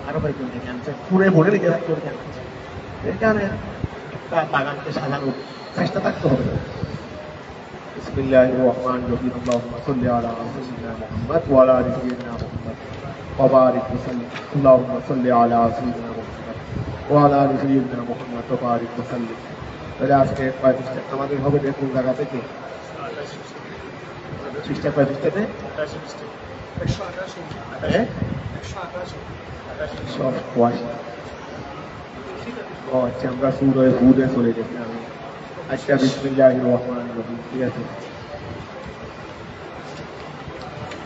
আরো বাইতুল থেকে আনছে, পুরে ভরে রেখে করে আনছে। এখানে একটা বাগানকে সাজানোর চেষ্টা থাকতে হবে। বিসমিল্লাহির রহমানির রহিম, আল্লাহুম্মা সাল্লি আলা সাইয়্যিদিনা মুহাম্মদ ওয়া আলা আলি সাইয়্যিদিনা মুহাম্মদ ওয়া বারিক ওয়া সাল্লিম। আল্লাহুম্মা সাল্লি আলা সাইয়্যিদিনা মুহাম্মদ ওয়া আলা আলি সাইয়্যিদিনা মুহাম্মদ ওয়া বারিক ওয়া সাল্লিম। তাহলে আজকে 35টা আমাদের হবে কোন জায়গা থেকে? 35টাতে 188। ও আচ্ছা, আমরা সূরা হুদে চলে গেছি। আচ্ছা, বিসমিল্লাহির রহমানির রহিম। ঠিক আছে,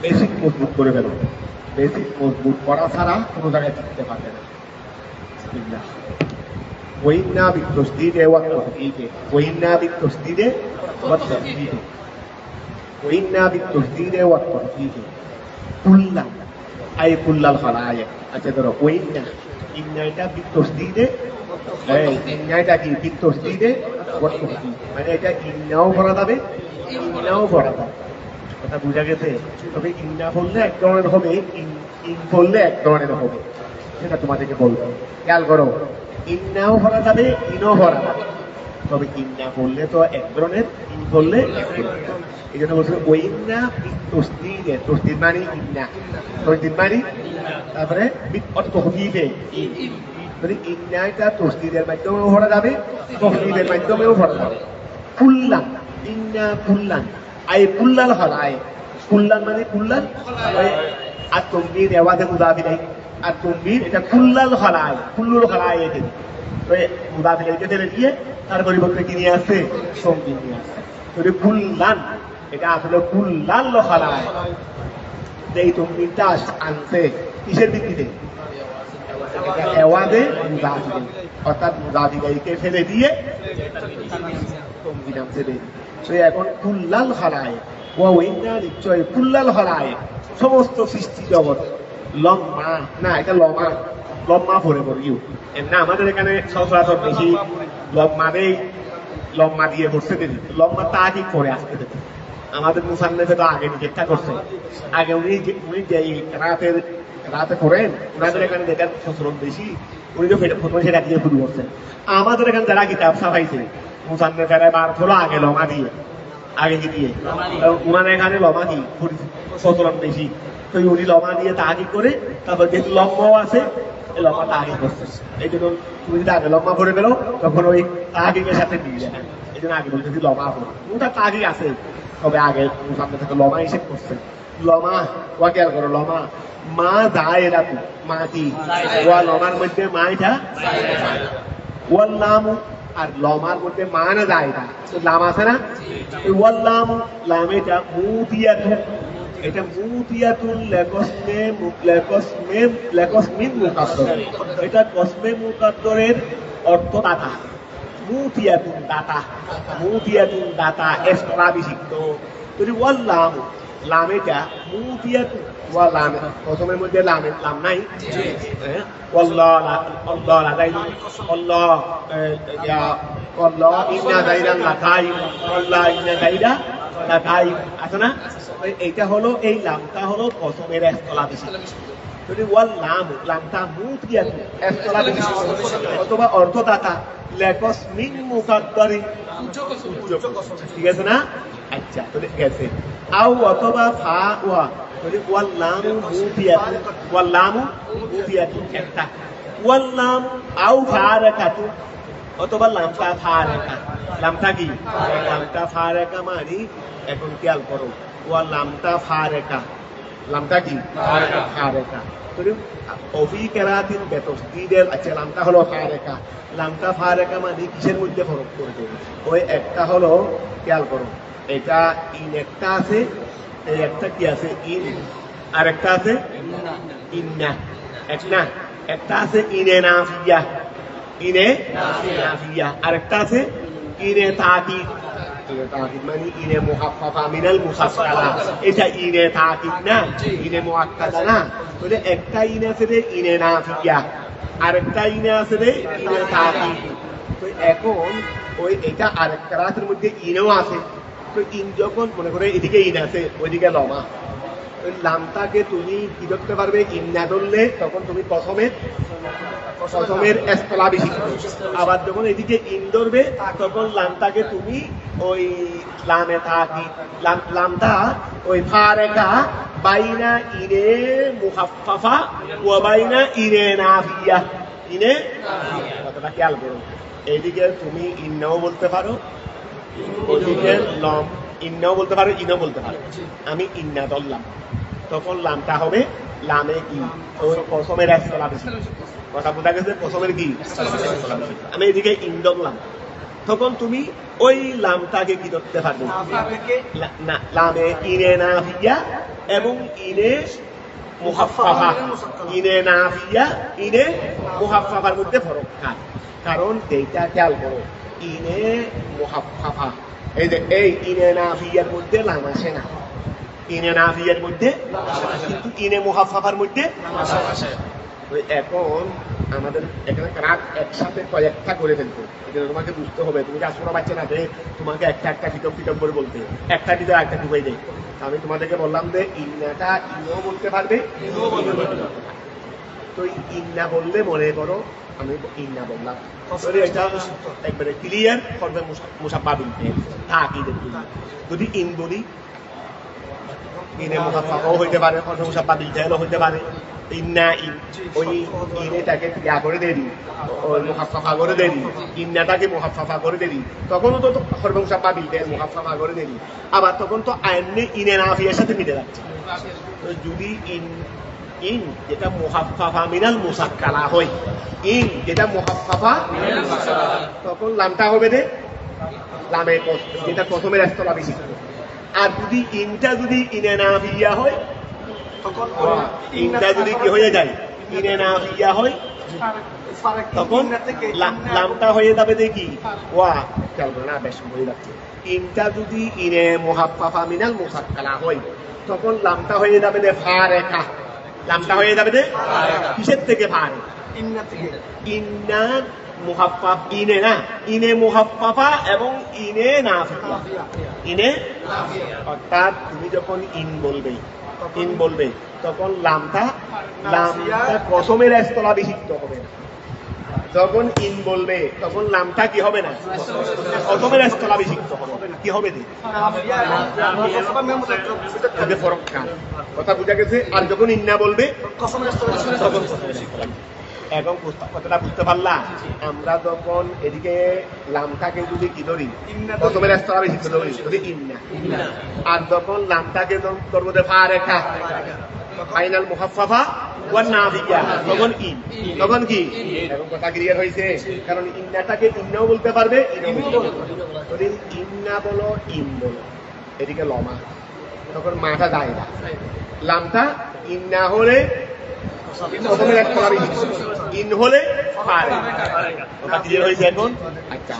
বেসিক মজবুত করে ফেলো। বেসিক মজবুত করা ছাড়া কোনো জায়গায় টিকতে পারবে না। বিসমিল্লাহ। وإنا بالتشديد والتخفيف وإنا بالتشديد والتخفيف وإنا بالتشديد والتخفيف كلا أي كل الخلائق। আচ্ছা ধরো وإنا ইন্নাটা بالتشديد ইন্নাটা কি بالتشديد والتخفيف, মানে এটা ইন্নাও পড়া যাবে ইন্নাও পড়া যাবে। কথা বুঝা গেছে? তবে ইন্না বললে এক ধরনের হবে, ইন বললে এক ধরনের হবে, সেটা তোমাদেরকে বলবো। খেয়াল করো, ইন্নাও ভরা যাবে ইনও ভরা যাবে, তবে ইন্না বললে তো এক ধরনের, ইন বললে এক ধরনের। এই জন্য বলছে ওই ইন্না তসদিদে, তসদিদ মানে ইন্না, তসদিদ মানে তারপরে তহদিদে ইন, মানে ইন্নাটা তসদিদের মাধ্যমেও ভরা যাবে, তহদিদের মাধ্যমেও ভরা যাবে। কুল্লান, ইন্না কুল্লান আই কুল্লাল হলায়, কুল্লান মানে কুল্লাল, আর তমবির এওয়াজে মুদাফি নাই, আর তমবির এটা কুল্লাল হলায়, কুল্লুল হলায় এতে মুদাফি নাই টেনে দিয়ে তার পরিবর্তে কি নিয়ে আসছে? তমবির নিয়ে আসছে। কুল্লান এটা আসলে কুল্লাল হলায়, এই তমবিরটা আনছে কিসের ভিত্তিতে? এওয়াজে মুদাফি নাই, অর্থাৎ মুদাফি নাইকে ফেলে দিয়ে তমবির আনছে। এখন কুল্লাল হলায় ওয়াইনা, নিশ্চয় কুল্লাল হলায় সমস্ত সৃষ্টি জগৎ, লম্মা না এটা লমা, লম্মা ভরে পড়িও না। আমাদের এখানে সচরাচর বেশি লম্মারেই লম্মা দিয়ে বসতে দেবে, লম্মা তা কি করে আসতে দেবে। আমাদের মুসান্নেফে তো আগে নিষেধটা করছে, আগে উনি যে রাতে করেন, ওনাদের এখানে যেটার প্রচলন বেশি, উনি তো প্রথমে সেটা দিয়ে শুরু করছেন। আমাদের এখানে যারা কিতাব ছাপাইছে মুসান্নেফেরা বার হলো আগে লমা দিয়ে, আগে কি দিয়ে, উনার এখানে লমা কি প্রচলন বেশি, তো উনি লমা দিয়ে তাহাকি করে তারপর যেহেতু লম্বাও আছে এই লম্বা তাহাকি করছে। এই জন্য তুমি যদি আগে লম্বা ভরে বেরো তখন ওই তাহাকিকের সাথে মিলে যায়, এই জন্য আগে বলতেছি লমা ভরে। ওটা তাহাকি আছে, তবে আগে সামনে থেকে লমা এসে করছে। লমা ওয়া খেয়াল করো, লমা মা যায় এরা তু মা কি ওয়া লমার মধ্যে মা এটা ওয়াল নাম, আর লমার মধ্যে মা না যায় এটা লাম আছে না, ওয়াল নাম লাম এটা মুতিয়াতু, এটা মুতিয়াতুল লেকসমিন মুকাদ্দর, এটা কসমে মুকাদ্দরের অর্থ দাতা। মুতিয়াতুন দাতা, মুতিয়াতুন দাতা এস্টাবলিশিত। যদি ওয়াল লাম, লাম এটা মুতিয়াতু ওয়া লাম, প্রথমের মধ্যে লাম নাই, আল্লাহ আল্লাহ লাগাই আল্লাহ ইয়া আল্লাহ ইন্না যাইরান লাগাই আল্লাহ ইন্না যাইরা লাগাই আছে না। এইটা হলো, এই লামটা হলো কসমের এস্টাবলিশিত। যদি ওয়াল লাম, লামটা মুতিয়াতু এস্টাবলিশিত অথবা অর্থদাতা লেকসমিন মুকাদ্দরি, ঠিক আছে না? আচ্ছা, তো গেছে। আও অথবা ফা ওয়া, যদি ওয়াল লাম মুতিয়াতু, ওয়াল লাম মুতিয়াতু একটা, ওয়াল লাম আও ফারাকাতু, অথবা লামটা ফারাকা, লামটা কি লামটা ফারাকা মানে, এখন খেয়াল করো, ওয়াল লামটা ফারাকা, লামটা কি ফারাকা। অফি কেরাতিন বেতসদিদের, আচ্ছা লামটা হলো ফারাকা, লামটা ফারাকা মানে কিসের মধ্যে ফরক করবে? ওই একটা হলো, খেয়াল করো, এটা ইন একটা আছে, এই একটা কি আছে ইন, আর একটা আছে ইন্না, একটা একটা আছে ইনে নাফিয়া, ইনে নাফিয়া, আর একটা আছে ইনে তাকিদ, ইনে তাকিদ মানে ইনে মুখাফফাফা মিনাল মুখাফফালা, এটা ইনে তাকিদ না, ইনে মুআক্কাদা না। তাহলে একটা ইন আছে রে ইনে নাফিয়া, আর একটা ইনে আছে রে ইনে তাকিদ। তো এখন ওই এটা আরেকটা রাতের মধ্যে ইনেও আছে, তো ইন যখন মনে করে এদিকে ইন আছে ওইদিকে লমা, ওই লামটাকে তুমি কি করতে পারবে? ইন্না ধরলে তখন তুমি প্রথমের স্থলাবি শিখবে। আবার যখন এদিকে ইন ধরবে তখন লামটাকে তুমি ওই লামে থাকি লামটা ওই ফারেকা বাইনা ইনে মুখাফফাফা ওয়া বাইনা ইনে নাফিয়া। ইনে কথাটা খেয়াল করো, এইদিকে তুমি ইন্নাও বলতে পারো, ওদিকে লম ইন্নাও বলতে পারো, ইনও বলতে পারো। আমি ইন্না ধরলাম তখন লামটা হবে লামে কি ওই প্রথমের স্থলাবি। কথা বোঝা গেছে? প্রথমের কি? আমি এদিকে ইন ধরলাম তখন তুমি ওই লামটাকে কি ধরতে পারবে? লামে ইনে নাফিয়া এবং ইনে মুহাফফাফা। ইনে নাফিয়া ইনে মুহাফফাফার মধ্যে ফরক খায়। কারণ এইটা খেয়াল করো, ইনে মুহাফফাফা এই যে এই ইনে নাফিয়ার মধ্যে লাম আসে না। ইনে নাফিয়ার মধ্যে কিন্তু ইনে মুহাফফাফার মধ্যে এখন আমাদের এখানে রাত একসাথে কয়েকটা করে ফেলতো। এটা তোমাকে বুঝতে হবে। তুমি কাজ করা পাচ্ছে না যে তোমাকে একটা পিটম করে বলতে, একটা দিতে একটা ডুবাই দেয়। আমি তোমাদেরকে বললাম যে ইন্নাটা ইনও বলতে পারবে, তো ইন্না বললে মনে করো আমি ইন্না বললাম, এটা একবারে ক্লিয়ার করবে মুসাফফাবিল তাকিদের। যদি ইন বলি ইনে মুসাফফাও হইতে পারে, মুসাফফাবিল ফেলও হইতে পারে। ইন্না ইন ওই ইনেটাকে ইয়া করে দেরি, ওই মুহাফফাফা করে দেরি, ইন্নাটাকে মুহাফফাফা করে দেরি, তখনও তো হরফে মুসাফফাবিল ফেল মুহাফফাফা করে দেরি। আবার তখন তো আইনে ইনে নাফিয়ার সাথে মিলে যাচ্ছে। তো যদি ইন যেটা মুহাফফাফা মিনাল মুসাক্কালা হয়, ইন যেটা মুহাফফাফা তখন লামটা হবে রে লামে যেটা প্রথমের স্থলাবি শিখবে। আর যদি ইনটা যদি ইনে নাফিয়া হয় তখন ইনটা যদি কি হয়ে যায় ইনে নাফিয়া হয় তখন লামটা হয়ে যাবে দেখি ওয়া খেয়াল করে না, বেশ হয়ে যাচ্ছে। ইনটা যদি ইনে মুহাফফাফা মিনাল মুসাক্কালা হয় তখন লামটা হয়ে যাবে যে ফারেকা। লামটা হয়ে যাবে যে কিসের থেকে? ফারে ইন্না থেকে। ইন্না মুহাফফাফ ইনে না, ইনে মুহাফফাফা এবং ইনে নাফিয়া। ইনে অর্থাৎ তুমি যখন ইন বলবে তখন লামটা প্রথমের স্থলাবি সিদ্ধ হবে না। যখন ইন বলবে তখন লামটা কি হবে না? প্রথমের স্থলাবি সিদ্ধ হবে কি হবে? ফরক খান। কথা বুঝা গেছে? আর যখন ইন্না বলবে তখন এখন কথাটা বুঝতে পারলাম। আমরা যখন এদিকে লামটাকে যদি কি ধরি প্রথমের স্থলাবি সিদ্ধ ধরি যদি ইন্না, আর যখন লামটাকে ধরবো যে ফারেকা ফাইনাল মুহাফফাফা ওয়া নাফিয়া তখন ইন, তখন কি? এখন কথা ক্লিয়ার হয়েছে? কারণ ইন্নাটাকে ইন্নাও বলতে পারবে, যদি ইন্না বলো ইন বলো এদিকে লমা তখন মাটা যায় না। লামটা ইন্না হলে প্রথমের স্থলাবি ইন হলে ফারেকা। কথা ক্লিয়ার হয়েছে এখন? আচ্ছা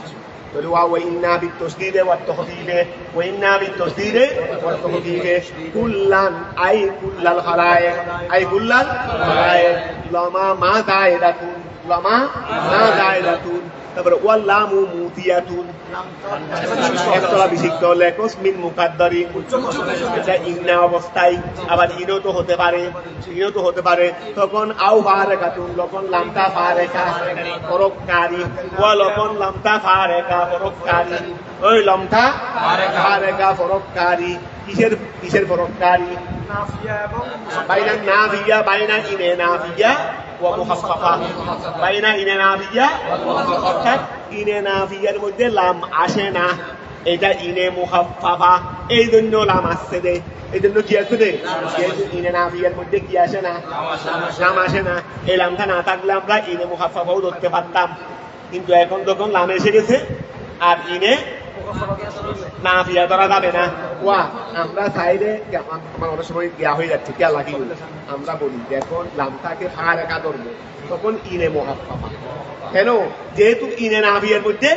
وإنا بالتشديد والتخفيف وإنا بالتشديد والتخفيف كلا أي كل الخلائق أي كل الخلائق لما ما زائدة لما ما زائدة তারপরে ওয়াল্লামু মুতিয়াতুন একটা বিশিষ্ট লেখস মিন মুকাদ্দারিন এটা ইন্না অবস্থায়। আবার ইনও তো হতে পারে তখন আও ফারেকাতুন লখন লামটা ফারেকা ফরককারী ওয়া লখন লামটা ফারেকা ফরককারী। ওই লামটা ফারেকা ফরককারী কিসের ফরককারী? বাইনা নাফিয়া বাইনা ইনে নাফিয়া ওয়া মুহাফফাফা বাইনা ইনে নাফিয়া। অর্থাৎ ইনে নাফিয়ার মধ্যে লাম আসে না, এটা ইনে মুহাফফাফা, এই জন্য লাম আসছে দে। এই জন্য কি আছে দে? ইনে নাফিয়ার মধ্যে কি আসে না? লাম আসে না। এই লামটা না থাকলে আমরা ইনে মুহাফফাফাও ধরতে পারতাম, কিন্তু এখন যখন লাম এসে গেছে আর ইনে নাফিয়া ধরা যাবে না। ওয়া আমরা সাইডে আমার অনেক সময় দেওয়া হয়ে যাচ্ছে কে লাগি আমরা বলি দেখুন লামটাকে ফারেকা ধরবো তখন ইনে মুহাফফাফা। কেন? যেহেতু ইনে নাফিয়ার মধ্যে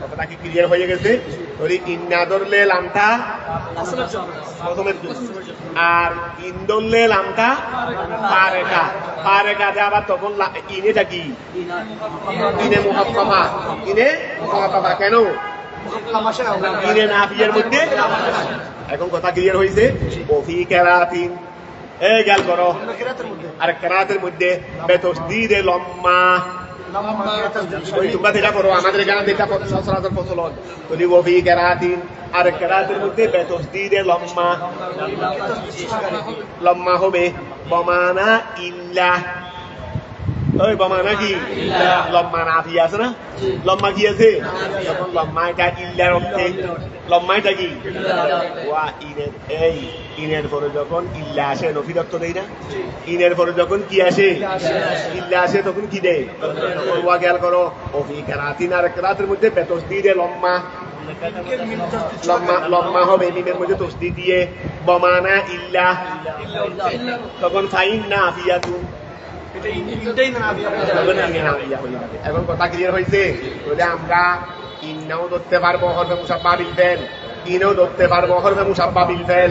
কথাটা কি ক্লিয়ার হয়ে গেছে? ইন্না ধরলে লামটা প্রথমের আর ইন ধরলে লামটা ফারেকা আবার তখন ইনেটা কি? ইনে মুহাফফাফা। ইনে মুহাফফাফা কেন? ইনে নাফিয়ার মধ্যে এখন কথা ক্লিয়ার হয়েছে ওফি কেরাতিন এই গেল করো আর কেরাতের মধ্যে বেতসদিদে লম্মা তোমরা যেটা করো আমাদের এখানে যেটা সচরাচর প্রচলন যদি ওফি কেরাতিন আর কেরাতের মধ্যে বেতসদিদে লম্মা লম্মা হবে বমানা ইল্লা ওই বমানা কি লম্মা নাফি আছে না লম্মা কি আছে তখন লম্মা এটা ইল্লার অর্থে লম্মা এটা কি ওয়া ইনের এই ইনের পরে যখন ইল্লা আসে নফি দত্ত দেয় না ইনের পরে যখন কি আসে ইল্লা আসে তখন কি দেয় ওয়া খেয়াল করো ওফি কেরাতিন আর কেরাতের মধ্যে বেতসদিদে লম্মা লম্মা লম্মা হবে মিমের মধ্যে তসদিদ দিয়ে বমানা ইল্লা তখন ফাইন নাফিয়াতু এখন কথা ক্লিয়ার হয়েছে যদি আমরা ইন্নাও ধরতে পারবো হরফে মুসাব্বা বিল ফেল ইনেও ধরতে পারবো হরফে মুসাব্বা বিল ফেল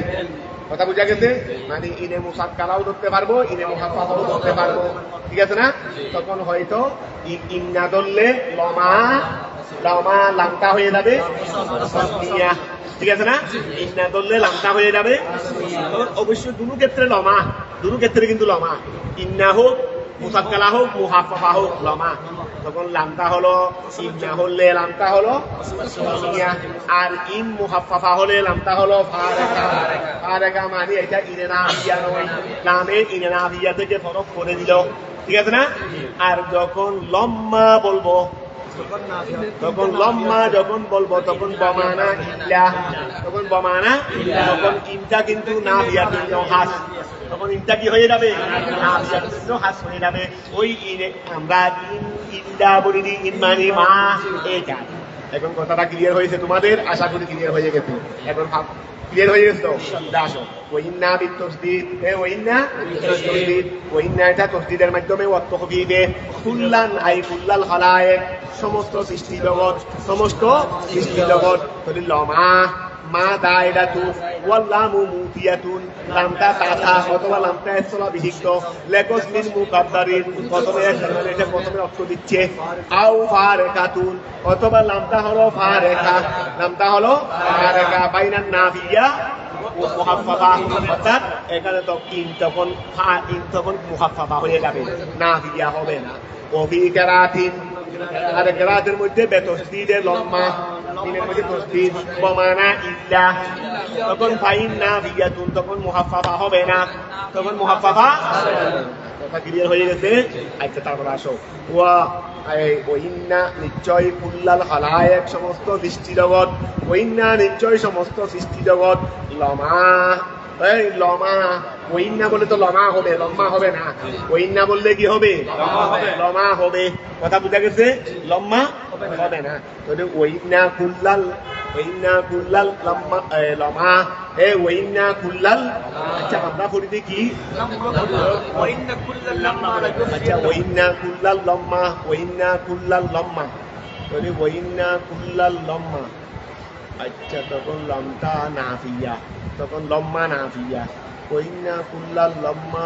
কথা বুঝা গেছে মানে ইনে মুসাক্কালাও ধরতে পারবো ইনে মুহাফফাও ধরতে পারবো ঠিক আছে না তখন হয়তো ইন্না ধরলে লমা লমা লামটা হয়ে যাবে ঠিক আছে না ইন্না ধরলে লামটা হয়ে যাবে অবশ্যই দুটো ক্ষেত্রে লমা দুটো ক্ষেত্রে কিন্তু লমা ইন্না হোক মুসাক্কালা হোক মুহাফফা হোক লমা তখন লামটা হলো ইন্না হলে লামটা হলো আর ইন মুহাফফা হলে লামটা হলো ফারেকা ফারেকা মানে এটা ইনে নাফিয়া নয় নামে ইনে নাফিয়া থেকে ফরক করে দিল ঠিক আছে না আর যখন লম্মা বলবো তখন লম্মা যখন বলবো তখন বমানা ইল্লা তখন বমানা তখন ইনটা কিন্তু নাফিয়া কিন্তু হাস তখন ইনটা কি হয়ে যাবে নাফিয়া কিন্তু হাস হয়ে যাবে ওই ইনে আমরা ইন ইল্লা বলি দি ইন মানে মা এটা এখন কথাটা ক্লিয়ার হয়েছে তোমাদের আশা করি ক্লিয়ার হয়ে গেছে এখন ক্লিয়ার হয়ে গেছে তো আসো ওইন্না বিতসদিদ ওইন্না বিতসদিদ ওইন্না এটা তসদিদের মাধ্যমে ওয়াত্তখফিফে কুল্লান আই কুল্লাল খালায়েক সমস্ত সৃষ্টি জগৎ সমস্ত সৃষ্টি জগৎ যদি লমা মা দায়রাতু ওয়াল্লামু মুফিয়াতুন লামটা তাথা অথবা লামটা ইসলা বিহিক্ত লেকস মিন মুকাদ্দারিন প্রথমে এটা প্রথমে অর্থ দিচ্ছে আও ফারেকাতুন অথবা লামটা হলো ফারেকা লামটা হলো ফারেকা বাইনান নাফিয়া মুহাফফা অর্থাৎ এখানে তো ইন তখন মুহাফফা হয়ে যাবে নাফিয়া হবে না ওফি কেরাতিন আর কেরাতের মধ্যে বেতসদিদে লম্মা মিনের মধ্যে তসদিদ বমানা ইল্লা তখন ফাইন নাফিয়াতুন তখন মুহাফফা হবে না তখন মুহাফফা কথা ক্লিয়ার হয়ে গেছে আচ্ছা তারপর আসো ওয়া ওইন্না নিশ্চয় কুল্লাল খালায়েক সমস্ত সৃষ্টি জগৎ ওইন্না নিশ্চয় সমস্ত সৃষ্টি জগৎ লমা এই লমা ওইন্না বলে তো লমা হবে লম্মা হবে না ওইন্না বললে কি হবে লমা হবে কথা বুঝা গেছে লম্মা হবে না তো ওইন্না কুল্লাল লম্মা লমা ওইন্না কুল্লাল আচ্ছা আমরা পড়িতে কি আচ্ছা ওইন্না কুল্লাল লম্মা ওইন্না কুল্লাল লম্মা তাহলে ওইন্না কুল্লাল লম্মা আচ্ছা তখন লমটা নাফিয়া তখন লম্মা নাফিয়া ওইন্না কুল্লাল লম্মা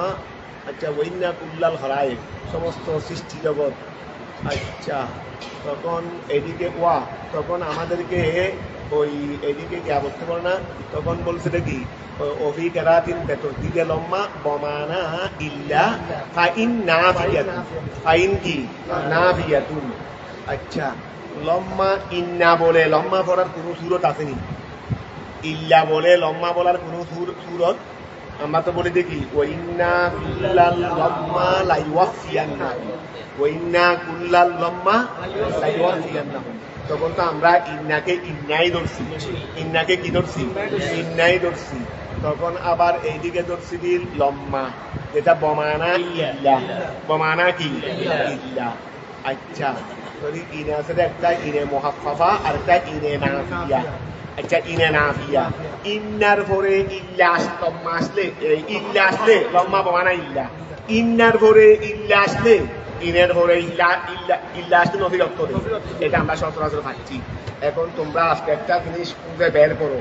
আচ্ছা ওইন্না কুল্লাল খালায়েক সমস্ত সৃষ্টি জগৎ আচ্ছা তখন এদিকে ওয়া তখন আমাদেরকে ওই এদিকে কি করতে পারে না তখন বলছে কি ওফি কেরাতিন বেতসদিদে লম্মা বমানা ইল্লা ফাইন নাফিয়াতুন ফাইন কি নাফিয়াতুন আচ্ছা লম্মা ইন্না বলে লম্মা পড়ার কোনো সুরত আসেনি ইল্লা বলে লম্মা বলার কোনো সুরত আমরা তো বলে দেখি ওইন্না কুল্লাল লম্মা লাইওয়াফিয়ান্নাহুম ওইন্না কুল্লাল লম্মা লাইওয়াফিয়ান্নাহুম তখন তো আমরা ইন্নাকে ইন্নাই ধরছি ইন্নাকে কি ধরছি ইন্নাই ধরছি তখন আবার এইদিকে ধরছি দিল লম্মা যেটা বমানা ইল্লা বমানা কি ইল্লা আচ্ছা যদি ইনে আছে একটা ইনে মুহাফফা আর একটা ইনে নাফিয়া আচ্ছা ইনে নাফিয়া ইন্নার পরে ইল্লা লম্মা আসলে ইল্লা আসলে লম্মা বমানা ইল্লা ইন্নার পরে ইল্লা আসলে ইনের পরে ইল্লা ইল্লা ইল্লা আসলে নফির অর্থ এটা আমরা সচরাচর পাচ্ছি এখন তোমরা আজকে একটা জিনিস খুঁজে বের করো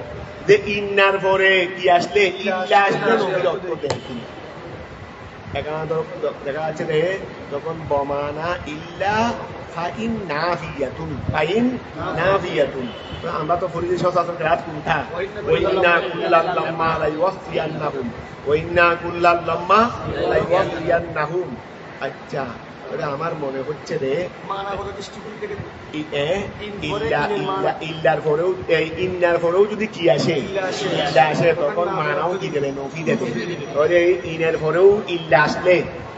যে ইন্নার পরে কি আসলে ইল্লা আসলে নফির অর্থ দেখি এখানে দেখা যাচ্ছে যে যখন বমানা ইল্লা ফাইন নাফিয়াতুন ফাইন নাফিয়াতুন আমরা তো ফরিদি সসাসন রাত কোনটা ওয়াইন্না কুল্লাল লাম্মা লা ইওয়াফিয়ান্নাহুম ওয়াইন্না কুল্লাল লাম্মা লা ইওয়াফিয়ান্নাহুম আচ্ছা এটা আমার মনে হচ্ছে রে ইল্লার পরেও ইন্নার পরেও যদি কি আসে ইল্লা আসে তখন মানাও কি দেবে নফি দেবে ইনের পরেও ইল্লা আসলে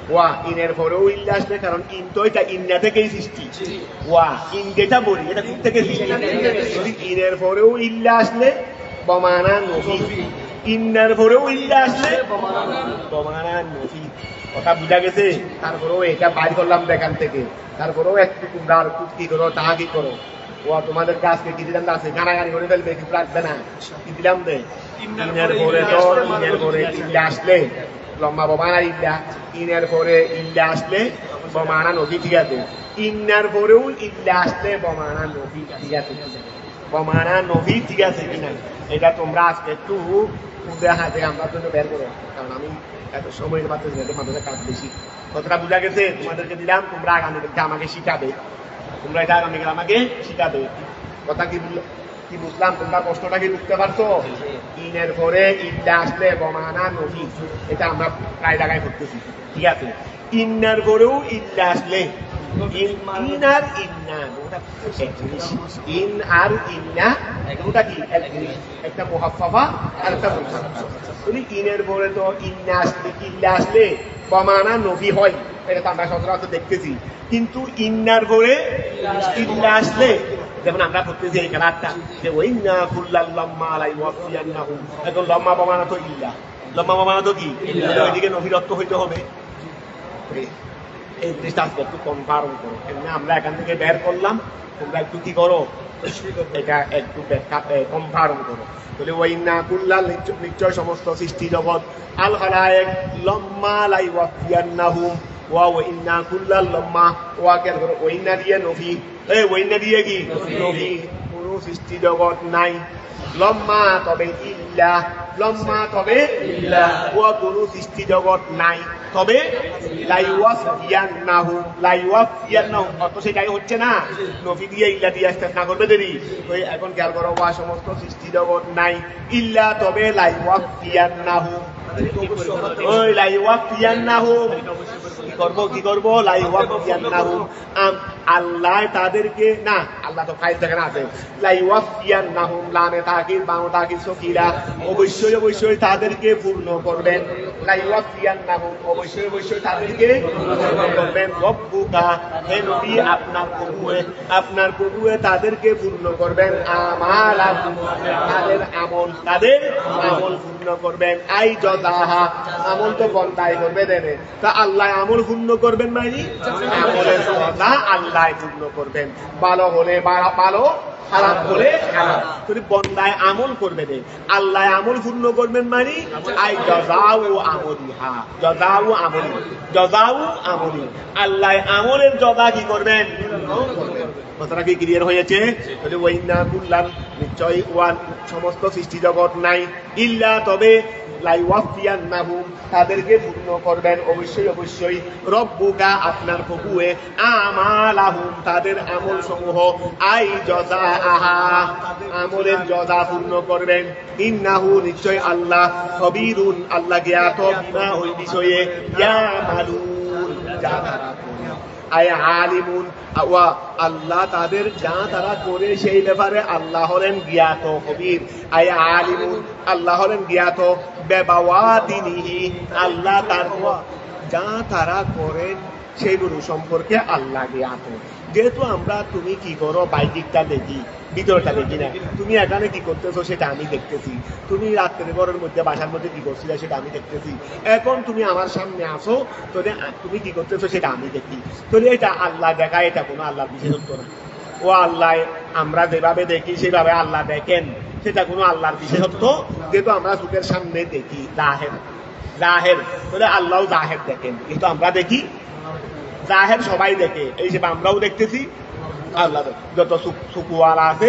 ওয়া ইনের পরেও ইল্লা আসলে কারণ ইন তো এটা ইন্না থেকেই সৃষ্টি ওয়া ইন যেটা বলি এটা কোথা থেকে সৃষ্টি যদি ইনের পরেও ইল্লা আসলে বমানা নফি ইন্নার পরেও ইল্লা আসলে বমানা নফি কথা বুঝা গেছে তারপরেও এটা বাইর করলাম এখান থেকে তারপরেও একটু তোমরা আর কি করো তা কি করো ও তোমাদের কাজকে কি দিলাম আছে গানাগানি করে ফেলবে কিছু রাখবে না কি দিলাম দে ইনের পরে তো ইনের পরে ইল্লা আসলে লম্বা বমানা ইল্লা ইনের পরে ইল্লা আসলে বমানা নফি ঠিক আছে ইন্নার পরেও ইল্লা আসলে বমানা নফি ঠিক আছে বমানা নফি ঠিক আছে কিনা এটা তোমরা আজকে একটু হাতে আমার জন্য বের করো কারণ আমি এত সময়ের পাচ্ছে তোমাদের কাজ বেশি কতটা বোঝা গেছে তোমাদেরকে দিলাম তোমরা আগামীকালকে আমাকে শিখাবে তোমরা এটা আগামীকাল আমাকে শিখাবে কথা কি বুঝলাম তোমরা প্রশ্নটা কি বুঝতে পারছো ইনের পরে ইল্লা আসলে বমানা নফি এটা আমরা প্রায় জায়গায় করতেছি ঠিক আছে ইন্নার পরেও ইল্লা আসলে ইন আর ইন্না ইন আর ইন্না ওটা কি একটা মুহাফফাফা আর একটা মুখাফফা ইনের পরে তো ইন্না আসলে ইল্লা আসলে বমানা নফি হয় এটা তো আমরা সচরাচর দেখতেছি কিন্তু ইন্নার পরে ইল্লা আসলে যেমন আমরা করতেছি এই খেলাটা যে ওই না কুল্লাল লাম্মা লা ইওয়াফিয়ান্নাহুম এখন লম্মা বমানা তো ইল্লা লম্মা বমানা তো কি ওইদিকে নফির অর্থ হইতে হবে এই জিনিসটা আজকে একটু কনফার্ম করো এমনি আমরা এখান থেকে বের করলাম তোমরা একটু কি করো এটা একটু কনফার্ম করো বলে ওই না কুল্লাল নিশ্চয় সমস্ত সৃষ্টি জগৎ আল খালায়েক লাম্মা লা ইওয়াফিয়ান্নাহুম ওয়া ইন্না কুল্লাল লাম্মা ওয়া কেন করো ওই না দিয়ে নফি এই ওই না দিয়ে কি নফি কোনো সৃষ্টি জগৎ নাই লম্মা তবে ইল্লা লম্মা তবে ইল্লা ওয়া কোনো সৃষ্টি জগৎ নাই তবে লাইওয়াফিয়ান্নাহুম অত সেটাই হচ্ছে না নফি দিয়ে ইল্লা দিয়ে আসতে না করবে দেরি ওই এখন খেয়াল করো ওয়া সমস্ত সৃষ্টি জগৎ নাই ইল্লা তবে লাইওয়াফিয়ান্নাহুম ওই লাইওয়াফিয়ান্নাহুম কি করবো লাইওয়াফিয়ান্নাহুম আল্লাহ তাদেরকে না আল্লাহ তো ফাইল থেকে না আছে লাইওয়াফিয়ান্নাহুম লামে তাকিদ বাও তাকিদ সকিরা অবশ্যই তাদেরকে পূর্ণ করবেন লাইওয়াফিয়ান্নাহুম অবশ্যই তাদেরকে পূর্ণ করবেন রব্বুকা হে নবী আপনার প্রভুয়ে তাদেরকে পূর্ণ করবেন তাদের আমল পূর্ণ করবেন আই জজাহা আমল তো বন্দায় করবে দেবে তা আল্লাহ আমল পূর্ণ করবেন মানে আমলের জজা আল্লাহ পূর্ণ করবেন ভালো হলে ভালো খারাপ হলে খারাপ তুমি বন্দায় আমল করবে রে আল্লাহ আমল পূর্ণ করবেন মানে আই জজাউ আমলিহা জজাউ আমলি আল্লাহ আমলের জজা কি করবেন কথাটা কি ক্লিয়ার হয়েছে ওয়াইন্না কুল্লান নিশ্চয় ওয়ান সমস্ত সৃষ্টি জগৎ নাই ইল্লা তবে লাইওয়াফিয়ান্নাহুম তাদেরকে পূর্ণ করবেন অবশ্যই রব্বুকা আপনার প্রভুয়ে আমালাহুম তাদের আমল সমূহ আই জজাআহা আমলের জজা পূর্ণ করবেন ইন্নাহু নিশ্চয় আল্লাহ খবীরুন আল্লাহ জ্ঞাত বিমা ওই বিষয়ে ইয়ামালুন যা তারা আয় আলিমুন আল্লাহ তাদের যা তারা করে সেই ব্যাপারে আল্লাহ হলেন জ্ঞাত খবীর আয় আলিমুন আল্লাহ হলেন জ্ঞাত বেবাওয়াতিনিহি আল্লাহ তার যা তারা করেন সেইগুলো সম্পর্কে আল্লাহ জ্ঞাত যেহেতু আমরা তুমি কি করো বাইদিকটা দেখি ভিতরটা দেখি না তুমি এখানে কি করতেছো সেটা আমি দেখতেছি তুমি রাত্রে ঘরের মধ্যে বাসার মধ্যে কি করছিলে সেটা আমি দেখতেছি এখন তুমি আমার সামনে আসো তোলে তুমি কি করতেছো সেটা আমি দেখি তোলে এটা আল্লাহ দেখা এটা কোনো আল্লাহর বিশেষত্ব না ও আল্লাহ আমরা যেভাবে দেখি সেভাবে আল্লাহ দেখেন সেটা কোনো আল্লাহর বিশেষত্ব যেহেতু আমরা চোখের সামনে দেখি জাহের তোলে আল্লাহ জাহের দেখেন কিন্তু আমরা দেখি জাহের সবাই দেখে এই হিসেবে আমরাও দেখতেছি আল্লাহ যত সুকুওয়ালা আছে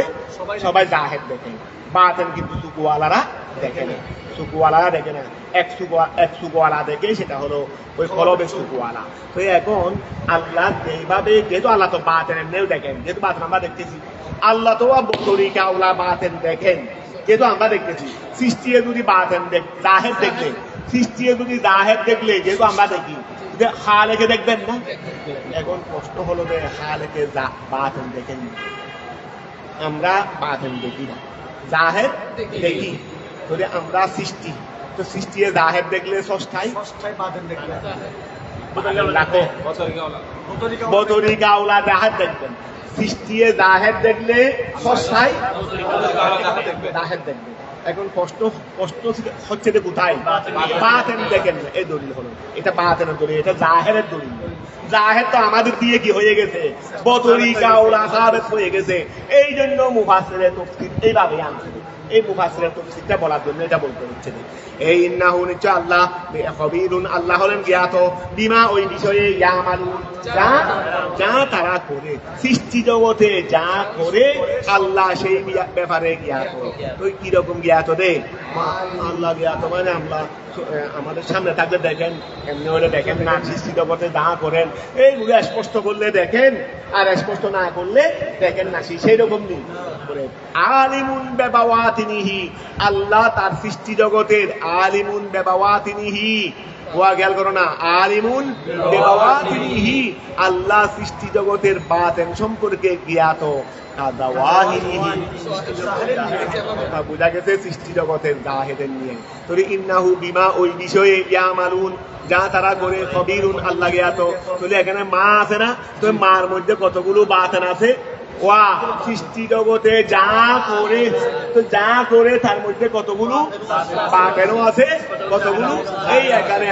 সবাই জাহের দেখেন বাতেন কিন্তু সুকুওয়ালারা দেখেন সুকুওয়ালা দেখে না, এক সুকুওয়ালা দেখে, সেটা হলো ওই কলবের সুকুওয়ালা। তো এখন আল্লাহ এইভাবে, যেহেতু আল্লাহ তো বাতেন এমনিও দেখেন, যেহেতু বাতেন আমরা দেখতেছি, আল্লাহ তো বতরি কাউলা বাতেন দেখেন, যেহেতু আমরা দেখতেছি। সৃষ্টি যদি বাতেন জাহের দেখলে, সৃষ্টি যদি জাহের দেখলে, যেহেতু আমরা দেখি, খালেকে দেখবেন না। এখন প্রশ্ন হলো যে খালেকে বাতেন দেখেন, আমরা বাতেন দেখি না, জাহের দেখি। যদি আমরা সৃষ্টি, তো সৃষ্টি জাহের দেখলে ষষ্ঠাই বাতেন দেখলে বতরি কাউলা জাহের দেখবেন, সৃষ্টি জাহের দেখলে ষষ্ঠাই জাহের দেখবেন। এখন কষ্ট হচ্ছে যে কোথায় বাতেন দেখেন, এই দলিল হলো, এটা বাতেনের দলিল, এটা জাহেরের দলিল। জাহের তো আমাদের দিয়ে কি হয়ে গেছে, বতরি কাউলা সাবেত হয়ে গেছে। এই জন্য মুফাসসিরের তাফসীর এইভাবে আনছে, এই মুফাসসিরের তাফসীরটা বলার জন্য এটা বলতে হচ্ছে। এই ইন্নাহু নিশ্চয় আল্লাহ খবীরুন, আল্লাহ হলেন জ্ঞাত, বিমা ওই বিষয়ে ইয়ামালুন, যা তারা করে, সৃষ্টি জগতে যা করে আল্লাহ সেই ব্যাপারে জ্ঞাত। তো কিরকম জ্ঞাত রে, আল্লাহ জ্ঞাত মানে আমরা আমাদের সামনে থাকলে দেখেন, এমনি হলে দেখেন না, সৃষ্টি জগতে যা করেন এইগুলো স্পষ্ট করলে দেখেন, আর স্পষ্ট না করলে দেখেন না, সেই রকম নেই। আলিমুন বিবাওয়াতিনিহি, আল্লাহ তার সৃষ্টি জগতের আলিমুন বিবাওয়াতিনিহি, ওয়া খেয়াল করো না, আলিমুন বিবাওয়াতিনিহি, আল্লাহ সৃষ্টি জগতের বাতেন সম্পর্কে জ্ঞাত। বুঝা গেছে সৃষ্টি জগতের জাহেদের নিয়ে। তবে ইন্নাহু বিমা ওই বিষয়ে ইয়ামালুন, যা তারা করে, খবীরুন আল্লাহ জ্ঞাত। তাহলে এখানে মা আছে না, তো মার মধ্যে কতগুলো বাতেন আছে, ওয়া সৃষ্টি জগতে যা করে, তো যা করে তার মধ্যে কতগুলো বাতেনও আছে, কতগুলো, এই এখানে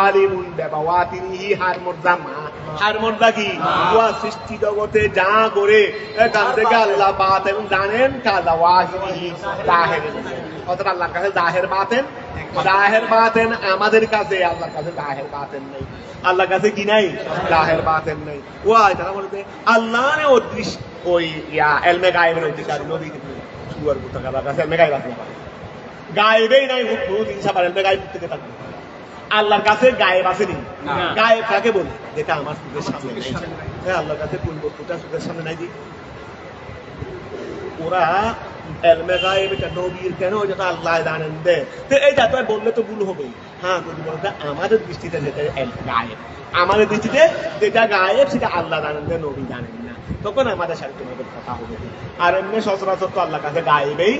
আলিমুন বিবাওয়াতিনিহি, হার মর্দা মা, হার মর্দা কি, ওয়া সৃষ্টি জগতে যা করে এখান থেকে আল্লাহ বাতেন জানেন, কাযাওয়াহিরিহি জাহের, অর্থাৎ আল্লাহর কাছে জাহের বাতেন, জাহের বাতেন আমাদের কাছে, আল্লাহর কাছে জাহের বাতেন নেই। আল্লাহর কাছে কি নাই, জাহের বাতেন নেই। ওয়া তারা বলতে আল্লাহ নে অদৃশ্য ওই এলমে গায়েবের অধিকারী, নবী সুয়ার কোথাকার আল্লাহর কাছে এলমে গায়েব আছে, গায়েবেই নাই, কোনো জিনিস আবার এলমে গায়েব থেকে থাকবে। আল্লাহর কাছে গায়েব আসেনি, গায়েব কাকে বলে, যেটা আমার চোখের সামনে নেই। আল্লাহর কাছে কোন বস্তুটা চোখের সামনে নাই, যে ওরা এলমে গায়েব এটা নবীর কেন, যেটা আল্লাহ জানেন দে, তো এইটা তো বললে তো ভুল হবে। হ্যাঁ, যদি বলতে আমাদের দৃষ্টিতে যেটা গায়েব, আমাদের দৃষ্টিতে যেটা গায়েব সেটা আল্লাহ জানেন দে, নবী জানেন না, তখন আমাদের সাথে তোমাদের কথা হবে। আর এমনি সচরাচর তো আল্লাহর কাছে গায়েবেই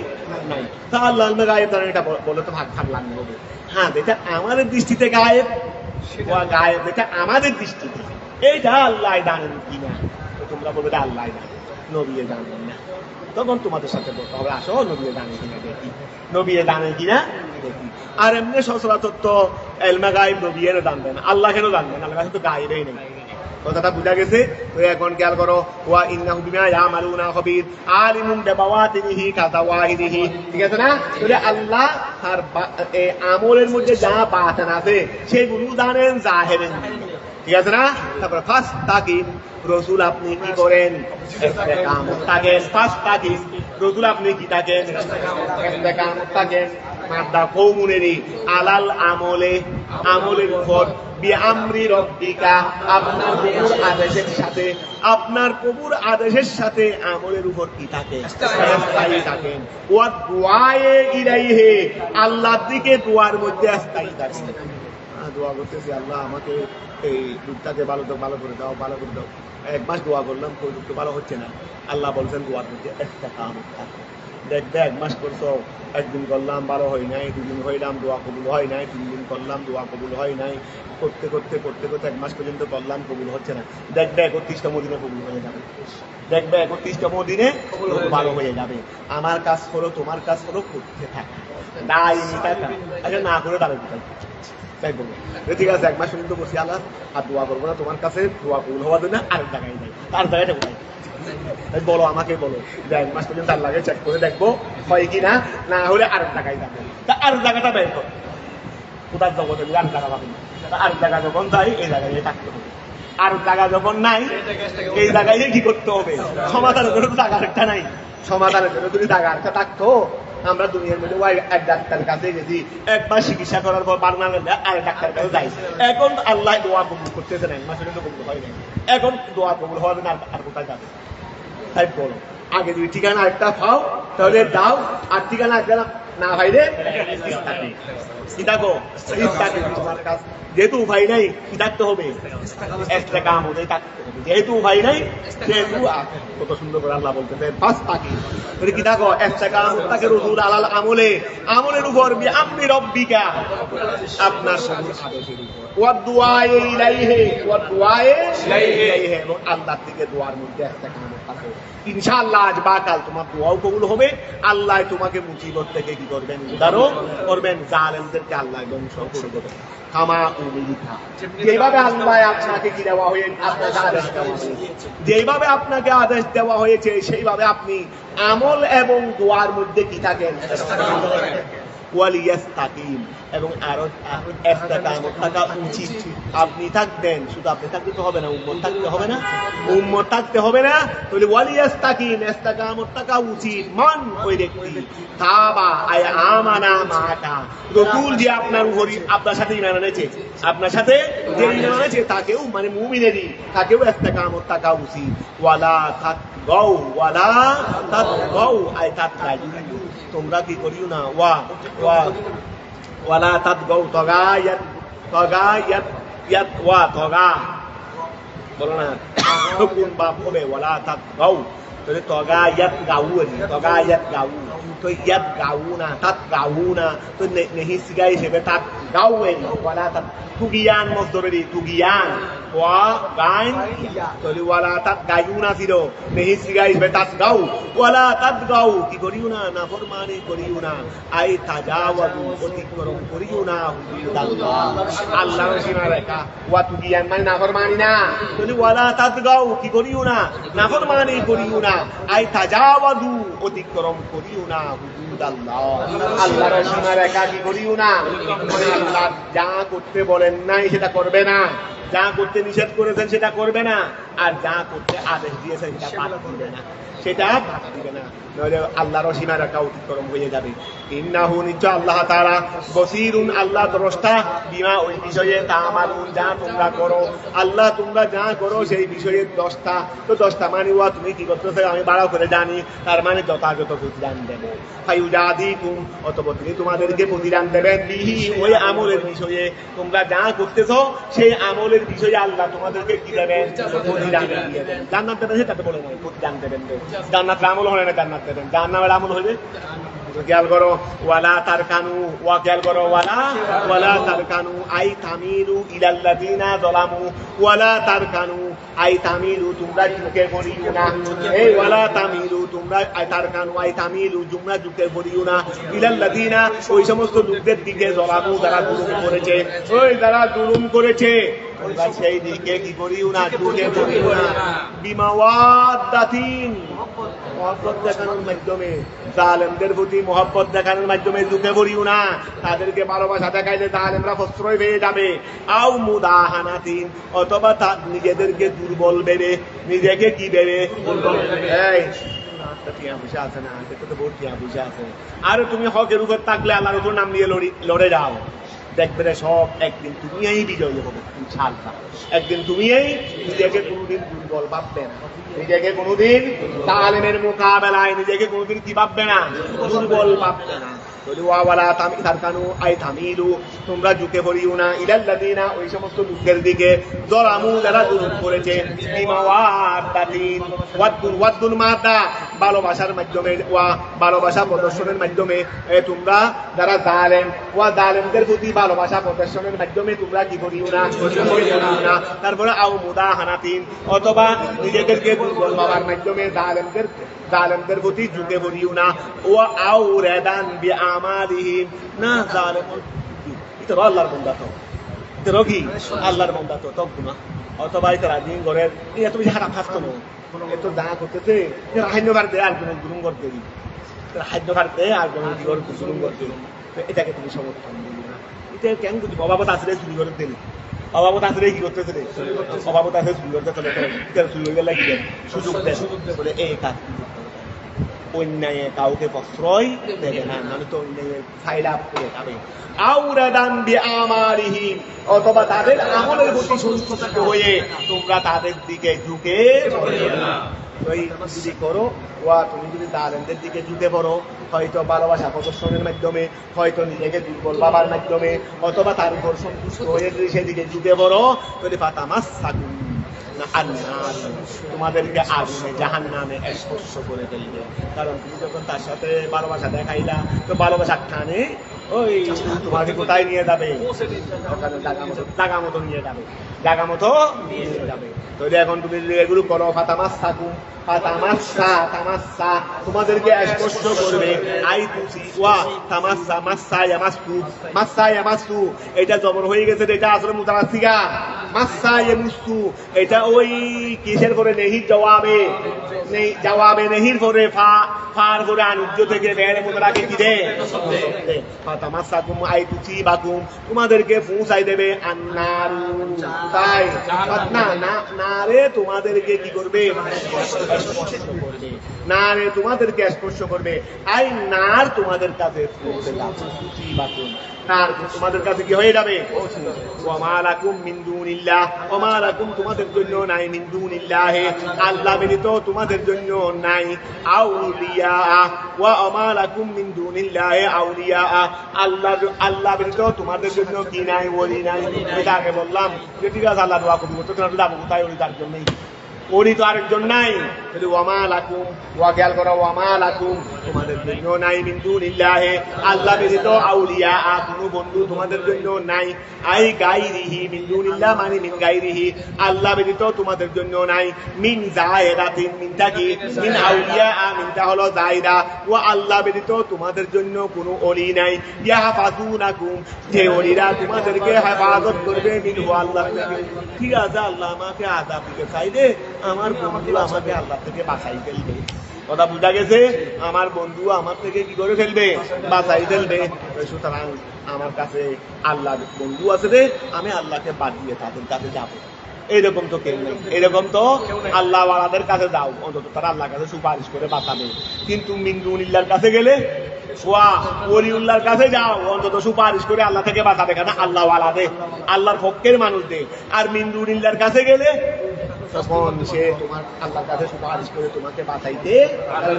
নাই, তা আল্লাহ গায়েব জানেন এটা বলে তো ভাগ ভাগ লাগবে হবে। হ্যাঁ, যেটা আমাদের দৃষ্টিতে গায়েব, গায়েব যেটা আমাদের দৃষ্টিতে, এইটা আল্লাহ জানেন কিনা, তো তোমরা বলবে আল্লাহ জানেন, নবী জানেন না, তখন তোমাদের সাথে বলতে হবে আসো নবী জানে কিনা দেখি, নবী জানে কিনা দেখি। আর এমনি সচরাচর তো এলমে গায়েব নবী এর জানবেন, আল্লাহ কেন জানবেন, আল্লাহ কাছে তো গায়েবই নেই। কথাটা বুঝা গেছে? তো এখন খেয়াল করো, ওয়া ইন্নাহু বিমা ইয়ামালুনা খবীর, আলিমুন বিবাওয়াতিনিহি কাযাওয়াহিরিহি, ঠিক আছে না? তাহলে আল্লাহ তার আমলের মধ্যে যা বাতেন আছে সেগুলো জানেন জাহেরের, ঠিক আছে না? তারপর ফার্স্ট তাকিম, রসুল আপনি কি করেন, ইস্তেকামত থাকেন। ফার্স্ট তাকিম, রসুল আপনি কি থাকেন, ইস্তেকামত থাকেন। মাদ্দা কওমুনেরি আলাল আমলে, আমলের উপর, বিআমরি রব্বিকা, আপনার প্রভুর আদেশের সাথে, আপনার প্রভুর আদেশের সাথে আমলের উপর কি থাকে, স্থায়ী থাকেন। ওয়া দুআয়ে ইলাইহি, আল্লাহর দিকে দোয়ার মধ্যে স্থায়ী থাকেন। দোয়া করতেছি, আল্লাহ আমাকে এই দুধটাকে ভালো করে দাও, ভালো করে দাও। 1 মাস দোয়া করলাম, কোন দুধ ভালো হচ্ছে না। আল্লাহ বলছেন দোয়ার মধ্যে ইস্তেকামত থাকো। দেখবে 1 মাস করছো, একদিন করলাম ভালো হয় নাই, 2 দিন হইলাম দোয়া কবুল হয় নাই, 3 দিন করলাম দোয়া কবুল হয় নাই, করতে করতে 1 মাস পর্যন্ত করলাম, কবুল হচ্ছে না। দেখবে 31তম দিনে কবুল হয়ে যাবে, দেখবে 31তম দিনে ভালো হয়ে যাবে। আমার কাজ করো, তোমার কাজ করো, করতে থাকা, না করে দাঁড়িয়ে তাই বলবো ঠিক আছে 1 মাস পর্যন্ত বসি আল্লাহ আর দোয়া করবো না, তোমার কাছে দোয়া কবুল হওয়ার জন্য আরেক জায়গায় যাই, তার জায়গাটা কোথায় বলো, আমাকে বলো। 1 মাস পর্যন্ত আল্লাহকে চেক করে দেখবো হয় কি না, না হলে আরেক জায়গায় যাবো। তা আরেক জায়গাটা বের করো, কোথার জগতে আরেক জায়গা পাবেন, আরেক জায়গা যখন যাই এই জায়গায় থাকতে হবে। আর জায়গা যখন নাই এই জায়গায় কি করতে হবে, সমাধানের জন্য তো জায়গা আরেকটা নাই, সমাধানের জন্য যদি জায়গা আরেকটা থাকতো আমরা দুনিয়ার মধ্যে ওই এক ডাক্তারের কাছে গেছি, একবার চিকিৎসা করার পর বারো আর ডাক্তারের কাছে যাই, এখন আল্লাহ দোয়া কবুল করতেছে না, মাসে তো কবুল হয় না, এখন দোয়া কবুল হবে না, আর কোথায় যাবে? তাই বলো, আগে যদি ঠিকানা একটা পাও তাহলে দাও, আর ঠিকানা একটা না ভাইরে তোমার কাজ যেহেতু উপায় নাই কি থাকতে হবে, একটা কাম হতে থাকতে হবে, যেহেতু উপায় নাই সেহেতু কত সুন্দর করে আল্লাহ বলতেছে বাস তাকে কি থাকো একটা কাম তাকে রসুল আলাল আমলে আমলের উপর আপনি রব্বিকা আপনার আদেশের উপর এবং আল্লাহ থেকে দোয়ার মধ্যে একটা কাম থাকে, ইনশাআল্লাহ আজ বা কাল তোমার দোয়াও কবুল হবে, আল্লাহ তোমাকে মুসিবত থেকে কি করবেন, উদ্ধারও করবেন, জালেমদেরকে আল্লাহ ধ্বংস করে দেবেন। যেভাবে আল্লাহ আপনাকে কি দেওয়া হয়েছে, যেভাবে আপনাকে আদেশ দেওয়া হয়েছে সেইভাবে আপনি আমল এবং দোয়ার মধ্যে কি থাকেন, এবং আরো থাকা উচিত। আপনি থাকবেন, শুধু আপনি থাকতে তো হবে না, উম্মত থাকতে হবে না, উম্মত থাকতে হবে না, তাহলে ওয়ালিয়াস্তাকিম ইস্তেকামত থাকা উচিত। মান ওই ব্যক্তি তাবা আয় আমানা মাকা, রাসূল যে আপনার উপরই আপনার সাথে ঈমান এনেছে, আপনার সাথে যে ঈমান এনেছে তাকেও মানে মুমিনেরই তাকেও ইস্তেকামত থাকা উচিত। ওয়ালা তাতগাউ আয় তাতগাউ, তোমরা কি করিও না, ওয়ালা তাতগাউ তগায়াত তগা বলো না কোন বাপ হবে, ওয়ালা তাতগাউ তাহলে তগায়াত গাউ তো ইয়াত গাউ না তাত গাউ না, তো নেহি সিগাই হিসেবে তাত গাউ ওয়ালা তাত তুগিয়ান মজদরি তুগিয়ান ওয়া গাইন, তাহলে ওয়ালা তাত গায়ু না ছিল নেহি সিগাই হিসেবে তাত গাউ, ওয়ালা তাত গাউ কি করিও না, নাফরমানি করিও না, আই তাজাওয়াজু অতিক্রম করিও না আল্লাহর সীমা রেখা, ওয়া তুগিয়ান মানে নাফরমানি না, তাহলে ওয়ালা তাত গাউ কি করিও না, নাফরমানি করিও না, আই তাজাওয়াজু অতিক্রম করিও না আল্লাহর সীমা রেখা কি করিও না, আল্লাহ যা করতে বলেন নাই সেটা করবে না, যা করতে নিষেধ করেছেন সেটা করবে না, আর যা করতে আদেশ দিয়েছেন সেটা বাদ দিবে না, সেটা বাদ দিবে না, নইলে আল্লাহর সীমা রেখা অতিক্রম হয়ে যাবে। ইন্নাহু নিশ্চয় আল্লাহ তাআলা বসীরুন আল্লাহ দ্রষ্টা, বিমা ওই বিষয়ে তামালুন যা তোমরা করো, আল্লাহ তোমরা যা করো সেই বিষয়ে দ্রষ্টা, তো দ্রষ্টা মানে ওয়া তুমি কি করতেছো আমি ভালো করে জানি, তার মানে যথাযথ প্রতিদান দেবে। ফায়ুজাদিকুম অতঃপর তিনি তোমাদেরকে প্রতিদান দেবেন, বিহি ওই আমলের বিষয়ে, তোমরা যা করতেছো সেই আমলের বিষয়ে আল্লাহ তোমাদেরকে কি দেবেন, প্রতিদান দিয়ে দেবেন। জান্নাত দেবেন সেটা তো বলে নাই, প্রতিদান দেবেন, জান্নাত আমল হয় না, জান্নাত দেবেন, জাহান্নামের আমল হইবে। খেয়াল করো ওয়ালা তারকানু, ওয়া খেয়াল করো ওয়ালা তারকানু আই তামিলু ইলাল্লাযিনা যালামু, ওয়ালা তারকানু আই তামিলু তোমরা ঝুঁকে পড়িও না, এই ওয়ালা তামিলু তোমরা আই তারকানু আই তামিলু তোমরা ঝুঁকে পড়িও না, ইলাল্লাযিনা ওই সমস্ত লোকদের দিকে যালামু যারা জুলুম করেছে, ওই যারা জুলুম করেছে তোমরা সেই দিকে কি করিও না, ঝুঁকে পড়িও না, বিমাওয়াদাতিন মহব্বত দেখানোর মাধ্যমে, জালেমদের প্রতি মহব্বত দেখানোর মাধ্যমে ঝুঁকে পড়িও না, তাদেরকে ভালোবাসা দেখাইলে জালেমরা প্রশ্রয় পেয়ে যাবে। আও মুদাহানাতিন অথবা নিজেদেরকে দুর্বল ভেবে, নিজেকে কি ভেবে, এই টিয়া পয়সা আছে না, তো বহুত টিয়া পয়সা আছে, আর তুমি হকের উপর থাকলে আল্লাহর উপর নাম নিয়ে লড়ে যাও, দেখবে সব একদিন তুমিই বিজয়ী হবে ইনশাআল্লাহ, একদিন তুমিই নিজেকে কোনোদিন দুর্বল ভাববে না, নিজেকে কোনোদিন জালেমের মোকাবেলায় নিজেকে কোনোদিন কি ভাববে না, দুর্বল ভাববে না। তোমরা ঝুঁকে পড়িও না ইলাল্লাযিনা ওই সমস্ত লোকদের দিকে যালামু যারা জুলুম করেছে, ওয়াদ্দুন মাদা ভালোবাসার মাধ্যমে, ওয়া ভালোবাসা প্রদর্শনের মাধ্যমে, তোমরা যারা জালেম ওয়া জালেমদের প্রতি ভালোবাসা প্রদর্শনের মাধ্যমে তোমরা কি করিও না, তারপরে আও মুদাহানাতিন অথবা নিজেদেরকে দুর্বল ভাবার মাধ্যমে জালেমদের প্রতি ঝুঁকে পড়িও না, ওয়া আও রাদান বিআমালিহিম না জালেম এটা আল্লাহর বান্দা তো, এটা কি আল্লাহর বান্দা তো তকনা, অথবা তারা দিন ঘরের এত বেশি খারাপ কাজ করো, এত যা করতেছে হাইন্যবার দেয় আর কোনো গুরুম করতে দিই, হাইন্যবার দেয় আর কোনো গুরুম করতে, এটাকে তুমি সমর্থন দিবি না, এটা কেন করছি অভাবত আসলে চুরি করে দিলি, অভাবত আসলে কি করতেছে রে, অভাবত আসলে চুরি করতে চলে চুরি হয়ে গেলে কি সুযোগ দেয় বলে এই কাজ অন্যায় কাউকে প্রশ্রয় দেবে না, মানে তো অন্যায় ফাইল আপ করে যাবে। আউরাদান বিআমারিহিম, অথবা তাদের আমলের প্রতি সন্তুষ্ট হয়ে তোমরা তাদের দিকে ঝুঁকে যদি করো, তুমি যদি জালেমদের দিকে ঝুঁকে পড়ো, হয়তো ভালোবাসা প্রদর্শনের মাধ্যমে, হয়তো নিজেকে দুর্বল ভাবার মাধ্যমে, অথবা তার উপর সন্তুষ্ট হয়ে যদি সেদিকে ঝুঁকে পড়ো, তাহলে ফাতামাসসাকুম আন-নার, তোমাদেরকে আগুনে জাহান্নামে স্পর্শ করে ফেলবে। কারণ তুমি যখন তার সাথে ভালোবাসা দেখাইলা, তো ভালোবাসা টানে ওই তোমাকে কোথায় নিয়ে যাবে, জাগা মতো নিয়ে যাবে, জাগা মতো নিয়ে যাবে। তাহলে এখন তুমি এগুলো করো, ফাতামাসসাকুম, তামাসসা তোমাদেরকে স্পর্শ করবে, মাসসা ইয়ামাসসু, এটা জবর হয়ে গেছে, এটা আসলে মুতামাসসিকা, মাসসা ইয়ামাসসু, এটা ওই কিসের পরে নেহির জবাবে নেহির পরে ফার করে আনুজ্য থেকে বের মুতারাকে কি দে, ফাতামাসসাকুম আই তুসিবাকুম, তোমাদেরকে পৌঁছাই দেবে আন্নার, তাই না রে তোমাদেরকে কি করবে, নারে তোমাদেরকে স্পর্শ করবে, আই নার তোমাদের কাছে পৌঁছে যাবে, নার তোমাদের কাছে কি হয়ে যাবে। ওয়া মা লাকুম মিন দুনিল্লাহ, ওয়া মা লাকুম তোমাদের জন্য নাই, মিন দুনিল্লাহ আল্লাহ ব্যতীত তোমাদের জন্য নাই, আউলিয়া, ওয়া মা লাকুম মিন দুনিল্লাহ আউলিয়া, আল্লাহ ব্যতীত তোমাদের জন্য কি নাই, ওলি নাই। এটা আগে বললাম যে ঠিক আছে, আল্লাহ দোয়া করবো, তো যাবো কোথায়, ওলি তার জন্যই, ওরই তো আরেকজন নাই। ওয়ামা লাকুম, ওয়া খেয়াল করো, ওয়ামা লাকুম তোমাদের জন্য নাই, মিন দুনিল্লাহি আল্লাহ ব্যতীত আউলিয়া কোনো বন্ধু তোমাদের জন্য নাই, আই গায়রিহি, মিন দুনিল্লাহ মানে মিন গায়রিহি আল্লাহ ব্যতীত তোমাদের জন্য নাই, মিন জায়রাতিন, মিনটা কি, মিন আউলিয়া, মিনটা হলো জায়রা, ওয়া আল্লাহ ব্যতীত তোমাদের জন্য কোনো ওলি নাই, ইয়াহফাজুনাকুম যে ওলিরা তোমাদেরকে হেফাজত করবে, মিনহু আল্লাহ থেকে। ঠিক আছে, আল্লাহ আমাকে আযাব দিতে চাইলে আমার বন্ধু আমাকে আল্লাহ থেকে বাঁচাই ফেলবে, কথা বুঝা গেছে, আমার বন্ধু আমার থেকে কি করে ফেলবে, বাঁচাই ফেলবে। সুতরাং আমার কাছে আল্লাহ বন্ধু আছে রে, আমি আল্লাহকে বাদ দিয়ে তাদের কাছে যাবো, এইরকম তো কেউ নেই। এরকম তো আল্লাহ ওয়ালাদের কাছে যাও, অন্তত তারা আল্লাহর কাছে সুপারিশ করে বাঁচাবে। কিন্তু মিন দুনিল্লাহর কাছে গেলে, ওলিউল্লাহর কাছে যাও, অন্তত সুপারিশ করে আল্লাহ থেকে বাঁচাবে, কেন আল্লাহ ওয়ালাদে, আল্লাহর পক্ষের মানুষ দে। আর মিন দুনিল্লাহর কাছে গেলে তখন সে তোমার আল্লাহর কাছে সুপারিশ করে তোমাকে বাঁচাইতে,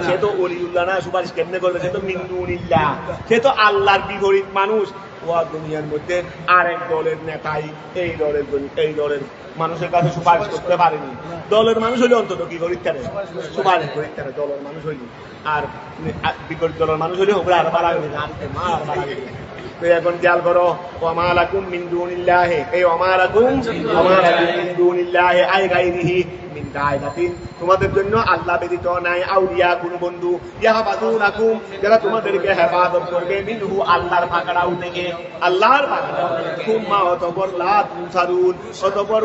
সে তো ওলিউল্লাহ না, সুপারিশ কেমনে করবে, সে তো মিন দুনিল্লাহ, সে তো আল্লাহর বিপরীত মানুষ। ও দুনিয়ার মধ্যে আরেক দলের নেতাই এই দলের মানুষের কাছে সুপারিশ করতে পারেনি। দলের মানুষ হলে অন্তত কি করিতে পারে, সুপারিশ করিতে পারে, দলের মানুষ হইল। আর বিপরীত দলের মানুষ হলে ওগুলো আর বাড়া গেলে এখন খেয়াল করো, ওমা লাকুম মিন দুনিল্লাহি, এই ওমা লাকুম মিন দুনিল্লাহি আই গায়রিহি মিন দায়রাতিন তোমাদের জন্য আল্লাহ ব্যতীত নাই, আউলিয়া কোন বন্ধু, ইয়াহফাজুনাকুম যারা তোমাদেরকে হেফাজত করবে, মিনহু আল্লাহর পাকড়াও থেকে, আল্লাহর পাকড়াও। সুম্মা অতঃপর লা তুনসারুন, অতঃপর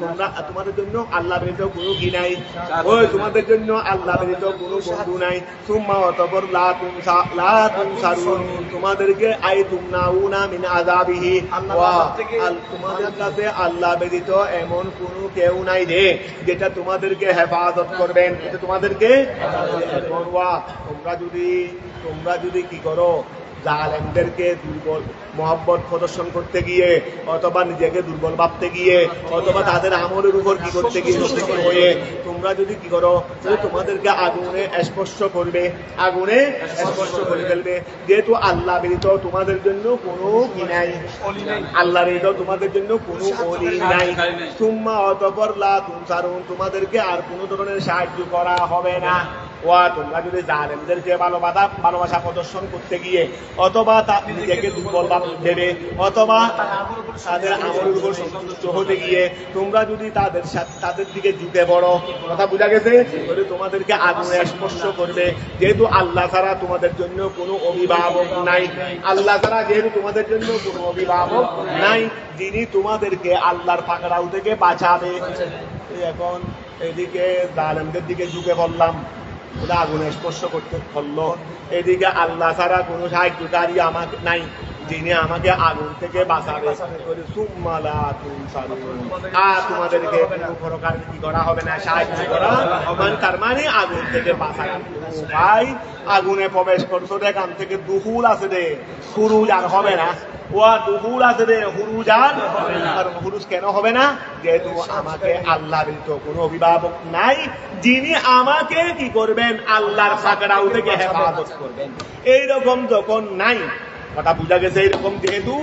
তোমরা তোমাদের জন্য আল্লাহ ব্যতীত কোনো কি নাই, ওই তোমাদের জন্য আল্লাহ ব্যতীত কোনো বন্ধু নাই। সুম্মা অতঃপর লা তুনসারুন তোমাদেরকে আই তুমনাউনা মিন আযাবিহি, তোমাদের কাছে আল্লাহ ব্যতীত এমন কোনো কেউ নাই রে যেটা তোমাদেরকে হেফাজত করবেন, এটা তোমাদেরকে তোমরা যদি কি করো, জালেমদেরকে দুর্বল মহব্বত প্রদর্শন করতে গিয়ে, অথবা নিজেকে দুর্বল ভাবতে গিয়ে, অথবা তাদের আমলের উপর কি করতে গিয়ে হয়ে তোমরা যদি কি করো, তোমাদেরকে আগুনে স্পর্শ করবে, আগুনে স্পর্শ করে ফেলবে। যেহেতু আল্লাহ ব্যতীত তোমাদের জন্য কোনো কি নাই, আল্লাহ ব্যতীত তোমাদের জন্য কোনো ওলি নাই। সুম্মা অতঃপর লা তুনসারুন তোমাদেরকে আর কোনো ধরনের সাহায্য করা হবে না। তোমরা যদি জালেমদেরকে ভালোবাসা প্রদর্শন করতে গিয়ে, অথবা নিজেকে দুর্বল ভেবে, অথবা তাদের আমলের উপর সন্তুষ্ট হতে গিয়ে তোমরা যদি তাদের দিকে ঝুঁকে পড়ো, কথা বোঝা গেছে, তোমাদেরকে আগুনে স্পর্শ করবে। যেহেতু আল্লাহ ছাড়া তোমাদের জন্য কোনো অভিভাবক নাই, আল্লাহ ছাড়া যেহেতু তোমাদের জন্য কোনো অভিভাবক নাই, যিনি তোমাদেরকে আল্লাহর পাকড়াও থেকে বাঁচাবে। এখন এদিকে জালেমদের দিকে ঝুঁকে পড়লাম, ওরা আগুনে স্পর্শ করতে পারলো, এদিকে আল্লাহ ছাড়া কোনো সাহায্যকারী আমাকে নাই, যিনি আমাকে আগুন থেকে বাঁচাবে, আর তোমাদেরকে কোনো প্রকার কি করা হবে না, সাহায্য করা হবে। তার মানে আগুন থেকে বাঁচার ভাই, আগুনে প্রবেশ করছো রে, কান থেকে দুহুল আছে রে, হুরুজ আর হবে না। ও দুহুল আছে রে, হুরুজ আর হুরুজ কেন হবে না? যেহেতু আমাকে আল্লাহ ব্যতীত কোনো অভিভাবক নাই, যিনি আমাকে কি করবেন, আল্লাহর সাকরাউ থেকে হেফাজত করবেন। এইরকম যখন নাই, কথা বুঝা গেছে, এইরকম যেহেতু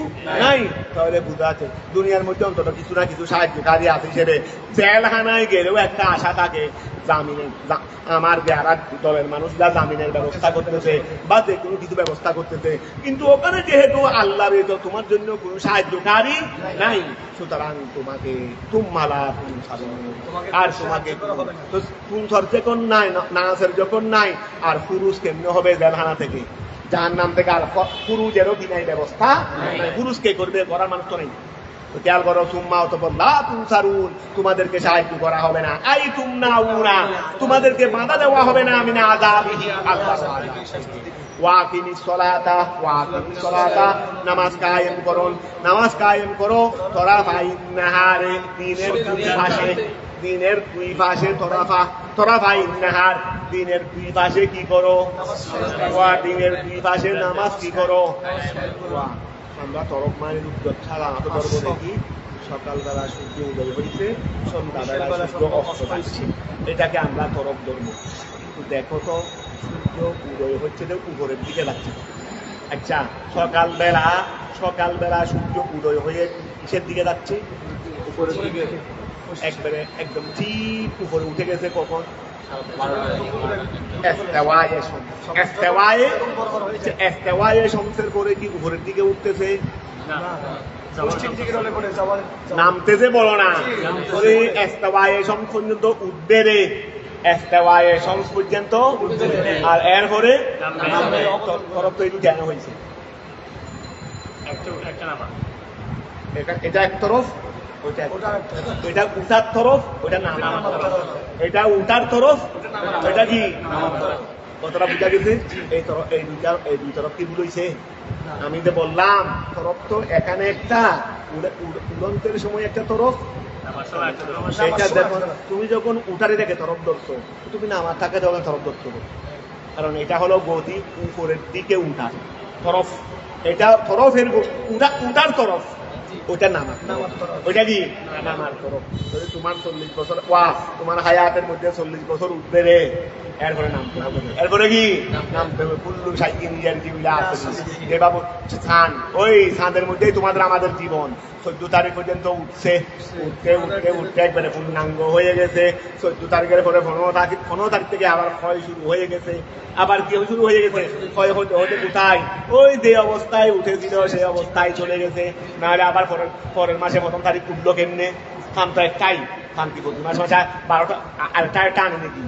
নাই, তাহলে বুঝা আছে দুনিয়ার মধ্যে অন্তত কিছু না কিছু সাহায্যকারী আছে হিসেবে। জেলখানায় গেলেও একটা আশা থাকে, জামিনের আমার যারা দলের মানুষরা জামিনের ব্যবস্থা করতেছে বা যে কোনো কিছু ব্যবস্থা করতেছে, কিন্তু ওখানে যেহেতু আল্লাহ ব্যতীত তোমার জন্য কোনো সাহায্যকারী নাই, সুতরাং তোমাকে তুমালা আর তোমাকে তুমথর যখন নাই, নাসের যখন নাই, আর ফুরুজ কেমনে হবে জেলখানা থেকে, যার নাম থেকে আর পুরুষেরও কি নাই ব্যবস্থা, পুরুষ কে করবে, করার মানুষ তো নেই। খেয়াল করো, তুম্মা অতঃপর লা তুনসারুন, তোমাদেরকে সাহায্য করা হবে না, আই তুমনাউনা, তোমাদেরকে বাধা দেওয়া হবে না, আমি না আযাবিহি, আল্লাহর আযাব। ওয়াকিমিস সালাতা, ওয়াকিমিস সালাতা, নামাজ কায়েম করুন, নামাজ কায়েম করো, তরাফাইন নাহারে, দিনের দুই পাশে, দিনের দুই পাশে তরাফাইন নাহার, দিনের দুই পাশে কি করো, দিনের দুই পাশে নামাজ কি করো। আমরা তরফ মানের উদ্যোগ ছাড়া আমাকে ধরবো দেখি, সকালবেলা সূর্য উদয় হয়েছে, সন্ধ্যাবেলা সূর্য অস্ত যাচ্ছে, এটাকে আমরা তরফ ধরবো। কিন্তু দেখো তো, সূর্য উদয় হচ্ছে যে উপরের দিকে যাচ্ছে। আচ্ছা, সকালবেলা সূর্য উদয় হয়ে কিসের দিকে যাচ্ছে? উপরের দিকে, একবারে একদম ঠিক উপরে উঠে গেছে কখন? শমসের পরে কি উপরের দিকে উঠতেছে? নামতেছে বলো না, শমস পর্যন্ত উঠবে রে, শমস পর্যন্ত, আর এরপরে তরফ তো একটু জানা হয়েছে, এটা এক তরফ, এটা উঠার তরফ, ওইটা নামার তরফ, এটা উঠার তরফ, এটা কি কতটা বুঝা গেছে? এই দুই তরফ কি বুঝেছে? আমি তো বললাম তরফ তো এখানে একটা, উড়ন্তের সময় একটা তরফ, সেটা দেখো তুমি যখন উঠারে দেখে তরফ ধরছো, তুমি না আমার থাকে তখন তরফ ধরছো, কারণ এটা হলো গতি উপরের দিকে উঠার তরফ, এটা তরফের উঠার তরফ, ওইটা নামার, ওইটা কি নামার তরফ। তোমার 40 বছর, তোমার হায়াতের মধ্যে 40 বছর উঠবে রে, এরপরে নামতে হবে, এরপরে কি নামতে হবে। কুল্লু শাইইন ইয়ারজিউলা আছে, এ বাবু ছান, ওই ছাদের মধ্যেই তোমাদের আমাদের জীবন। 14 তারিখ পর্যন্ত উঠছে, উঠতে একবারে পূর্ণাঙ্গ হয়ে গেছে। 14 তারিখের পরে 15 তারিখ থেকে আবার ক্ষয় শুরু হয়ে গেছে, আবার কি শুরু হয়ে গেছে, ক্ষয় হতে হতে কোথায়, ওই যে অবস্থায় উঠেছিল সেই অবস্থায় চলে গেছে। নাহলে আবার পরের মাসে 1 তারিখ উঠলো কেমনে? থাম তো একটাই, থাম কি প্রতি মাসে 12টা আরেকটা টানে নাকি?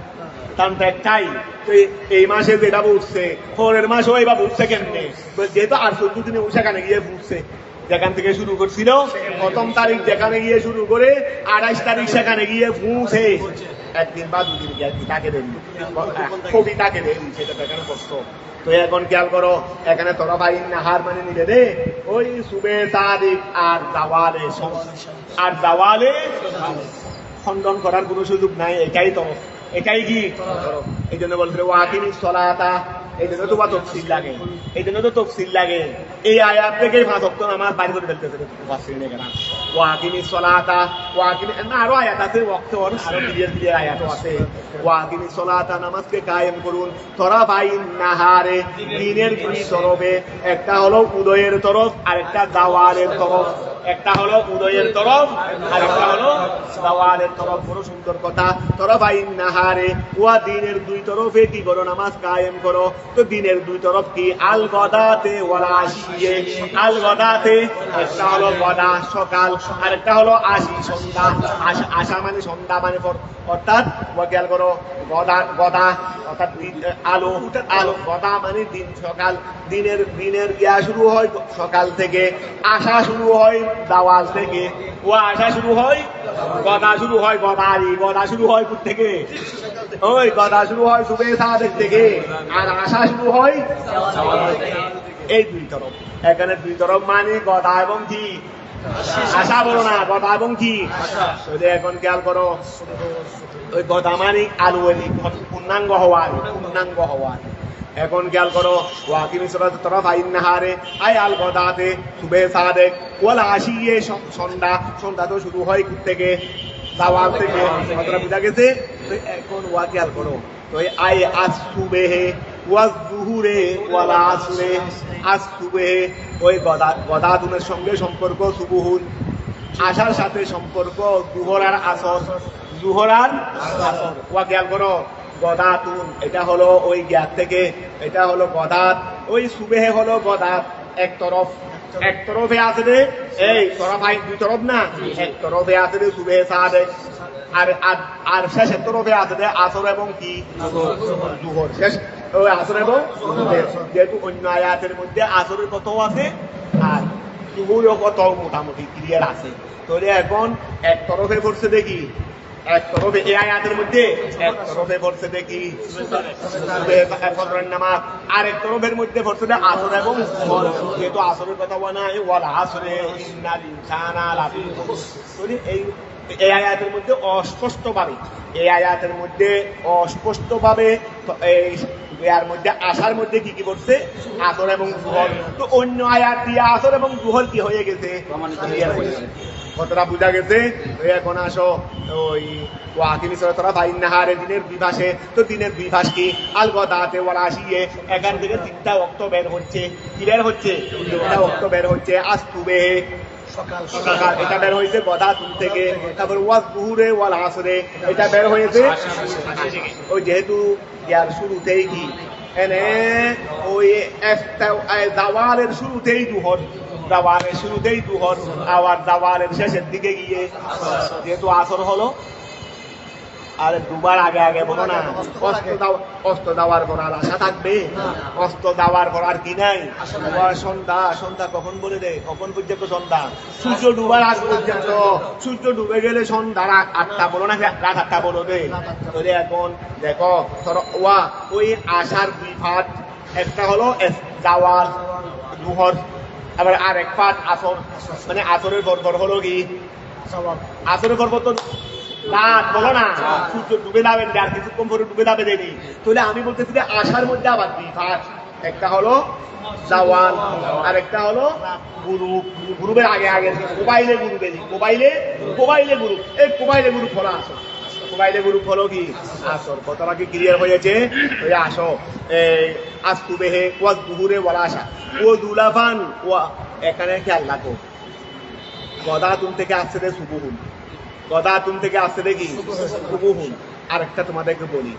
থাম তো একটাই। তো এই মাসে যেটা উঠছে, পরের মাসেও এবার উঠছে কেমনে? যেহেতু আর 14 দিনে সেখানে গিয়ে উঠছে, যেখান থেকে শুরু করছিল 1 তারিখ যেখানে গিয়ে শুরু করে 28 তারিখ সেখানে গিয়ে পৌঁছে, একদিন বা 2 দিন তাকে দেন, কবিতাকে দেন, সেটা এখানে কষ্ট। তো এখন খেয়াল করো, এখানে তরফাইন নাহার মানে নিলে রে, ওই সুবে তারিখ আর জাওয়ালে খণ্ডন করার কোনো সুযোগ নাই, এটাই তরফ, এটাই কি তরফ। এই জন্য বলছিল ওয়াকিমিস সালাতা, এই জন্য তো তফসিল লাগে, এই জন্য তো তফসিল লাগে। এই আয়াত থেকে 5 ওয়াক্ত নামাজ বাইর করে ফেলতেছে ওয়াকিমিস সালাতা, না আরো আয়াত আছে, ওয়াক্তর আরো ক্লিয়ার আয়াতও আছে। ওয়াকিমিস সালাতা, নামাজকে কায়েম করুন, তরাফাইন নাহারে, দিনের দুই তরফে, একটা হলো উদয়ের তরফ আর একটা জাওয়ালের তরফ, একটা হলো উদয়ের তরফ আর একটা হলো জাওয়ালের তরফ। বড় সুন্দর কথা। তরফাইন নাহারে, ওয়া দিনের দুই তরফে কি করো, নামাজ কায়েম করো। তো দিনের দুই তরফ কি? আল গদাতে ওয়াল আশিয়ে, আল গদাতে একটা হলো গদা সকাল, আর একটা হলো আশি সন্ধ্যা। আশা মানে সন্ধ্যা মানে অর্থাৎ খেয়াল করো, গদা অর্থাৎ আলো, গদা মানে দিন, সকাল, দিনের গিয়া শুরু হয় সকাল থেকে, আশা শুরু হয় জাওয়াল থেকে, ও আশা শুরু হয়, গদা শুরু হয়, গদা শুরু হয় কোথা থেকে? ওই গদা শুরু হয় সুবে সাদেক থেকে, আর আশা শুরু হয় এই দুই তরফ। এখানে দুই তরফ মানে গদা এবং কি আশা, বলো না গদা এবং কি। এখন খেয়াল করো, ওই গদা মানে আলু পূর্ণাঙ্গ হওয়ার, পূর্ণাঙ্গ হওয়ার। এখন খেয়াল করো, ওয়াকিমি সলাত তরফ আইন নাহারে আই আল গদাতে সুবে সাদেক ওয়াল আশিয়ে, সন্ধ্যা, সন্ধ্যা তো শুরু হয় থেকে দাওয়াল থেকে, কথাটা বোঝা গেছে। তো এখন ওয়া খেয়াল করো, তো আই আজ সুবেহে ওয়াজ জুহুরে ওয়াল আসরে, আজ সুবেহে ওই গদাতুনের সঙ্গে সম্পর্ক সুবুহুন, আশার সাথে সম্পর্ক জুহর আর আসর, জুহর আর আসর। ওয়া খেয়াল করো, গদাতুন এটা হলো ওই জ্ঞাত থেকে, এটা হলো গদাত, ওই সুবেহে হলো গদাত এক তরফ, এক তরফে আছে রে, এই তরফ আই দুই তরফ না, এক তরফে আছে রে সুবেহে সাদেক, আর আর শেষের তরফে আছে রে আসর এবং কি জুহর, শেষ ওই আসর এবং যেহেতু অন্য আয়াতের মধ্যে আসরের কত আছে আর জুহরও কত মোটামুটি ক্লিয়ার আছে। তাহলে এখন এক তরফে পড়ছে দেখি, এক তরফে এই আয়াতের মধ্যে এক তরফে পড়ছে দেখি ফজরের নামাজ, আর এক তরফের মধ্যে পড়ছে আসর এবং জুহর, যেহেতু আসরের কথা বলা নাই ওয়াল আসরে ইন্নাল ইনসানা লাফি খুসর। এই আয়াতের মধ্যে অস্পষ্টভাবে, এই আয়াতের মধ্যে অস্পষ্টভাবে এর মধ্যে আসার মধ্যে কি কি করছে আসর এবং জুহর, তো অন্য আয়াত দিয়ে আসর এবং জুহর কি হয়ে গেছে, কতটা বোঝা গেছে। এখন আসো ওই ওয়াকিমি সলাত আইন নাহারে দিনের বিভাসে, তো দিনের বিভাস কি আল গদাতে ওয়াল আশিয়ে, এখান থেকে তিনটা ওয়াক্ত বের হচ্ছে, কি বের হচ্ছে, তিনটা ওয়াক্ত বের হচ্ছে। আজ সুবেহে সকাল, এটা বের হয়েছে গদাতুন থেকে, তারপর ওয়াজ জুহুরে ওয়াল আসরে এটা বের হয়েছে ওই যেহেতু ইয়ার শুরুতেই কি এনে ওই দাওয়ালের শুরুতেই জুহর, দাওয়ালের শুরুতেই জুহর, আবার দাওয়ালের শেষের দিকে গিয়ে যেহেতু আসর হলো। আর দুবার আগে আগে বলো না, অস্ত্র দেওয়ার করার আশা থাকবে, অস্ত্র দেওয়ার করার কি নাই। সন্ধ্যা, সন্ধ্যা কখন বলে দেয়, কখন পর্যন্ত সন্ধ্যা, সূর্য ডুবার আগ পর্যন্ত, সূর্য ডুবে গেলে সন্ধ্যা রাত 8টা বলো না, রাত 8টা বলো দে। এখন দেখো ওয়া ওই আশার দুই ফাট, একটা হলো জাওয়াল জুহর, আবার আর এক ফাট আসর, মানে আসরের বরবর হলো কি আসরের বরবর তো রাত বলো না, সূর্য ডুবে যাবেন আর কিছুক্ষণ পরে ডুবে যাবে দেরি। তাহলে আমি বলতেছি যে আশার মধ্যে আবার দুই ভাগ, একটা হলো জাওয়াল আর একটা হলো গুরুপ, গুরুপের আগে আগে মোবাইলে গুরুপে, মোবাইলে মোবাইলে গুরুপ, এই মোবাইলে গুরুপ হলো আসর, মোবাইলে গ্রুপ হলো কি আসর। কথাটা কি ক্লিয়ার হয়েছে? ওই আসো আজ সুবেহে ওয়াজ জুহুরে ওয়াল আশা ও দুলাফান ওয়া, এখানে খেয়াল রাখো গদাতুন থেকে আসছে রে সুবুহুন, গদাতুন থেকে আসছে দেখি সুবুহুন। আরেকটা তোমাদেরকে বলি,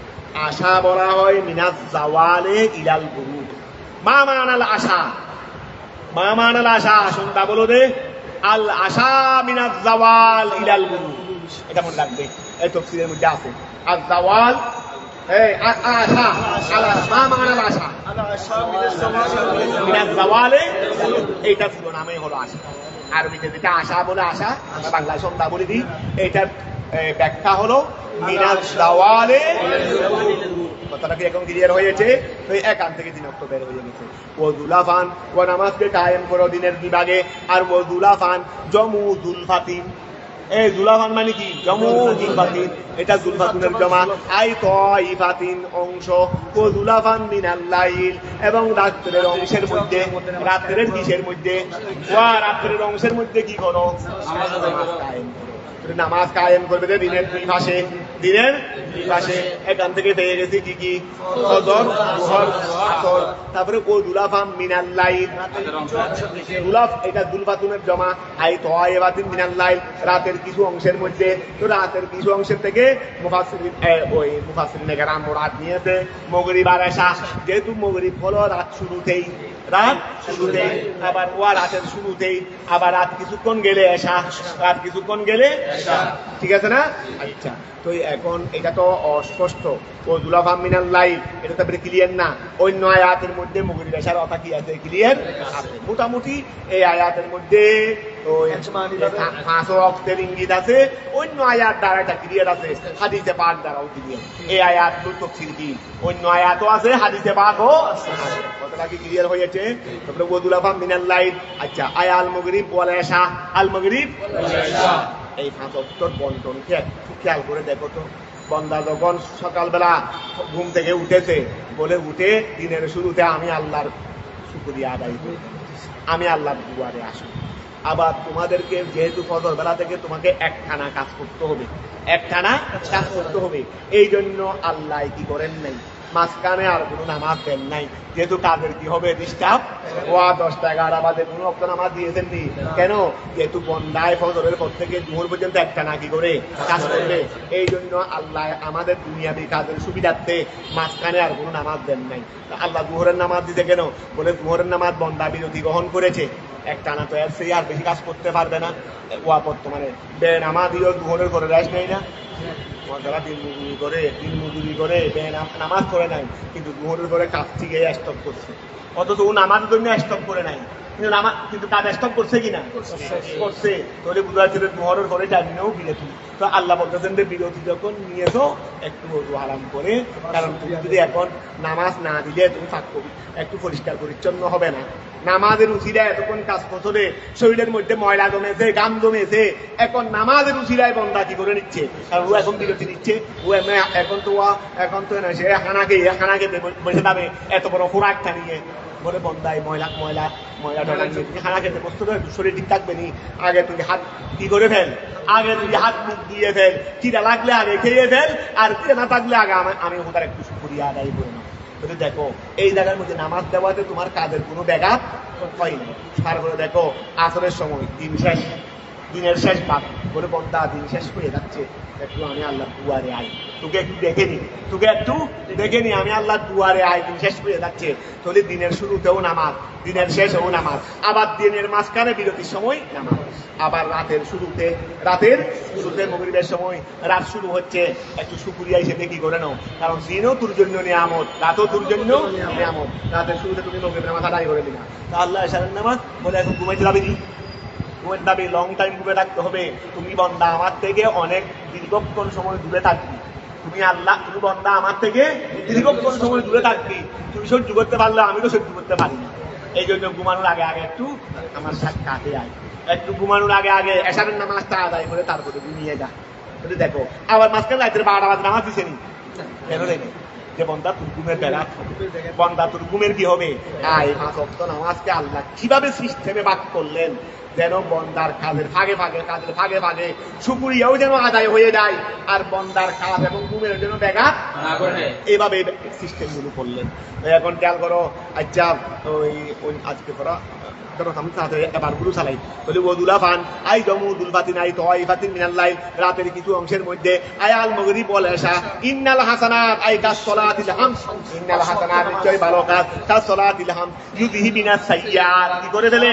আশা বলা হয় মিনাজ জাওয়ালে ইলাল গুরুব। মা মানাল আশা, মা মানাল আশা, সন্ধ্যা বলো দে আল আশা মিনাজ জাওয়াল ইলাল গুরুব, এটা মনে রাখবে, এই তাফসীরের মধ্যে আছে আল জাওয়াল আশা মা মানাল আশা মিনাজ জাওয়ালে, এইটা পুরো নামই হলো আশা। আরবিতে যেটা আশা বলে আশা, আমরা বাংলায় সন্ধ্যা বলে দিই, এইটার ব্যাখ্যা হলো মিনাজ জাওয়ালে। কথাটা কি এখন ক্লিয়ার হয়েছে? তো একান থেকে দিন অক্ট বের হয়ে গেছে। ও দুলাফান ও নামাজকে কায়েম করো দিনের বিভাগে, আর ও দুলাফান জমু দুলফাতিন, এই দুলাফান মানে কি জমু দুলফাতিন, এটা দুলফাতুনের জমা। আই তাইফাতিন অংশ, ও দুলাফান মিনাল লাইল, এবং রাত্রের অংশের মধ্যে, রাত্রের কিসের মধ্যে, ওয়া রাত্রের অংশের মধ্যে কি করো নামাজ কায়েম করবে দিনের দুই পাশে, দিনের দুই পাশে। এখান থেকে পেয়ে গেছি কি কি ফজর জোহর আসর। তারপরে ও দুলাফাম মিনাল লাইল, দুলাফ এটা দুলফাতুনের জমা। আই তাইফাতিন মিনাল লাইল, রাতের কিছু অংশের মধ্যে। তো রাতের কিছু অংশের থেকে মুফাসসিরিন ওই মুফাসসিরিনে কেরাম মুরাদ নিয়েছে মাগরিব আর এশা, যেহেতু মাগরিব হলো রাত শুরুতেই, রাত শুরুতেই, আবার ওয়া রাতের শুরুতেই, আবার রাত কিছুক্ষণ গেলে এশা, রাত কিছুক্ষণ গেলে এশা, ঠিক আছে না? আচ্ছা, তো এখন এটা তো অস্পষ্ট, ও দুলাফাম মিনাল লাইল এটা তারপরে ক্লিয়ার না। অন্য আয়াতের মধ্যে মাগরিব এশার কথা কি আছে ক্লিয়ার আছে মোটামুটি। এই আয়াতের মধ্যে ওই 5 ওয়াক্তের ইঙ্গিত আছে, অন্য আয়াত দ্বারা একটা ক্লিয়ার আছে, হাদিসে পাক দ্বারাও ক্লিয়ার। এই আয়াতগুলো তাফসীর কি, অন্য আয়াতও আছে, হাদিসে পাকও আছে। কতটা কি ক্লিয়ার হয়েছে? তারপরে ওয়াদুলাফা মিনাল লাইল, আচ্ছা আয়াল মাগরিব ওয়াল ইশা, আল মাগরিব ওয়াল ইশা, এই 5 ওয়াক্তের বন্টনকে একটু খেয়াল করে দেখো তো। বান্দা যখন সকালবেলা ঘুম থেকে উঠেছে, বলে উঠে দিনের শুরুতে আমি আল্লাহর শুকরিয়া আদায় করি, আমি আল্লাহর দুয়ারে আসি। আবার তোমাদেরকে যেহেতু ফজর বেলা থেকে তোমাকে একটানা কাজ করতে হবে, একটানা কাজ করতে হবে, এই জন্য আল্লাহ কি করেন নাই, মাঝখানে আর কোনো নামাজ দেন নাই, যেহেতু কাজের কি হবে ডিস্টার্ব, ও 10টা 11 বাজে কোনো অক্ত নামাজ দিয়েছেন নি কেন? যেহেতু বন্দায় ফজরের পর থেকে জোহর পর্যন্ত একটা না কি করে কাজ করবে, এই জন্য আল্লাহ আমাদের দুনিয়াবি কাজের সুবিধার্থে মাঝখানে আর কোনো নামাজ দেন নাই। আল্লাহ জোহরের নামাজ দিতে কেন? বলে জোহরের নামাজ বন্দা বিরতি গ্রহণ করেছে, একটা না তো এর সেই আর বেশি কাজ করতে পারবে না। ওয়া বর্তমানে নামাজ দিয়েও জোহরের করে রেস্ট নেই না, যারা দিন মজুরি করে নামাজ করে নাই, কিন্তু জোহরের করে কাজ থেকে স্টপ করছে, অথচ ও নামাজের জন্য স্টপ করে নাই, কিন্তু কাজ স্টপ করছে কিনা করছে। তাহলে বুঝা যাচ্ছে জোহরের করে জানিনেও বিরতি। তো আল্লাহ বলতেছেন যে বিরতি যখন নিয়েছো একটু আরাম করে, কারণ তুমি যদি এখন নামাজ না দিলে তুমি থাকো একটু পরিষ্কার পরিচ্ছন্ন হবে না। নামাজের উচিলায় এতক্ষণ কাজ করছে, শরীরের মধ্যে ময়লা জমেছে, গাম জমেছে, এখন নামাজের উচিলায় বন্দা কি করে নিচ্ছে, কারণ ও এখন বিরতি নিচ্ছে। ও এখন তো না সে খানা খেতে বসে যাবে, এত বড় খোরাকটা নিয়ে বলে বন্দায় ময়লা খানা খেতে বসতে শরীর ঠিক থাকবে নি, আগে তুই হাত কি করে ফেল, আগে তুই হাত মুখ দিয়ে ফেল, কিরা লাগলে আগে খেয়ে ফেল, আর কিরা না থাকলে আগে আমি ওটার একটু শুকরিয়া আদায় করে না। দেখো এই জায়গার মধ্যে নামাজ দেওয়াতে তোমার কাজের কোনো ব্যাঘাত হয় না। তারপরে দেখো আসরের সময় দিনের শেষ ভাগ, বলে বন্দা দিন শেষ হয়ে যাচ্ছে, একটু আমি আল্লাহ দুয়ারে আই, তোকে একটু দেখে নি আমি আল্লাহ দুয়ারে আই, দিন শেষ হয়ে যাচ্ছে। তাহলে দিনের শুরুতেও নামাজ, দিনের শেষেও নামাজ, আবার দিনের মাঝখানে বিরতির সময় নামাজ, আবার রাতের শুরুতে মাগরিবের সময় রাত শুরু হচ্ছে, একটু শুকরিয়া হিসেবে কি করে নাও, কারণ দিনও তোর জন্য নিয়ামত, রাতও তোর জন্য নিয়ামত। রাতের শুরুতে তুমি মাগরিবের নামাজ আদায় করে দিলা, তা আল্লাহ এশারের নামাজ বলে এখন ঘুমাইতে যাবে কি, ঘুমের দাবি লং টাইম ঘুমে থাকতে হবে। তুমি বন্দা আমার থেকে অনেক দীর্ঘক্ষণ সময় দূরে থাকবি, তুমি বন্দা আমার থেকে দীর্ঘক্ষণ সময় দূরে থাকবি, তুমি সহ্য করতে পারলে আমি তো সহ্য করতে পারি না। এই জন্য ঘুমানোর আগে একটু আমার সাথে কাটে আয়, একটু ঘুমানোর আগে এশারের নামাজটা আদায় করে তারপরে ঘুমিয়ে যা। দেখো আবার মাঝখানে রাতের 12টা বাজে নামাজ দিছে নি কেন রেখে, যে বন্দা তোর ঘুমের বেড়াত হবে, বন্দা তোর ঘুমের কি হবে, আয় 5 ওয়াক্ত নামাজকে আল্লাহ কিভাবে সিস্টেমে ভাগ করলেন, যেন বন্দার কাজের ভাগে শুকরিয়াও যেন আদায় হয়ে যায়, আর বন্দার কাজ এবং ঘুমের জন্য ব্যাঘাত না ঘটে, এইভাবে সিস্টেম গুলো করলেন। এখন খেয়াল করো, আচ্ছা ওই আজকে করা রাতের কিছু অংশের মধ্যে আয়াল মাগরিব ওয়াল ইশা, ইন্নাল হাসানাত আই কাসসালাতিল হামস, ইন্নাল হাসানাত নিশ্চয় ভালো কাজ, কাসসালাতিল হামস ইউযহিবিনাস সাইয়্যাত, কি করে ফেলে।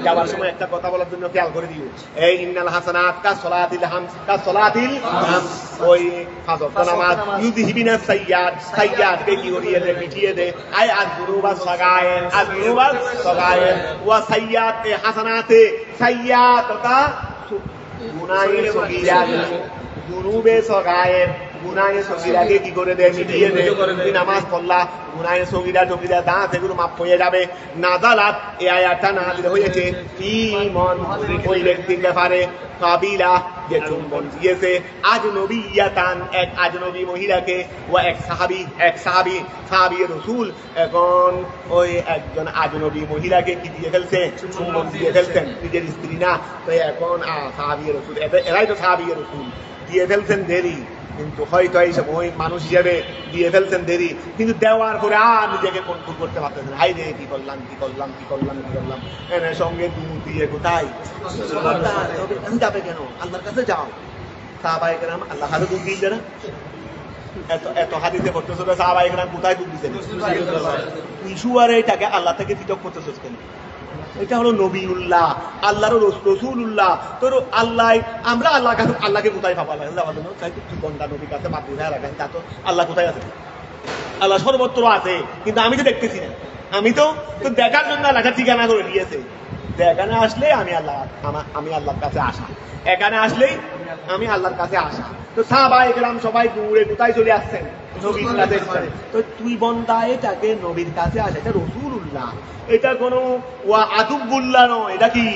যাওয়ার সময় একটা কথা বলার জন্য খেয়াল করে দিও, এই ইন্নাল হাসানাত কাসসালাতিল হামস, ওই পাঁচ ওয়াক্ত নামাজ ইউযহিবিনাস সাইয়্যাত কে কি করিয়ে দে, মিটিয়ে দে, আই আযরুবাস সাগায়ের ওয়া সাইয়্যাত হাসানাতে, সাইয়্যাতটা গুনাহে সগীরা, গুরুবে সগায়ের, গুনাহে সগীরাকে কি করে দেয়, মিটিয়ে দেয়। তুমি নামাজ পড়লা, গুনাহে সগীরা দা সেগুলো মাফ হয়ে যাবে। নাজালাত এই আয়াতটা নাযিল হয়েছে ঈমান ওই ব্যক্তির ব্যাপারে, কাবিলা যে চুম্বন দিয়েছে আজনবিয়াতান, এক আজনবী মহিলাকে, ও এক সাহাবী রাসূল, এখন ওই একজন আজনবী মহিলাকে কি দিয়ে ফেলছে, চুম্বন দিয়ে ফেলছেন, নিজের স্ত্রী না, তো এখন সাহাবী রাসূল, এরাই তো সাহাবী রাসূল, দিয়ে ফেলছেন দেরি, কিন্তু হয়তো এই সময় মানুষ হিসেবে দিয়ে ফেলছেন দেরি, কিন্তু দেওয়ার পরে আর নিজেকে কন্ট্রোল করতে পারতেছেন, হাই রে কি করলাম, এনে সঙ্গে দিয়ে কোথায় যাবে, কেন আল্লাহর কাছে যাও। সাহাবায়ে কেরাম আল্লাহ হাতে দুধ দিয়েছে না, এত হাদিসে পড়তেছ, সাহাবায়ে কেরাম কোথায় দুধ দিতেন, ইস্যু আর এইটাকে আল্লাহ থেকে পৃথক করতেছ কেন? এটা হলো নবীউল্লাহ, আল্লাহর রসুলুল্লাহ। তোর আল্লাহ, আমরা আল্লাহকে কোথায় পাবো, আল্লাহ যাওয়ার জন্য তাই তো গন্ডা নবীর কাছে মাতৃ ভাই রাখেন, তা তো আল্লাহ কোথায় আছে, আল্লাহ সর্বত্র আছে, কিন্তু আমি তো দেখতেছি না, আমি তো দেখার জন্য আল্লাহটা ঠিকানা করে দিয়েছে। তো এখানে আসলে আমি আল্লাহর কাছে আসা, এখানে আসলেই আমি আল্লাহর কাছে আসা। তো সাহাবায়ে কেরাম সবাই দূরে কোথায় চলে আসছেন? নবীর কাছে। তো তুই বন্দা এটাকে নবীর কাছে আসে, এটা রাসূলুল্লাহ, এটা কোনো আদুবুল্লাহ নয়, এটা কি?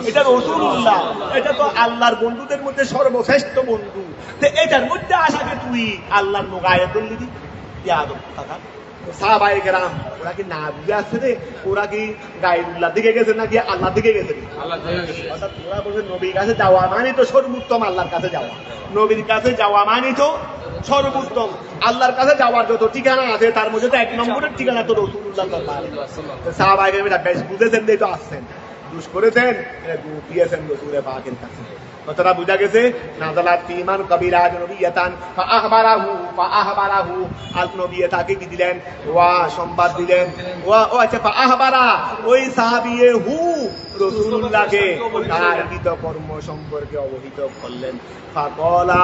এটা রাসূলুল্লাহ, এটা তো আল্লাহর বন্ধুদের মধ্যে সর্বশ্রেষ্ঠ বন্ধু। তো এটার মধ্যে আসাকে তুই আল্লাহর নোগায়ে তুললি দি আদব টাকা। সাহাবায়ে কেরাম ওরা কি না বুঝে আসছে রে? ওরা কি গায়রুল্লাহর দিকে গেছে নাকি আল্লাহর দিকে গেছে? অর্থাৎ ওরা বলছে নবীর কাছে যাওয়া মানে তো সর্বোত্তম আল্লাহর কাছে যাওয়া, নবীর কাছে যাওয়া মানে তো সর্বোত্তম আল্লাহর কাছে যাওয়ার যত ঠিকানা আছে তার মধ্যে তো 1 নম্বরের ঠিকানা তো রাসূলুল্লাহ সাল্লাল্লাহু আলাইহি ওয়াসাল্লাম। সাহাবায়ে কেরাম বেশ বুঝেছেন, তো আসছেন, দুষ করেছেন, দিয়েছেন রাসূলের পাকের কাছে। কথাটা বুঝা গেছে? নাযালাত ফীমান কাবীরা নবিয়াতান ফাআহবারাহু আল নবী তাকে কি দিলেন? সংবাদ দিলেন। আচ্ছা ফাআহবারা ওই সাহাবীয়ে রাসূলুল্লাহকে তার কৃত কর্ম সম্পর্কে অবহিত করলেন। ফাকালা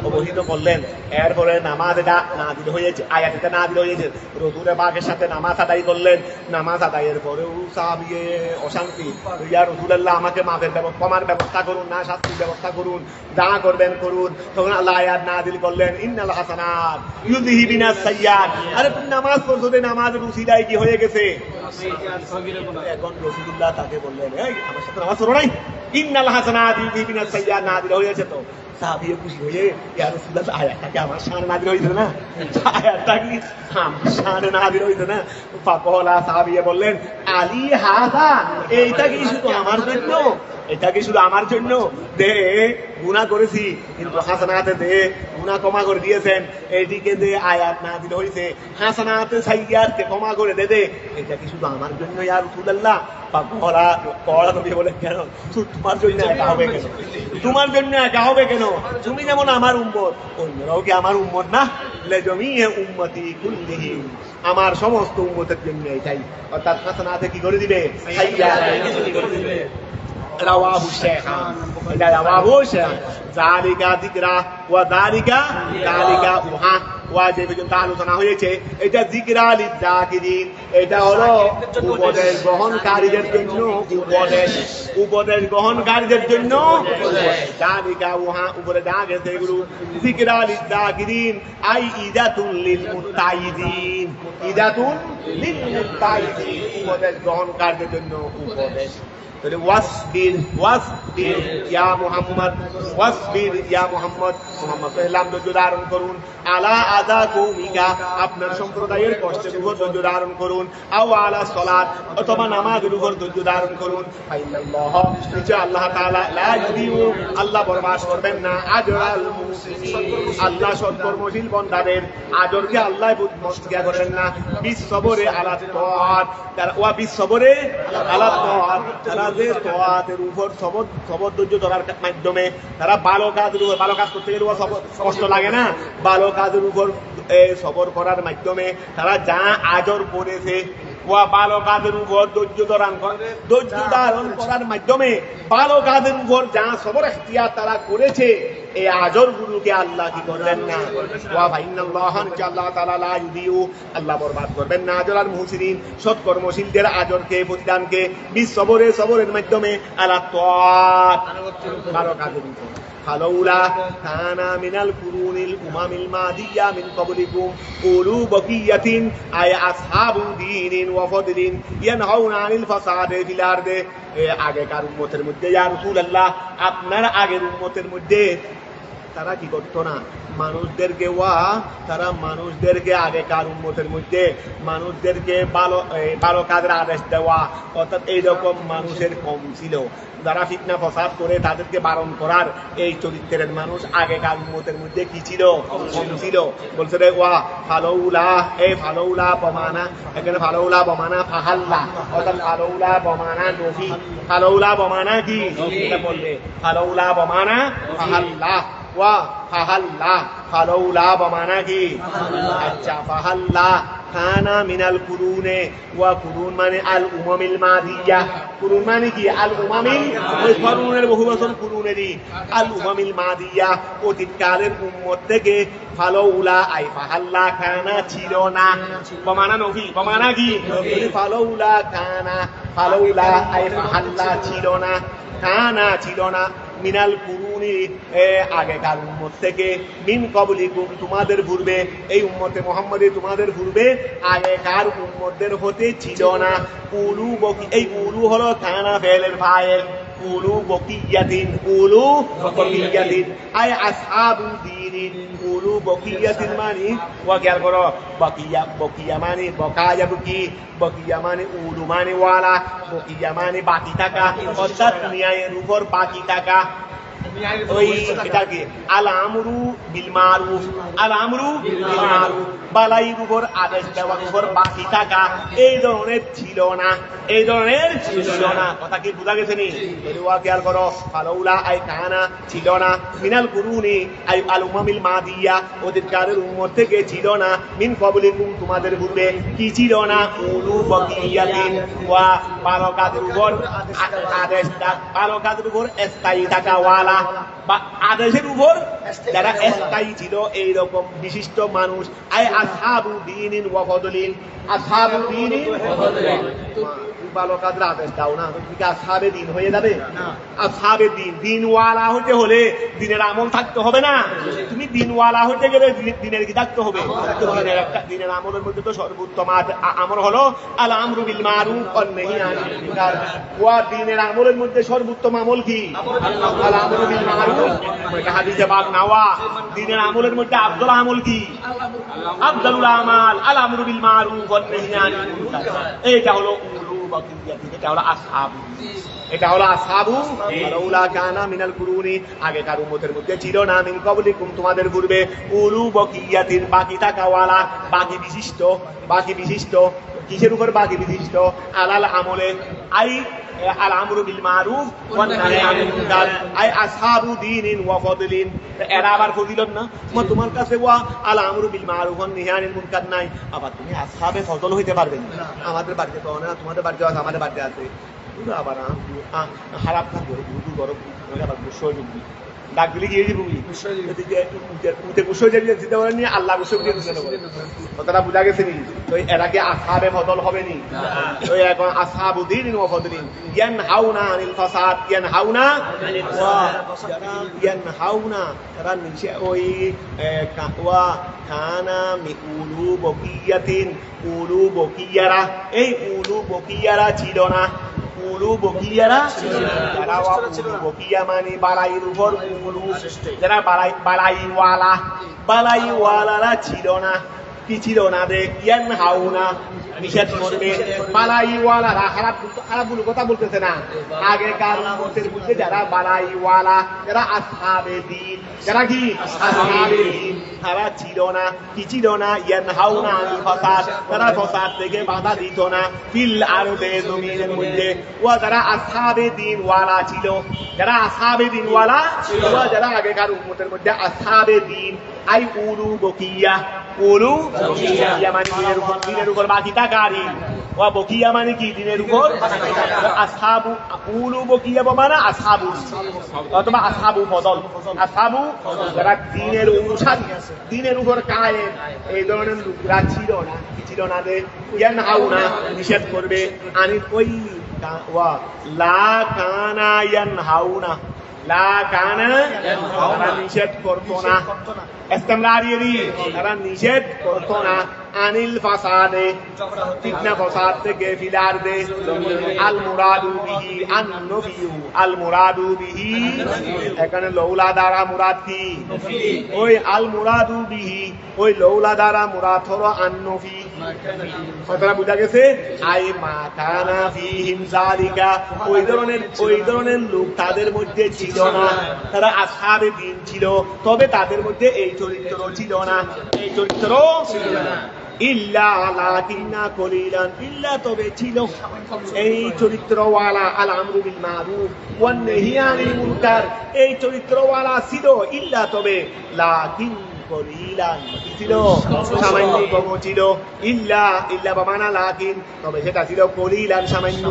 অবহিত করলেন। এরপরে নামাজটা নাযিল হয়েছে, আয়াতটা নাযিল হয়েছে, রাসূলের পাকের সাথে নামাজ আদায় করলেন। নামাজ আদায়ের পরেও সাহাবীয়ে অশান্তি, ইয়া রাসূলুল্লাহ আমাকে মাফের ক্ষমার ব্যবস্থা করুন, না শাস্তির ব্যবস্থা করুন, যা করবেন করুন। তখন আল্লাহ আয়াত নাযিল করলেন, ইন্নাল হাসানাত ইউযহিবিনাস সাইয়্যাত। আরে তুমি নামাজ পড়ছো, নামাজের উসিলায় কি হয়ে গেছে? এখন রাসূলুল্লাহ তাকে বললেন, এই আমার সাথে নামাজ পড়ো নাই? ইন্নাল হাসানাত ইউযহিবিনাস সাইয়্যাত নাযিল হয়েছে। তো সাহাবীয়ে খুশি হয়ে, ইয়া রাসূলুল্লাহ আয়াতটা আমার শানে নাযিল হইছে না? আয়াতটা কি আমার শানে নাযিল হইছে না? ফাকালা সাহাবীয়ে বললেন, আলী হাযা, এইটা কি শুধু আমার জন্য? এটা কি শুধু আমার জন্য? দে, গুনাহ করেছি কিন্তু হাসানাতে দে, গুনাহ ক্ষমা করে দিয়েছেন, এইদিকে দে আয়াত নাযিল হইছে, হাসানাতে সাইয়্যাতকে ক্ষমা করে দে। এটা কি শুধু আমার জন্য ইয়া রাসূলুল্লাহ? কড়া নবী বলে, কেন তোমার জন্য একা হবে কেন? তোমার জন্য একা হবে কেন? তুমি যেমন আমার উম্মত, অন্যরাও কি আমার উম্মত না? লিজামিই উম্মতি কুল্লিহিম, আমার সমস্ত উম্মতের জন্য এটাই। অর্থাৎ হাসানাতে কি করে দিবে? সাইয়্যাত করে দিবে। রাওয়াহু শাইখান, এটা রাওয়াহু শাইখান। যালিকা যিকরা ওয়া যালিকা উহা, ওয়া যে পর্যন্ত আলোচনা হয়েছে, এটা যিকরা লিযাকিরিন, এটা হলো উপদেশ গ্রহণকারীদের জন্য উপদেশ গ্রহণকারীদের জন্য। যালিকা উহা, উপরে যা গেছে এগুলো যিকরা লিযাকিরিন, আই ইদাতুল লিল মুত্তাইদিন, ইদাতুল লিল মুত্তাইদিন, উপদেশ গ্রহণকারীদের জন্য উপদেশ। ওয়াসবির ইয়া মুহাম্মদ, ধৈর্য ধারণ করুন, আলা আযা কওমিকা, আপনার সম্প্রদায়ের কষ্টের উপর ধৈর্য ধারণ করুন, আও আলা সালাত, অথবা নামাজের উপর ধৈর্য ধারণ করুন। ফাইনাল্লাহ, নিশ্চয় আল্লাহ তাআলা লা ইউদিউ, আল্লাহ বরবাদ করবেন না, আজরাল মুহসিনিন, আল্লাহ সৎকর্মশীল বান্দাদের আজরকে আল্লাহ বদমস্তিয়া করেন না। বিসবরে আলা তাআত, ওয়া বিসবরে আলা তাআত, তারা যে তাআতের উপর সবর ধৈর্য ধরার মাধ্যমে, তারা ভালো কাজের উপর, ভালো কাজ করতে গেলে কষ্ট লাগে না, ভালো কাজের উপর সবর করার মাধ্যমে তারা যা আজর করেছে, ভালো কাজের উপর ধৈর্য ধারণ করার মাধ্যমে ভালো কাজের উপর যা সবর ইখতিয়ার তারা করেছে, এই আজর গুলোকে আল্লাহ কি করবেন না? ওয়া ফাইনাল্লাহ, আল্লাহ তাআলা লা ইউদিউ, আল্লাহ বরবাদ করবেন না আজরাল মুহসিনিন, সৎকর্মশীলদের আজরকে, প্রতিদানকে, সবরের মাধ্যমে, আলা তাআত, ভালো কাজের উপর। ফালাউলা কানা মিনাল কুরুনিল উমামিল মাদিয়া মিন ক্বাবলিকুম উলু বাকিয়াতিন, আই আসহাবু দীনিন ওয়া ফাদলিন ইয়ানহাউনা আনিল ফাসাদি ফিল আরদি। আগেকার উম্মতের মধ্যে ইয়া রাসূলুল্লাহ, আপনার আগের উম্মতের মধ্যে তারা কি করতো না? মানুষদেরকে আগেকার উম্মতের মধ্যে মানুষদেরকে ভালো কাজের আদেশ দেওয়া, অর্থাৎ এইরকম মানুষের কম ছিল। যারা ফিতনা ফসাদ করে তাদেরকে বারণ করার এই চরিত্রের মানুষ আগেকার উম্মতের মধ্যে কি ছিল? কম ছিল। বলছে রে ওয়া ফালাউলা, এই ফালাউলা বমানা, এখানে ফালাউলা বমানা ফাহাল্লা, অর্থাৎ ফালাউলা বমানা নফি, ফালাউলা বমানা কি বলবে? ফালাউলা বমানা ফাহাল্লা, ওয়া ফাহাল্লা, ফালাউলা বমানা কি? আচ্ছা, ফাহাল্লা কানা মিনাল কুরুনে, ওয়া কুরুন মানে আল উমামিল মাদিয়া, কুরুন মানে কি? আল উমামিল, ওই কুরুনের বহুবচন কুরুনেরই, আল উমামিল মাদিয়া, অতীতকালের উম্মত থেকে। ফালাউলা আই ফাহাল্লা কানা ছিল না, বমানা নফি, বমানা কি? ফালাউলা কানা, ফালাউলা আই ফাহাল্লা ছিল না, কানা ছিল না, মিনাল কুরুনি আগেকার উম্মত থেকে, মিন কবলিকুম তোমাদের পূর্বে, এই উম্মতে মুহাম্মদী তোমাদের পূর্বে আগেকার উম্মতদের হতে ছিল না। উলু বকি, এই উলু হলো কানা ফেলের ফাইল, উলু বকিয়াতিন, উলু বকিয়াতিন আই আসহাবু দীনিন, উলু বকিয়াতিন মানে ওয়া খেয়াল করো, বকিয়া বকিয়া মানে বকায়া বুকি, বকিয়া মানে উলু মানে ওয়ালা, বকিয়া মানে বাকি থাকা, অর্থাৎ ন্যায়ের উপর বাকি থাকা। ওই এটা কি আল আমরু বিল মারুফ, আল আমরু বিল মারুফ, বালাইর উপর আদেশ দেওয়ার উপর বাকি থাকা, এই ধরনের ছিল না, এই ধরনের ছিল না। কথা কি বোঝা গেছে নি? ওয়া খেয়াল করো, ফালাউলা আই কানা ছিল না, মিনাল কুরুনি আই আল উমামিল মাদিয়া অতীতকালের উম্মত থেকে ছিল না, মিন কবলিকুম তোমাদের পূর্বে কি ছিল না, উলু বকিয়াতিন ওয়া ভালো কাজের উপর আদেশ, ভালো কাজের উপর স্থায়ী থাকা ওয়ালা, বা আদেশের উপর যারা স্থায়ী ছিল এইরকম বিশিষ্ট মানুষ। আই আসহাবু দীনিন ওয়া ফদলিন, আসহাবু দীনিন ওয়া ফদলিন। ভালো কাজের আদেশ দাও না, তুমি কি আসহাবে দিন হয়ে যাবে? আসহাবে দিন, দিনওয়ালা হতে হলে দিনের আমল থাকতে হবে না? তুমি দিনওয়ালা হতে গেলে দিনের কি থাকতে হবে? দিনের আমলের মধ্যে তো সর্বোত্তম আমল হলো আল আমরু বিল মারুফ ওয়ান নাহি আনিল মুনকার। ওয়া দিনের আমলের মধ্যে সর্বোত্তম আমল কি? আল আমরু বিল মারুফ। এটা হাদিসে পাক নাওয়া। দিনের আমলের মধ্যে আফদল আমল কি? আফদলুল আমাল আল আমরু বিল মারুফ ওয়ান নাহি আনিল মুনকার। এইটা হলো উলু বকিয়াতিন, এটা হলো আসহাবু, এটা হলো আসহাবু। ফালাউলা কানা মিনাল কুরুনি আগেকার উম্মতের মধ্যে ছিল না, মিন কবলিকুম তোমাদের পূর্বে, উলু বকিয়াতিন বাকি থাকা ওয়ালা, বাকি বিশিষ্ট, বাকি বিশিষ্ট। কিসের উপর বাকি বিশিষ্ট? আলাল আমলে I Al আমরু bill Maruf one নাহি আনিল মুনকার আই আসহাবু দীনিন ওয়া ফদলিন। এরা আবার ফজিলত না, তোমার কাছে ওয়া আল আমরু বিল মারুফ ওয়ান নাহি আনিল মুনকার নাই, আবার তুমি আসহাবে ফজল হইতে পারবে না। আমাদের বাড়িতে তো না, তোমাদের বাড়িতে আছে, আমাদের বাড়িতে আছে, আবার খারাপ থাকবে, দুধু গরম আবার গুসো দিবি, ডাক দিলে গিয়ে দিবি গুসো দিতে পারেন নি, আল্লাহ গুসো দিয়ে দিতে পারে। কথাটা বোঝা গেছে নি? তো এরা কি আসহাবে ফজল হবে নি? তো এখন আসহাবু দীনিন ওয়া ফদলিন ইয়ানহাউনা আনিল ফাসাদ, ইয়ানহাউনা ইয়ানহাউনা তারা নিচে ওই ওয়া কানা মিউলু বকিয়াতিন, উলু বকিয়ারা, এই উলু বকিয়ারা ছিল না, উলু বকিয়ারা ছিল না। যারা উলু বকিয়া মানে বালাইয়ের উপর উলু, যারা বালাইওয়ালা, বালাইওয়ালারা ছিল না। কি ছিল না? ইয়ানহাউনা নিষেধ করবে, বালাইওয়ালারা খারাপ খারাপগুলো কথা বলতেছে না। আগেকার উম্মতের মধ্যে যারা বালাইওয়ালা, যারা আসহাবে দ্বীন, যারা কি আসহাবে দ্বীন, তারা ছিল না। কি ছিল না? ইয়ানহাউনা আনিল ফাসাদ, তারা ফাসাদ থেকে বাধা দিত না, ফিল আরদে জমিনের মধ্যে। ওয়া যারা আসহাবে দ্বীন ওয়ালা ছিল, যারা আসহাবে দ্বীন ওয়ালা ছিল, যারা আগেকার উম্মতের মধ্যে আসহাবে দ্বীন আই উলু বকিয়া, উলু বকিয়া মানে দিনের উপর বাকি থাকারি, ওয়া বকিয়া মানে কি? দিনের উপর। আসহাবু উলু বকিয়া মানে আসহাবু অথবা আসহাবু ফজল, আসহাবু যারা দিনের অনুসারী, দিনের উপর কায়েম, এই ধরনের লোকরা ছিল না। কি ছিল না? ইয়ানহাউনা নিষেধ করবে, আনি ওই ওয়া লা কানা ইয়ানহাউনা, লা কানা তারা নিষেধ করতো না, ইসতিমরারিয়ি তারা নিষেধ করতো না, আনিল ফাসাদে ফিতনা ফাসাদ থেকে, ফিল আরদে আল মুরাদু বিহি আন নবিয়্যু, আল মুরাদু বিহি এখানে লৌলা দ্বারা মুরাদ কি? ওই আল মুরাদু বিহি, ওই লৌলা দ্বারা মুরাদ হলো আন নবী। কথাটা বুঝা গেছে? আই মা কানা ফিহিম যালিকা, ওই ধরনের লোক তাদের মধ্যে ছিল না। তারা আসহাবে দ্বীন ছিল, তবে তাদের মধ্যে এই চরিত্র ছিল না, এই চরিত্র ছিল না। ইল্লা লাকিন্না কলিলান, ইল্লা তবে ছিল এই চরিত্রওয়ালা, আল আমরু বিল মারুফ ওয়ান নাহি আনিল মুনকার, এই চরিত্রওয়ালা ছিল। ইল্লা তবে, লাকিন কলিলান ছিল সামান্য কম ছিল, ইল্লা ইল্লা বামানা লাকিন তবে সেটা ছিল কলিলান সামান্য,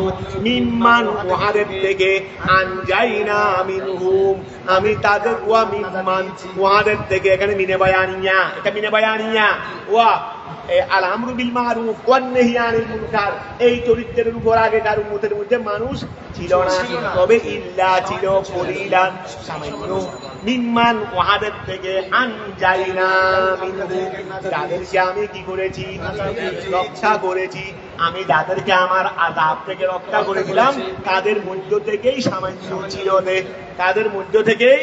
মিম্মান ওয়াহাদের থেকে, আনজাইনা মিনহুম আমি তাদের, ওয়া মিম্মান ওয়াহাদের থেকে, এখানে মিনে বায়ানিয়া, এটা মিনে বায়ানিয়া, ওয়া আল আমরু বিল মারুফ ওয়ান নাহি আনিল মুনকার, এই চরিত্রের উপর আগেকার উম্মতের মধ্যে মানুষ ছিল না। তবে ইল্লা ছিল কলিলান, সামান্য, মিম্মান ওয়াহাদের থেকে, আনজাইনা মিনহু, যাদেরকে আমি কি করেছি, রক্ষা করেছি। আমি যাদেরকে আমার আযাব থেকে রক্ষা করে দিলাম তাদের মধ্য থেকেই সামান্য ছিল, তাদের মধ্য থেকেই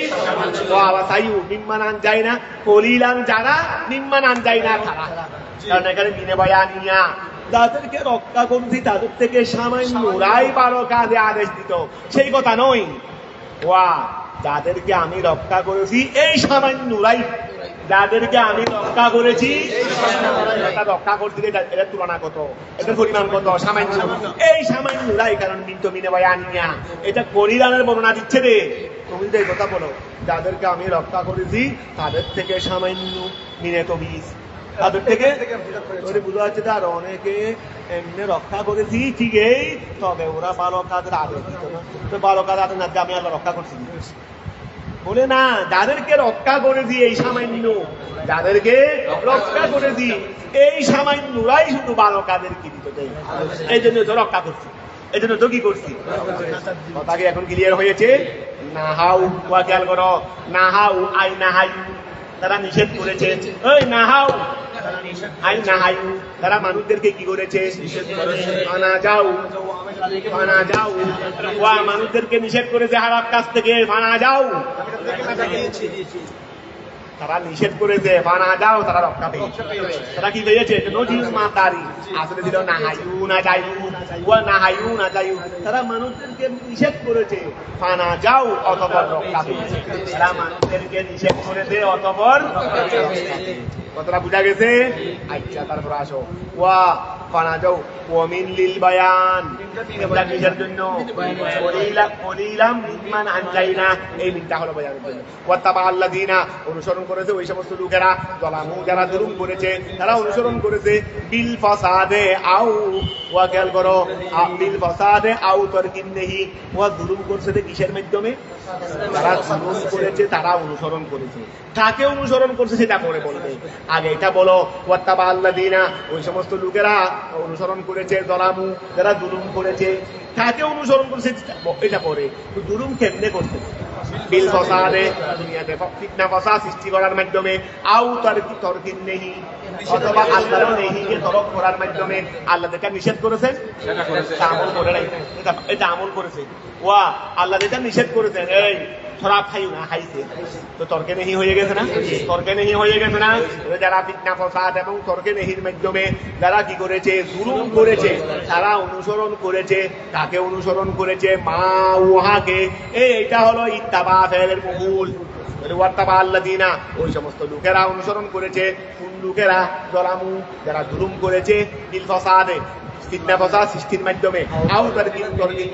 ওয়াসাইউ মিম্মান আনজাইনা, কলিলান যারা, মিম্মান আনজাইনা তারা। কারণ এখানে মিনে বয়ানিয়া, যাদেরকে রক্ষা করছি তাদের থেকে সামান্যরাই ভালো কাজে আদেশ দিত, সেই কথা নয়। ওয়া যাদেরকে আমি রক্ষা করেছি এই সামান্যরাই, যাদেরকে আমি রক্ষা করেছি, রক্ষা করতে এটার তুলনা কত, এটার পরিমাণ কত, সামান্য, এই সামান্যরাই। কারণ মিন্ত মিনে বয়ানিয়া, এটা কলিলানের বর্ণনা দিচ্ছে রে। তুমি যে কথা বলো, যাদেরকে আমি রক্ষা করেছি তাদের থেকে সামান্য, মিনে তবিজ, তাদের থেকে বোঝা যাচ্ছে। আর অনেকে এমনি রক্ষা করেছি ঠিকই, তবে ওরা ভালো কাজের আদেশ দিত না। তো ভালো কাজ আদেশ না, আমি আল্লাহ রক্ষা করছি বলে না, যাদেরকে রক্ষা করেছি এই সামান্য, যাদেরকে রক্ষা করেছি এই সামান্যরাই শুধু ভালো কাজের কৃতিত্ব দেয়। এই জন্য তো রক্ষা করছি, এই জন্য তো কি করছি। কথা কি এখন ক্লিয়ার হয়েছে? নাহাউ, খেয়াল করো, নাহাউ আই নাহাই, তারা নিষেধ করেছে। ওই নাহাউ আই নাহাইউ, তারা মানুষদেরকে কি করেছে, ফানা যাও, ফানা যাও, ওয়া মানুষদেরকে নিষেধ করেছে হারাম কাজ থেকে, ফানা যাও, তারা নিষেধ করেছে, ফানা যাও, তারা রক্ষা পেয়েছে। তারা কি পেয়েছে, নজির মাতারি, আসলে দিল নাহাইউ না যাইউ, ওয়া নাহাইউ না যাইউ, তারা মানুষদেরকে নিষেধ করেছে, ফানা যাও, অতঃপর রক্ষা পেয়েছে। তারা মানুষদেরকে নিষেধ করেছে, অতঃপর কথাটা বুঝা গেছে? আচ্ছা, তারপর আসো, ওয়া ফানা যাও ওয়ামিন লিল বায়ান, এটা কিসের জন্য? কলিলাম মিম্মান আনজাইনা, এই মিনটা হলো বায়ানের জন্য। ওয়াত্তাবা আল্লাযিনা, অনুসরণ করেছে ওই সমস্ত লোকেরা, যালামু, যারা জুলুম করেছে, তারা অনুসরণ করেছে, বিল ফাসাদে আও, ওয়া খেয়াল করো, বিল ফাসাদে আও তারকিন নাহি, ওয়া জুলুম করছে কিসের মাধ্যমে? যারা জুলুম করেছে তারা অনুসরণ করেছে। কাকে অনুসরণ করছে সেটা পরে বলবে, আগে এটা বলো। ওয়াত্তাবা আল্লাযিনা, ওই সমস্ত লোকেরা অনুসরণ করেছে, যালামু, যারা জুলুম করেছে। কাকে অনুসরণ করেছে এটা পরে, জুলুম কেমনে করতে? বিল ফাসাদে, দুনিয়াতে ফিতনা ফাসাদ সৃষ্টি করার মাধ্যমে, আও তারকিন নাহি, অথবা আল্লাহর নেহিকে তরক করার মাধ্যমে। আল্লাহ যেটা নিষেধ করেছেন সেটা আমল করে নাই, এটা আমল করেছে। ওয়া আল্লাহ যেটা নিষেধ করেছেন, এই থরা খাইও না, খাইছে, তো তর্কে নেহি হয়ে গেছে না, তর্কে নেহি হয়ে গেছে না। যারা ফিতনা ফাসাদ এবং তর্কে নেহির মাধ্যমে যারা কি করেছে, জুলুম করেছে, তারা অনুসরণ করেছে। কাকে অনুসরণ করেছে? মা উহাকে। এইটা হলো ইত্তাবা ফেলের মহুল। ওয়াত্তাবা আল্লাযিনা, ওই সমস্ত লোকেরা অনুসরণ করেছে। কোন লোকেরা? যালামু, যারা জুলুম করেছে, বিল ফাসাদে, ফিতনা ফাসাদ সৃষ্টির মাধ্যমে, আও তারকিন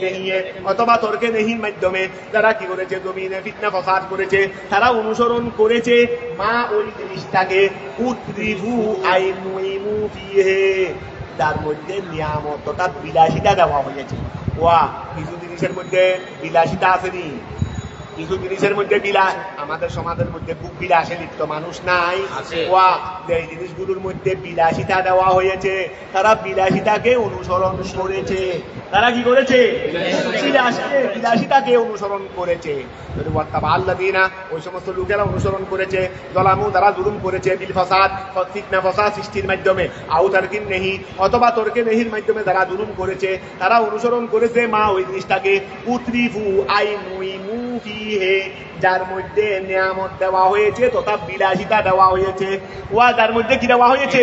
নাহিয়ে, অথবা তর্কে নেহির মাধ্যমে যারা কি করেছে, জমিনে ফিতনা ফাসাদ করেছে, তারা অনুসরণ করেছে মা, ওই জিনিসটাকে, উতরিফু আইনুইমু ফিহে, তার মধ্যে নিয়ামত অর্থাৎ বিলাসিতা দেওয়া হয়েছে। ওয়া কিছু জিনিসের মধ্যে বিলাসিতা আসেনি, কিছু জিনিসের মধ্যে বিলাস, আমাদের সমাজের মধ্যে খুব বিলাসে লিপ্ত মানুষ নাই। ওয়া এই জিনিসগুলোর মধ্যে বিলাসিতা দেওয়া হয়েছে, তারা বিলাসিতাকে অনুসরণ করেছে। তারা কি করেছে? বিলাসিতাকে অনুসরণ করেছে। ওয়াত্তাবা আল্লাযিনা, ওই সমস্ত লোকেরা অনুসরণ করেছে, যালামু, তারা জুলুম করেছে, বিল ফাসাদ, ফিতনা ফাসাদ সৃষ্টির মাধ্যমে, আও তারকিন নাহি, অথবা তর্কে নেহির মাধ্যমে যারা জুলুম করেছে, তারা অনুসরণ করেছে মা, ওই জিনিসটাকে, উতরিফু আইনুইমু ফিহে, যার মধ্যে নিয়ামত দেওয়া হয়েছে তথা বিলাসিতা দেওয়া হয়েছে। ওয়া যার মধ্যে কি দেওয়া হয়েছে?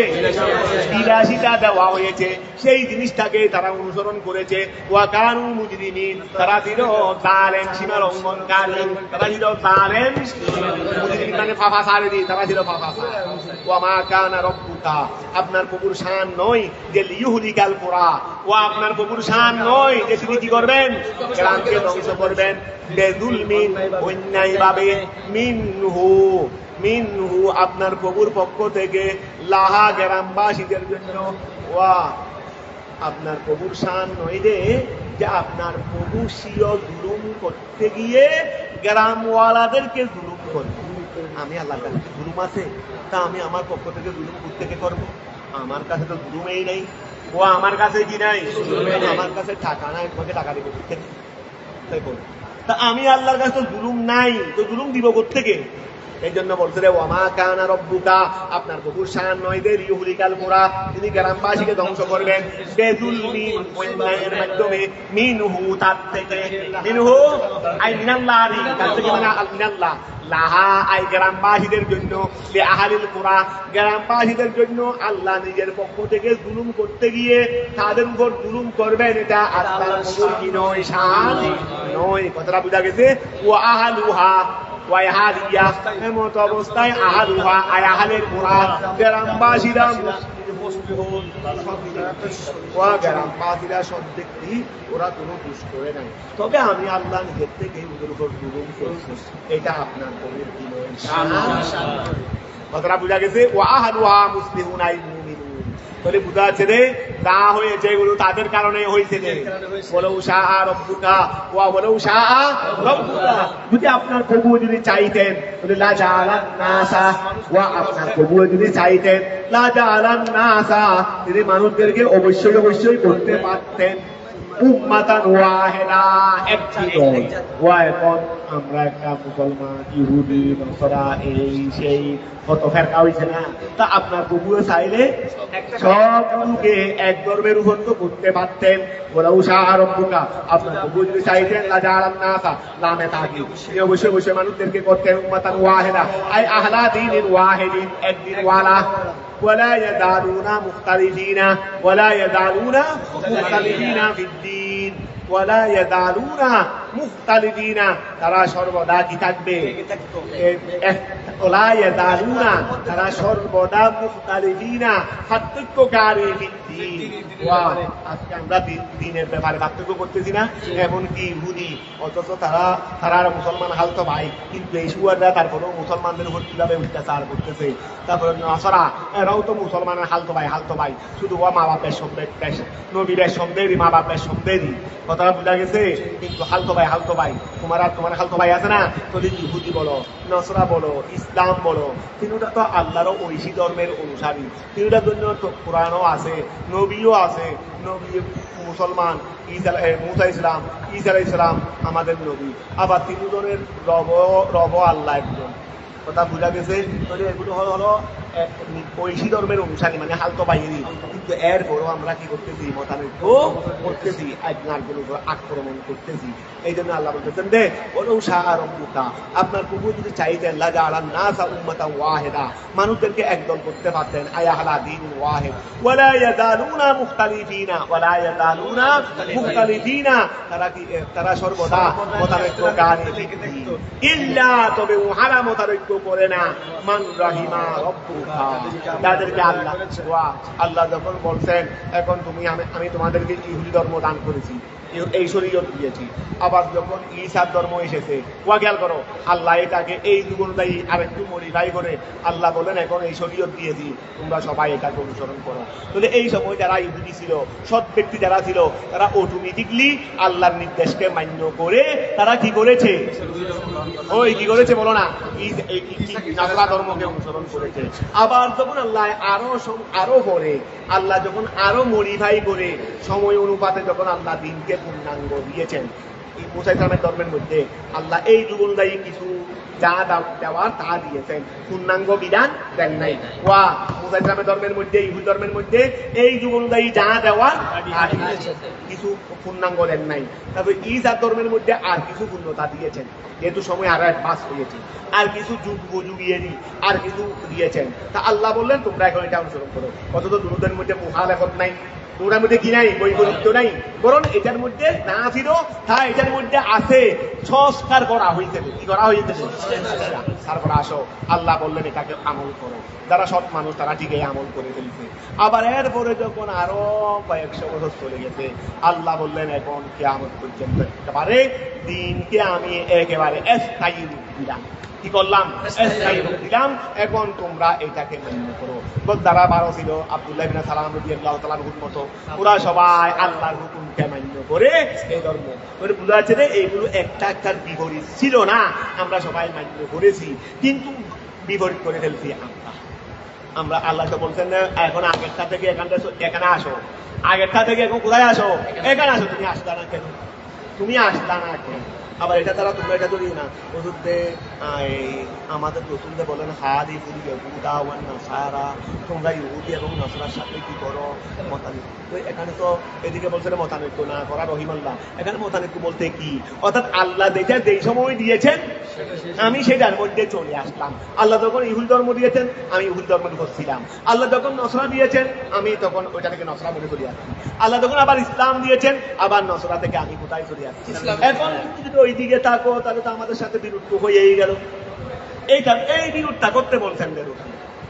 বিলাসিতা দেওয়া হয়েছে, সেই জিনিসটাকে তারা অনুসরণ করেছে। ওয়া কানু মুজরিমিন, তারা ছিল জালেম, সীমা লঙ্ঘনকারী, তারা ছিল জালেম, মুজরিমিন মানে ফাফাসারি, তারা ছিল ফাফাসা। ওয়া মা কানা রাব্বুকা, আপনার প্রভুর শান নয় যে লিইহুলিকাল কুরা, ওয়া আপনার প্রভুর শান নয় যে তিনি কি করবেন? গ্রামকে ধ্বংস করবেন, বেজুলমিন, অন্যায়ভাবে, মিনহু, মিনহু, আপনার প্রভুর পক্ষ থেকে, লাহা, গ্রামবাসীদের জন্য। ওয়া আপনার প্রভুর শান নয় রে যে আপনার প্রভু স্বীয় জুলুম করতে গিয়ে গ্রামওয়ালাদেরকে জুলুম করবে। আমি আল্লাহ জুলুম আছে, তা আমি আমার পক্ষ থেকে জুলুম থেকে করবো? আমার কাছে তো জুলুমেই নেই, ও আমার কাছে কি নাই, আমার কাছে টাকা নাই, তোমাকে টাকা দিব তাই বল। তা আমি আল্লাহর কাছে তো জুলুম নাই, তো জুলুম দিব কোত্থেকে? এই জন্য বলছে রে ওয়ামা কানা রব্বুকা, আপনার প্রভুর শান নয় যে লিউহলিকাল কুরা, তিনি গ্রামবাসীকে ধ্বংস করবেন বেজুলমিন, অন্যায়ের মাধ্যমে, মিনহু তার থেকে, মিনহু আই মিনাল্লাহি, তার থেকে মানে মিনাল্লাহ, লাহা আই গ্রামবাসীদের জন্য, লি আহলিল কুরা গ্রামবাসীদের জন্য আল্লাহ নিজের পক্ষ থেকে জুলুম করতে গিয়ে তাদের উপর জুলুম করবেন, এটা আল্লাহর প্রভুর কি নয়, শান নয়। কথাটা বুঝা গেছে? ওয়া আহলুহা ওয়াইহাদিয়া, এমত অবস্থায় আহাদুহা আয়াহালের কুরা গ্রামবাসীরা গ্রামবাসীরা সন্দিগ্ধ, ওরা কোনো দোষ করে নাই, তবে আমি আল্লাহ নিজের থেকে ওদের উপর জুলুম করছি, এটা আপনার কবির কি নয়, কথাটা বুঝা গেছে? ওয়া আহলুহা মুসলিহুন আই মুমিনুন, বলে বুঝা যাচ্ছে রে যা হয়েছে এগুলো তাদের কারণে হয়েছে রে। ওয়ালাউ শাআ রাব্বুকা ওয়া ওয়ালাউ শাআ রাব্বুকা, যদি আপনার প্রভু যদি চাইতেন, বলে লা জাআলান নাসা, ওয়া আপনার প্রভু যদি চাইতেন লা জাআলান নাসা, তিনি মানুষদেরকে অবশ্যই অবশ্যই করতে পারতেন উম্মাতান ওয়াহিদা, একটি দল। ওয়া এখন আমরা একটা মুসলমান, ইহুদি, নসরা, এই সেই কত ফেরকা হয়েছে না, তা আপনার প্রভুও চাইলে সবগুলোকে এক ধর্মের উপর তো করতে পারতেন। ওয়ালাউ শাআ রাব্বুকা, আপনার প্রভু যদি চাইতেন লা জাআলান নাসা লামে তাকি, তিনি অবশ্যই অবশ্যই মানুষদেরকে করতেন উম্মাতান ওয়াহিদা, আই আহলা দীনিন ওয়াহিদিন, একদিন ওয়ালা, ওয়ালা ইয়াদালুনা মুখতালিফিনা, ওয়ালা ইয়াদালুনা মুখতালিফিনা ফিদ্দীন, ওয়ালা ইয়াদালুনা মুখতালিফিনা, তারা সর্বদা কি থাকবে, ওয়ালা ইয়াদালুনা, তারা সর্বদা মুখতালিফিনা, পার্থক্যকারী ফিদ্দীন। ওয়া আজকে আমরা দিনের ব্যাপারে পার্থক্য করতেছি না, এমনকি ইহুদি, অথচ তারা মুসলমান হালতো ভাই, কিন্তু এই সুয়াররা তারপরেও মুসলমানদের উপর কিভাবে অত্যাচার করতেছে। তারপরে নসরা, এরাও তো মুসলমানের হালতো ভাই, শুধু ও মা বাপের সন্দেহ, নবীরের সন্দেহই, মা বাপের সন্দেহই, কথাটা বোঝা গেছে? কিন্তু হালতো ভাই, তোমার হালতো ভাই আছে না, যদি ইহুদি বলো, নসরা বলো, ইসলাম বলো, তিনটা তো আল্লাহরও ঐশী ধর্মের অনুসারী, তিনটার জন্য তো কোরআনও আছে, নবীও আছে, নবী মুসলমান, মুসা ইসলাম, ঈসা আলাইহিস সালাম আমাদের নবী, আবার তিনজনের রব আল্লাহ একজন। কথা বোঝা গেছে? এগুলো হলো ঐশী ধর্মের অনুসারী, মানে হালতো বাইরি, কিন্তু এরপরও আমরা কি করতেছি, মতানৈক্য করতেছি, একজনের উপর আক্রমণ করতেছি। এই জন্য আল্লাহ বলতেছেন যে ওয়ালাউ শাআ রাব্বুকা, আপনার প্রভু যদি চাইতেন লা জাআলান নাসা উম্মাতান ওয়াহিদা, মানুষদেরকে একদল করতে পারতেন, আয়াহলা দীন ওয়াহিদ, ওয়ালা ইয়াদালুনা মুখতালিফিনা, ওয়ালা ইয়াদালুনা মুখতালিফিনা, তারা সর্বদা মতানৈক্যকারী ইল্লা, তবে উহারা মতানৈক্য করে না, মান রাহিমা রব্বুকা, যাদেরকে আল্লাহ যখন বলছেন এখন আমি তোমাদেরকে ইহুদি ধর্ম দান করেছি, এই শরীয়ত দিয়েছি, আবার যখন ঈসার ধর্ম এসেছে, ওয়া খেয়াল করো, আল্লাহ এটাকে এই যুগ অনুযায়ী আরেকটু মডিফাই করে আল্লাহ বলেন এখন এই শরীয়ত দিয়েছি, তোমরা সবাই এটাকে অনুসরণ করো। তাহলে এই সময় যারা ইহুদি ছিল, সৎ ব্যক্তি যারা ছিল, তারা অটোমেটিকলি আল্লাহর নির্দেশকে মান্য করে তারা কি করেছে, কি করেছে বলো না, নাসরা ধর্মকে অনুসরণ করেছে। আবার যখন আল্লাহ আরো পরে, আল্লাহ যখন আরো মডিফাই করে সময় অনুপাতে যখন আল্লাহ দিনকে পূর্ণাঙ্গ দিয়েছেন, এই মুসা ইসলামের ধর্মের মধ্যে আল্লাহ এই যুগ অনুযায়ী কিছু যা দেওয়ার তা দিয়েছেন, পূর্ণাঙ্গ বিধান দেন নাই। ওয়া মুসা ইসলামের ধর্মের মধ্যে, ইহুদি ধর্মের মধ্যে এই যুগ অনুযায়ী যা দেওয়ার কিছু পূর্ণাঙ্গ দেন নাই। তারপরে ঈসার ধর্মের মধ্যে আর কিছু পূর্ণতা দিয়েছেন, যেহেতু সময় আরো পাস হয়েছে, আর কিছু যুগিয়ে আর কিছু দিয়েছেন। তা আল্লাহ বললেন তোমরা এখন এটা অনুসরণ করো। অথচ দুটোদের মধ্যে মুখালেফত নাই, দুটার মধ্যে কি নাই, বৈপরীত্য নাই, বরং এটার মধ্যে না ছিল তা এটার মধ্যে আছে, সংস্কার করা হয়েছে। কি করা হয়েছে? তারপর আসো, আল্লাহ বললেন এটাকে আমল করো। যারা সৎ মানুষ তারা ঠিকই আমল করে ফেলছে। আবার এরপরে যখন আরো কয়েকশো বছর চলে গেছে, আল্লাহ বললেন এখন কিয়ামত পর্যন্ত একেবারে দিনকে আমি একেবারে স্থায়ী রূপ দিলাম। কি করলাম? স্থায়ী রূপ দিলাম। এখন তোমরা এটাকে মান্য করো। যারা 12 ছিল, আব্দুল্লাহ ইবনে সালাম রাদিয়াল্লাহু তাআলার মতো, ওরা সবাই আল্লাহর হুকুমকে মান্য করে এই ধর্ম বুঝা যাচ্ছে যে এইগুলো একটার বিপরীত ছিল না, আমরা সবাই মান্য করেছি, কিন্তু বিপরীত করে ফেলছি আমরা। আমরা আল্লাহ তো বলছেন না এখন আগেরটা থেকে এখানে আসো, আগেরটা থেকে এখন কোথায় আসো, এখানে আসো। তুমি আসলা না কেন, তুমি আসলা না কেন? আবার এটা তারা তোমরা এটা ধরি না, ওষুধে আমাদের রসুলদের বলেন হাদি ফুল ইহুদা ওয়ান নাসারা, তোমরা ইহুদি এবং নাসরার সাথে কি করো মতানৈক্য। তো এখানে তো এদিকে বলছে মতানৈক্য না করা রহিমাল্লাহ, এখানে মতানৈক্য বলতে কি, অর্থাৎ আল্লাহ যেটা যেই সময় দিয়েছেন আমি সেটার মধ্যে চলে আসলাম। আল্লাহ যখন ইহুল ধর্ম দিয়েছেন আমি ইহুল ধর্ম করছিলাম, আল্লাহ যখন নসরা দিয়েছেন আমি তখন ওইটা থেকে নসরা মনে চলে আসছি, আল্লাহ যখন আবার ইসলাম দিয়েছেন আবার নসরা থেকে আমি কোথায় চলে আসছি। এখন যদি ওই দিকে থাকো তাহলে তো আমাদের সাথে বিরুদ্ধ হয়েই গেল। এই বিরোধটা করতে বলছেন বেরোধ,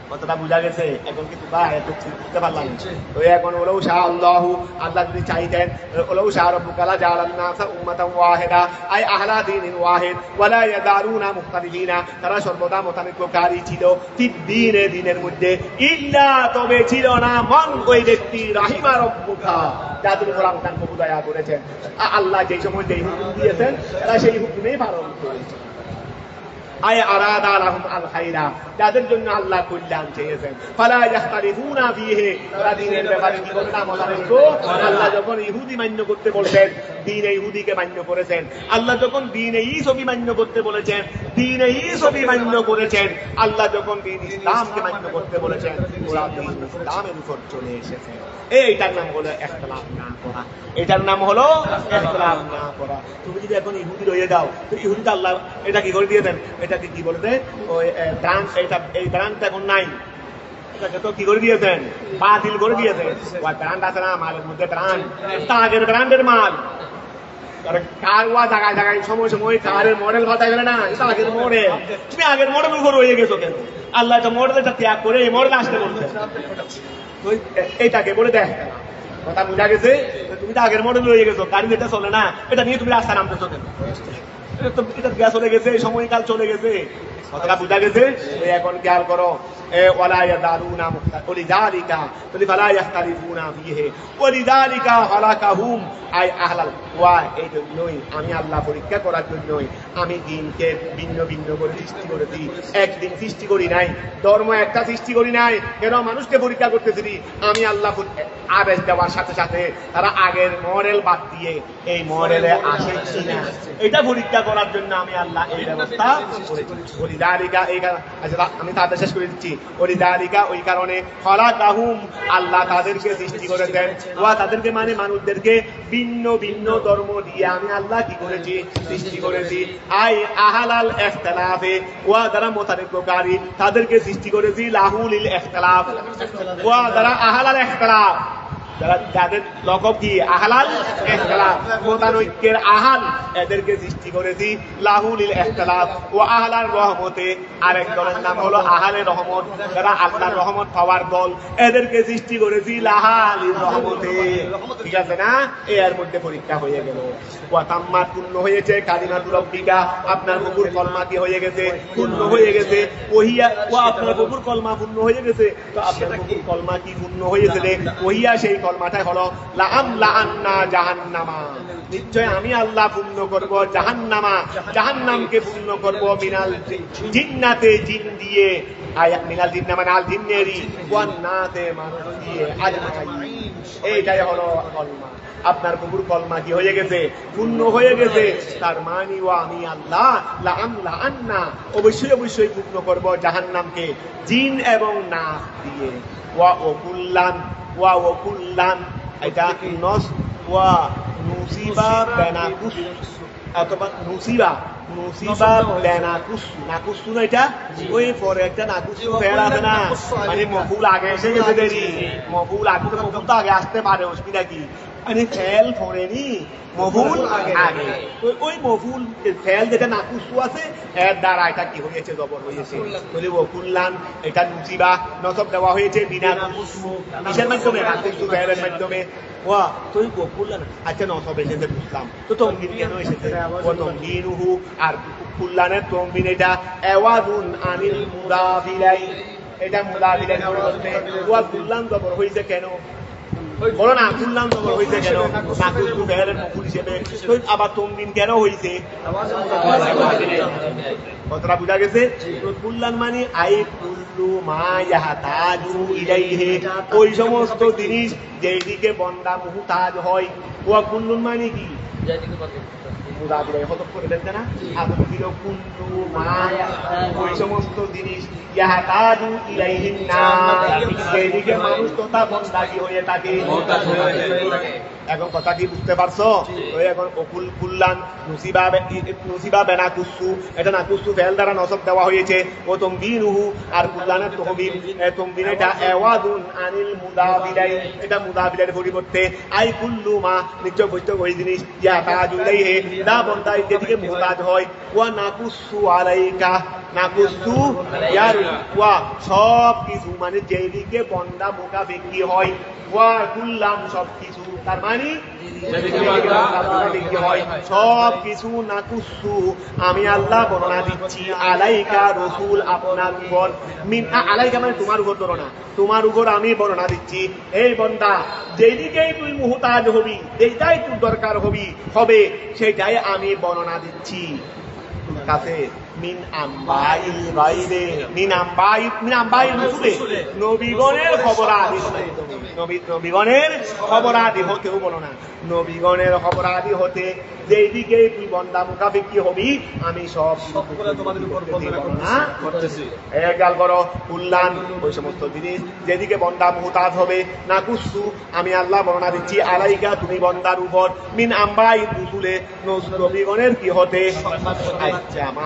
কতটা বোঝা গেছে? এখন কিন্তু বুঝতে পারলাম। তো এখন ওলাউ শাহ আল্লাহু, আল্লাহ যদি চাইতেন, ওলাউ শাহ রাব্বুকা লাজাআলান নাসা উম্মাতান ওয়াহিদা আই আহলা দীনিন ওয়াহিদ ওয়ালা ইয়াদারুনা মুখতালিফিনা, তারা সর্বদা মতানৈক্যকারী ছিল দিনের মধ্যে, ইল্লা তবে ছিল না মান ওই ব্যক্তি রাহিমা রাব্বুকা যাদের উপর আপনার প্রভু দয়া করেছেন। আল্লাহ যেই সময় যেই হুকুম দিয়েছেন তারা সেই হুকুমেই পালন করেছে। আয় আরাদা লাহুম আল খাইরা, যাদের জন্য আল্লাহ কল্যাণ চেয়েছেন। ফালা ইয়াখতালিফুনা ফীহি, তারা দ্বীনের ব্যাপারে কি করবে না মতানৈক্য। আল্লাহ যখন ইহুদি মান্য করতে বলছেন দ্বীনে ইহুদিকে মান্য করেছেন, আল্লাহ যখন দ্বীনে ঈসবি মান্য করতে বলেছেন দ্বীনে ঈসবি মান্য করেছেন, আল্লাহ যখন দ্বীন ইসলামকে মান্য করতে বলেছেন ওরা দ্বীন ইসলামের উপর চলে এসেছে। এইটার নাম হলো ইখতিলাফ না করা, এটার নাম হলো ইখতিলাফ না করা। তুমি যদি এখন ইহুদি রয়ে যাও তো ইহুদিটা আল্লাহ এটা কি করে দিয়েছেন, এটাকে কি বলতে ওই ব্রাঞ্চ, এই ব্রাঞ্চটা এখন নাই, এটাকে তো কি করে দিয়েছেন বাতিল করে দিয়েছেন। ওই ব্রান্ড আছে না মালের মধ্যে ব্রান্ড, তা আগের ব্রান্ডের মাল কার ওয়া জায়গায় জায়গায় সময় সময় কারের মডেল কথা গেলে না, এটা আগের মডেল, তুমি আগের মডেল উপর রয়ে গেছো কেন? আল্লাহ এটা মডেলটা ত্যাগ করে এই মডেল আসতে বলছে, এইটাকে বলে দেখ কথা বোঝা গেছে? তুমি তো আগের মডেল রয়ে গেছো, গাড়ি যেটা চলে না এটা নিয়ে তুমি রাস্তা নামতেছো কেন? এটা গ্যাস চলে গেছে, সময়কাল চলে গেছে, কথাটা বোঝা গেছে? এখন খেয়াল করো, ওয়ালা ইয়াদারুনা ওয়ালিযালিকা ফালা ইয়াখতালিফুনা ফীহি ওয়ালিযালিকা খালাকাহুম আই আহলাল ওয়া, এই জন্যই আমি আল্লাহ পরীক্ষা করার জন্যই আমি দিনকে ভিন্ন ভিন্ন করে সৃষ্টি করেছি, একদিন সৃষ্টি করি নাই, ধর্ম একটা সৃষ্টি করি নাই। কেন? মানুষকে পরীক্ষা করতেছি আমি আল্লাহ আদেশ দেওয়ার সাথে সাথে তারা আগের মডেল বাদ দিয়ে এই মডেলে আসে কিনা এটা পরীক্ষা করার জন্য আমি আল্লাহ এই ব্যবস্থা করেছি। ওলিযালিকা, এই আমি তাদের শেষ করে দিচ্ছি, ওলিযালিকা ওই কারণে খালাকাহুম আল্লাহ তাদেরকে সৃষ্টি করেছেন, ওয়া তাদেরকে মানে মানুষদেরকে ভিন্ন ভিন্ন ধর্ম দিয়ে আমি আল্লাহ কি করেছি সৃষ্টি করেছি। আই আহলাল ইখতিলাফে, ওয়া যারা মতানৈক্যকারী তাদেরকে সৃষ্টি করেছি লাহুলিল ইখতিলাফ, ওয়া যারা আহলাল ইখতিলাফ যাদের লকব কি আহলাল ইখতিলাফ মতানৈক্যের আহাল এদেরকে সৃষ্টি করেছি লাহুলিল ইখতিলাফ ও আহলার রহমতে, আরেক দলের নাম হলো আহলে রহমত, যারা আল্লাহর রহমত পাওয়ার দল, এদেরকে সৃষ্টি করেছি লাহালিল রহমতে। ঠিক আছে না? এর মধ্যে পরীক্ষা হয়ে গেল। ওয়া তাম্মাত পূর্ণ হয়েছে কালিমাতু রাব্বিকা, আপনার প্রভুর কলমা কি হয়ে গেছে পূর্ণ হয়ে গেছে। ওহিয়া ও আপনার প্রভুর কলমা পূর্ণ হয়ে গেছে, তো আপনার প্রভুর কলমা কি পূর্ণ হয়েছে? ওহিয়া সেই কলমাটা হলো লাআন্না জাহান্নামা, নিশ্চয় আমি আল্লাহ পূর্ণ করব জাহান্নামা, জাহান্নামকে পূর্ণ করব মিনাল জিন্নাতে জিন দিয়ে, মিনাল জিন্না মানে আল জিন্নেরি, ওয়ান নাতে মানুষ দিয়ে আজমাইন। এইটাই হলো কলমা। আপনার প্রভুর কলমা কি হয়ে গেছে পূর্ণ হয়ে গেছে, তার মানে ও আমি আল্লাহ লাআন্না অবশ্যই অবশ্যই পূর্ণ করব জাহান্নামকে জিন এবং নাস দিয়ে। ওয়া ওকুল্লান এটা নস ওয়া নুসিবা বেনাকুস অথবা নুসিবা বেনাকুস, নাকুস না এটা ওই পরে একটা নাকুস ফের আছে না, মানে মফুল আগে এসে গেছে দেরি, মফুল আগে তো আগে আসতে পারে, অসুবিধা কি? মানে ফেল পড়েনি মফুল আগে, ওই মফুল ফেল যেটা নাকুসু আছে এর দ্বারা এটা কি হয়েছে জবর হয়েছে। বলি ওকুল্লান এটা নুসিবা নসব দেওয়া হয়েছে বিনা কিসের মাধ্যমে? নাকুসু ফেলের মাধ্যমে। ওয়া তুই ওকুল্লান আচ্ছা নসব এসেছে বুঝলাম, তো তমবিন কেন এসেছে? ও তমবিনুহু, আর কুল্লানের তমবিন এটা এওয়াজুন আনিল মুদাফিলাই, এটা মুদাফিলাই পরিবর্তে ওয়া কুল্লান জবর হয়েছে কেন? বলো না কুল্লান জবর হয়েছে কেন? নাকুস্তু ফেলের মফুল হিসেবে। আবার তমবিন কেন হয়েছে? কথাটা বুঝা গেছে? কুল্লান মানে আই কুল্লু মা ইয়াহতাজু ইলাইহি, ওই সমস্ত জিনিস যেই দিকে বান্দা মুহতাজ হয়। ওয়া কুল্লুন মানে কি? ওই সমস্ত জিনিস ইয়াহতাজু ইলাইহিন নাস, যেদিকে মানুষ তথা বান্দাগি হয়ে থাকে। এখন কথা কি বুঝতে পারছো? এখন অকুল কুল্লান নুসিবা বেনাকুসু, এটা নাকুসু ফেল দ্বারা নসব দেওয়া হয়েছে। ও তমবিনুহু, আর কুল্লানের তহবিল তমবিন এটা এওয়াদুন আনিল মুদাবিলাই, এটা মুদাবিলার পরিবর্তে আই কুল্লু মা নিশ্চয় বৈধ ওই জিনিস ইয়াহতাজু ইলাইহি, দা বান্দা যেদিকে মুহতাজ হয়। ওয়া নাকুসু আলাইকা, নাকুসু ইয়ার ওয়া সব কিছু মানে যেদিকে বান্দা মুকাফিকি হয়। ওয়া কুল্লান সব কিছু, তার মানে সব কিছু নাকুসু আমি আল্লাহ বর্ণনা দিচ্ছি আলাইকা রসুল আপনার উপর। মিন আলাইকা মানে তোমার উপর ধরো না, তোমার উপর আমি বর্ণনা দিচ্ছি। এই বান্দা যেদিকেই তুই মুহতাজ হবি, যেটাই তোর দরকার হবে সেটাই আমি বর্ণনা দিচ্ছি কাছে। মিন আম্বাইল গায়বে, মিন আম্বাইল রসুলে, নবীগণের খবরাদি, নবীগণের খবরাদি হতেও বলো না, নবীগণের খবরাদি হতে যেই দিকে তুই বান্দা মুকাফিকি হবি আমি সব তোমাদের উপর বর্ণনা করতেছি। খেয়াল করো, কুল্লান ওই সমস্ত জিনিস যেদিকে বান্দা মুহতাজ হবে। নাকুসু আমি আল্লাহ বর্ণনা দিচ্ছি আলাইকা তুমি বান্দার উপর। মিন আম্বাইল রসুলে, নবীগণের কি হতে। আচ্ছা মা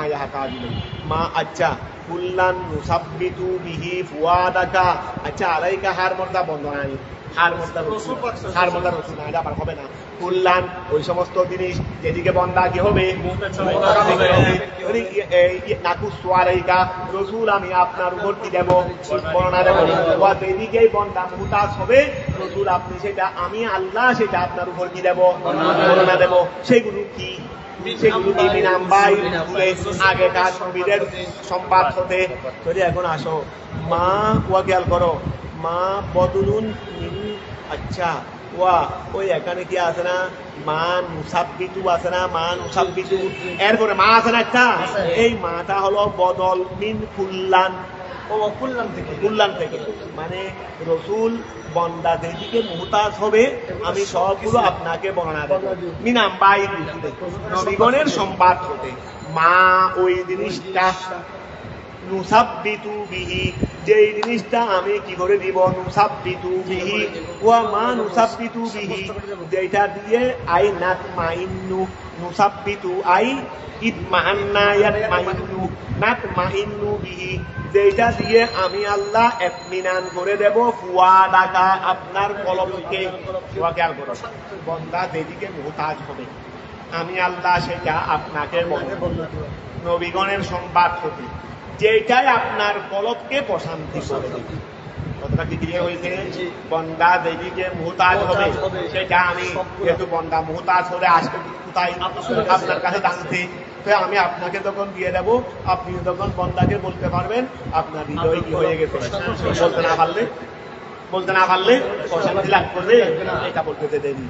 মা, আচ্ছা কুল্লান নুসাব্বিতু বিহি ফুয়াদাকা, আচ্ছা আলাইকা হার মর্দা বন্দনা, হার মর্দা রসুল, হার মর্দা রসুল না, এটা আবার হবে না। কুল্লান ওই সমস্ত জিনিস যেদিকে বান্দা কি হবে নাকুসু আলাইকা রসুল আমি আপনার উপর কি দেব বর্ণনা দেব। যেদিকেই বান্দা মুহতাজ হবে রসুল আপনি সেটা আমি আল্লাহ সেটা আপনার উপর কি দেব বর্ণনা দেব। সেগুলো কি? সেগুলো কি নাম্বাই আগেকার নবীদের সংবাদ হতে। যদি এখন আসো মা ওয়া খেয়াল করো, মা বদলুন। আচ্ছা ওয়া ওই এখানে কি আছে না মা নুসাব্বিতু আছে না, মা নুসাব্বিতু এরপরে মা আছে না একটা, এই মাটা হলো বদল মিন কুল্লান, কুল্লান থেকে মানে রসুল বান্দা যেদিকে মুহতাজ হবে আমি সবগুলো আপনাকে বর্ণনা দেব। মিনাম বাই নবীগণের সংবাদ হতে। মা ওই জিনিসটা নুসাব্বিতু বিহি, যেই জিনিসটা আমি কি করে দিব নুসাব্বিতু বিহি। ওয়া মা নুসাব্বিতু বিহি যেটা দিয়ে আই নাতমাইন্নু, নুসাব্বিতু আই ইতমাআন্না ইয়াতমাইন্নু, নাতমাইন্নু বিহি যেটা দিয়ে আমি আল্লাহ ইতমিনান করে দেব ফুয়াদাকা আপনার কলবকে। খেয়াল করো, বান্দা যেদিকে মুহতাজ হবে আমি আল্লাহ সেটা আপনাকে বলবো। নবীগণের সংবাদ হতে যেটাই আপনার কলবকে প্রশান্তি করে দেবে। কথাটা কি ক্লিয়ার হয়েছে? বান্দা যেদিকে মুহতাজ হবে সেটা আমি, যেহেতু বান্দা মুহতাজ হলে আসবে কোথায় আপনার কাছে জানতে, তো আমি আপনাকে তখন দিয়ে দেবো, আপনি তখন বান্দাকে বলতে পারবেন আপনার হৃদয় কি হয়ে গেছে। বলতে না পারলে অশান্তি লাভ করবে, এটা বলতে দেরি।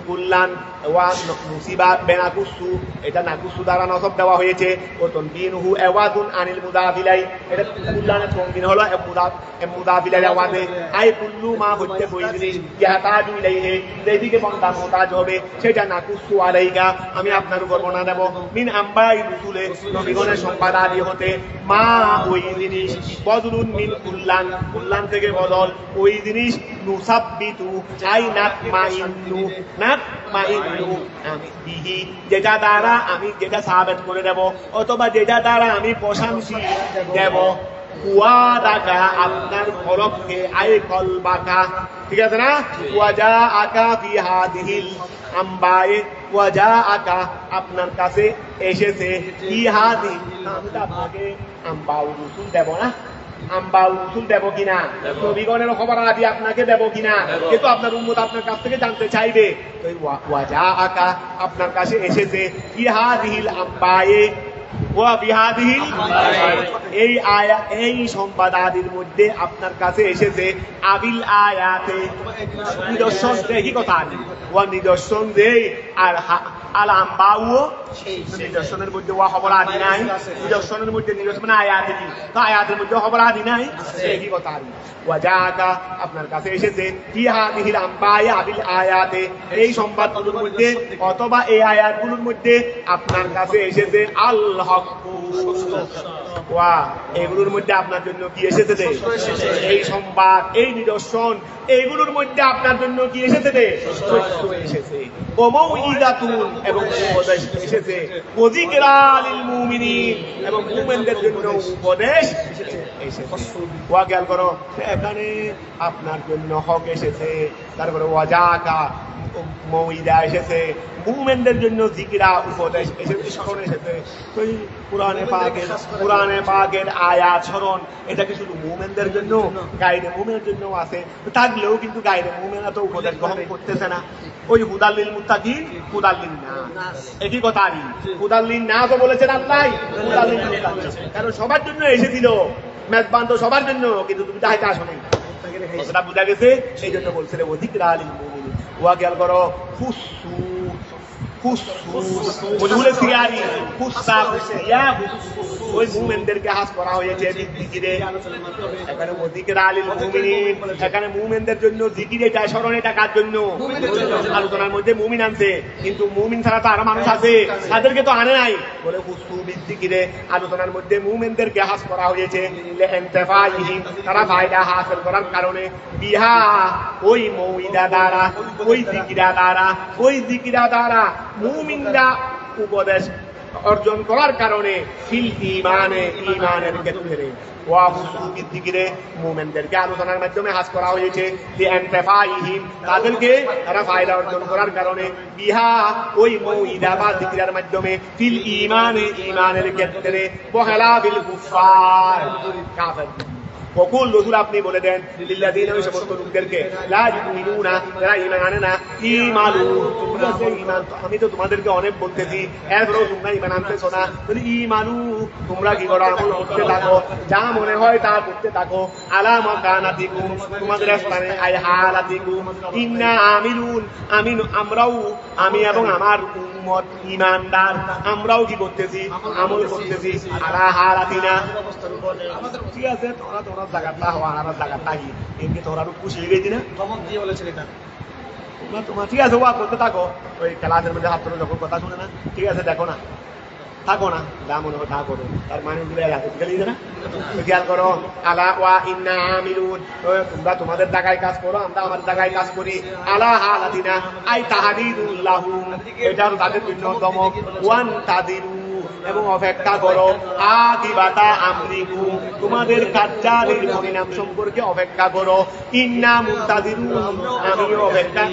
কুল্লান ওয়া মুসিবা বেনাকুসু, এটা নাকুসু দ্বারা নসব দেওয়া হয়েছে। ও তনবিনহু এওয়াদুন আনিল মুদাফিলাই, এটা কুল্লানের তনবিন হলো মুদাফিলাই আওয়াজে। আই কুল্লু মা হচ্ছে ওই জিনিস ইয়াহতাজু ইলাইহি যেদিকে বান্দা মুহতাজ হবে সেটা নাকুসু আলাইকা আমি আপনার উপর বর্ণনা দেব। মিন আম্বাই রসুলে নবীগণের সংবাদ আদি হতে। মা ওই জিনিস বদলুন মিন কুল্লান, কুল্লান থেকে বদল ওই জিনিস নুসাব্বিতু আই নাতমাইন্নু, নাতমাইন্নু আমি বিহি যেটা দ্বারা আমি যেটা সাবিত করে দেব, অথবা যেটা দ্বারা আমি প্রশান্তি দেব। ফুয়াদাকা আপনার কলবকে, আই কলবাকা, ঠিক আছে না। ওয়াজা আকা ফি হাদিহিল আম্বায়ে, ওয়াজা আকা আপনার কাছে এসেছে ফি হাদি, আমি তো আপনাকে আম্বাউ রসুল দেব না, আম্বাউ রসুল দেব কিনা, নবীগণের খবর আদি আপনাকে দেব কিনা, কিন্তু আপনার উম্মত আপনার কাছ থেকে জানতে চাইবে। ওয়াজা আকা আপনার কাছে এসেছে ফি হাদিহিল আম্বায়ে ওয়া বিহাদিহিল এই আয়াত এই সংবাদাদির মধ্যে আপনার কাছে এসেছে আবিল আয়াতে নিদর্শন কি কথা ওয়া নিদর্শন যে আর আল আম্বাউ নিদর্শনের মধ্যে ওয়া খবর আদি নাই নিদর্শনের মধ্যে নিদর্শন মানে আয়াতে তো আয়াতের মধ্যে খবর আদি নাই এই কথা ওয়া জাকা আপনার কাছে এসেছে কি হাদিহিল আম্বায়া আবিল আয়াতে এই সংবাদগুলোর মধ্যে অথবা এই আয়াতগুলোর মধ্যে আপনার কাছে এসেছে আল হক ওয়া এগুলোর মধ্যে আপনার জন্য কি এসেছে এই সংবাদ এই নিদর্শন এইগুলোর মধ্যে আপনার জন্য কি এসেছে সত্য এসেছে ও মৌইদাতুন এবং উপদেশ এসেছে ওয়া যিকরা লিল মুমিনিন এবং মুমিনদের জন্য উপদেশ এসেছে ওয়া খেয়াল করো এখানে আপনার জন্য হক এসেছে তারপরে ওয়াজাকা মৌইদা এসেছে মুমিনদের জন্য যিকরা উপদেশ এসেছে স্মরণ এসেছে তো কোরআনে পাকের আয়াত স্মরণ এটা কি শুধু মুমিনদের জন্য গায়রে মুমিনের জন্য আছে থাকলেও কিন্তু গায়রে মুমিনরা তো উপদেশ গ্রহণ করতেছে না ওই হুদাল্লিল মুত্তাকিন হুদাল্লিন নাস একই কথা আর হুদাল্লিন নাস বলেছেন আল্লাহ হুদাল্লিল মুত্তাকিন কারণ সবার জন্য এসেছিল মেজবান তো সবার জন্য কিন্তু তুমি তাইতে আসো নাই কথাটা বুঝা গেছে সেই জন্য বলছিলে যিকরা লিল মুমিনিন ওয়া খেয়াল করো ওই মুমিনদেরকে হাস করা হয়েছে এখানে মুমিনদের জন্য জিকির এটা স্মরণ এটা কার জন্য আলোচনার মধ্যে মুমিন আনছে কিন্তু মুমিন ছাড়া তো আরো মানুষ আছে তাদেরকে তো আনে নাই বলে জিকিরে আলোচনার মধ্যে মুমিনদেরকে হাস করা হয়েছে তারা ফায়দা হাসিল করার কারণে বিহা ওই মৌইদা দ্বারা ওই জিকিরা দ্বারা মুমিনরা উপদেশ অর্জন করার কারণে ফিল ঈমানের ক্ষেত্রে ওয়া হুসুবিদ যিকরে মুমিনদেরকে আলোচনার মাধ্যমে হাস করা হয়েছে লিআনতাফাইহিম তাদেরকে তারা ফায়দা অর্জন করার কারণে বিহা ওই মৌইদা বা যিকরের মাধ্যমে ফিল ঈমানের ক্ষেত্রে ওয়ালা বিল কুফার কাফির বকুল রসুল আপনি বলে দেন লিল্লাযীনা ওই সমস্ত লোকদেরকে লা ইউমিনুনা যারা ঈমান আনে না ঈমানু ঈমান আমি তো তোমাদেরকে অনেক বলতেছি এরপরেও তোমরা ঈমান আনতেছো না বলি ঈমানু তোমরা কি করো আমল করতে থাকো যা মনে হয় তা করতে থাকো আলা মাকানাতিকুম তোমাদের স্থানে আই হালাতিকুম ইন্না আমিলুন আমরাও আমি এবং আমার উম্মত ঈমানদার আমরাও কি করতেছি আমল করতেছি আলা হালাতিনা ঠিক আছে তোমরা জায়গাটা হওয়া আর জায়গাটা এমনি তোমরা খুশি হয়ে গেছি না ধমক দিয়ে বলেছে এটা তোমার ঠিক আছে ওয়া করতে থাকো ওই ক্লাসের মধ্যে হাত যখন কথা শুনে না ঠিক আছে দেখো না থাকো না যা মনে হয় তা করো তার মানে না খেয়াল করো আলা ওয়া ইন্না আমিলুন তোমরা তোমাদের জায়গায় কাজ করো আমরা আমার জায়গায় কাজ করি আলা হালাতিনা আই তাহাদিদুল্লাহু এটা তাদের জন্য দমক ওয়ান তাদিরু এবং অপেক্ষা করো আকিবাতা আমরিকুম তোমাদের কার্যাবলীর পরিণাম সম্পর্কে অপেক্ষা করো ইন্না মুনতাজিরুন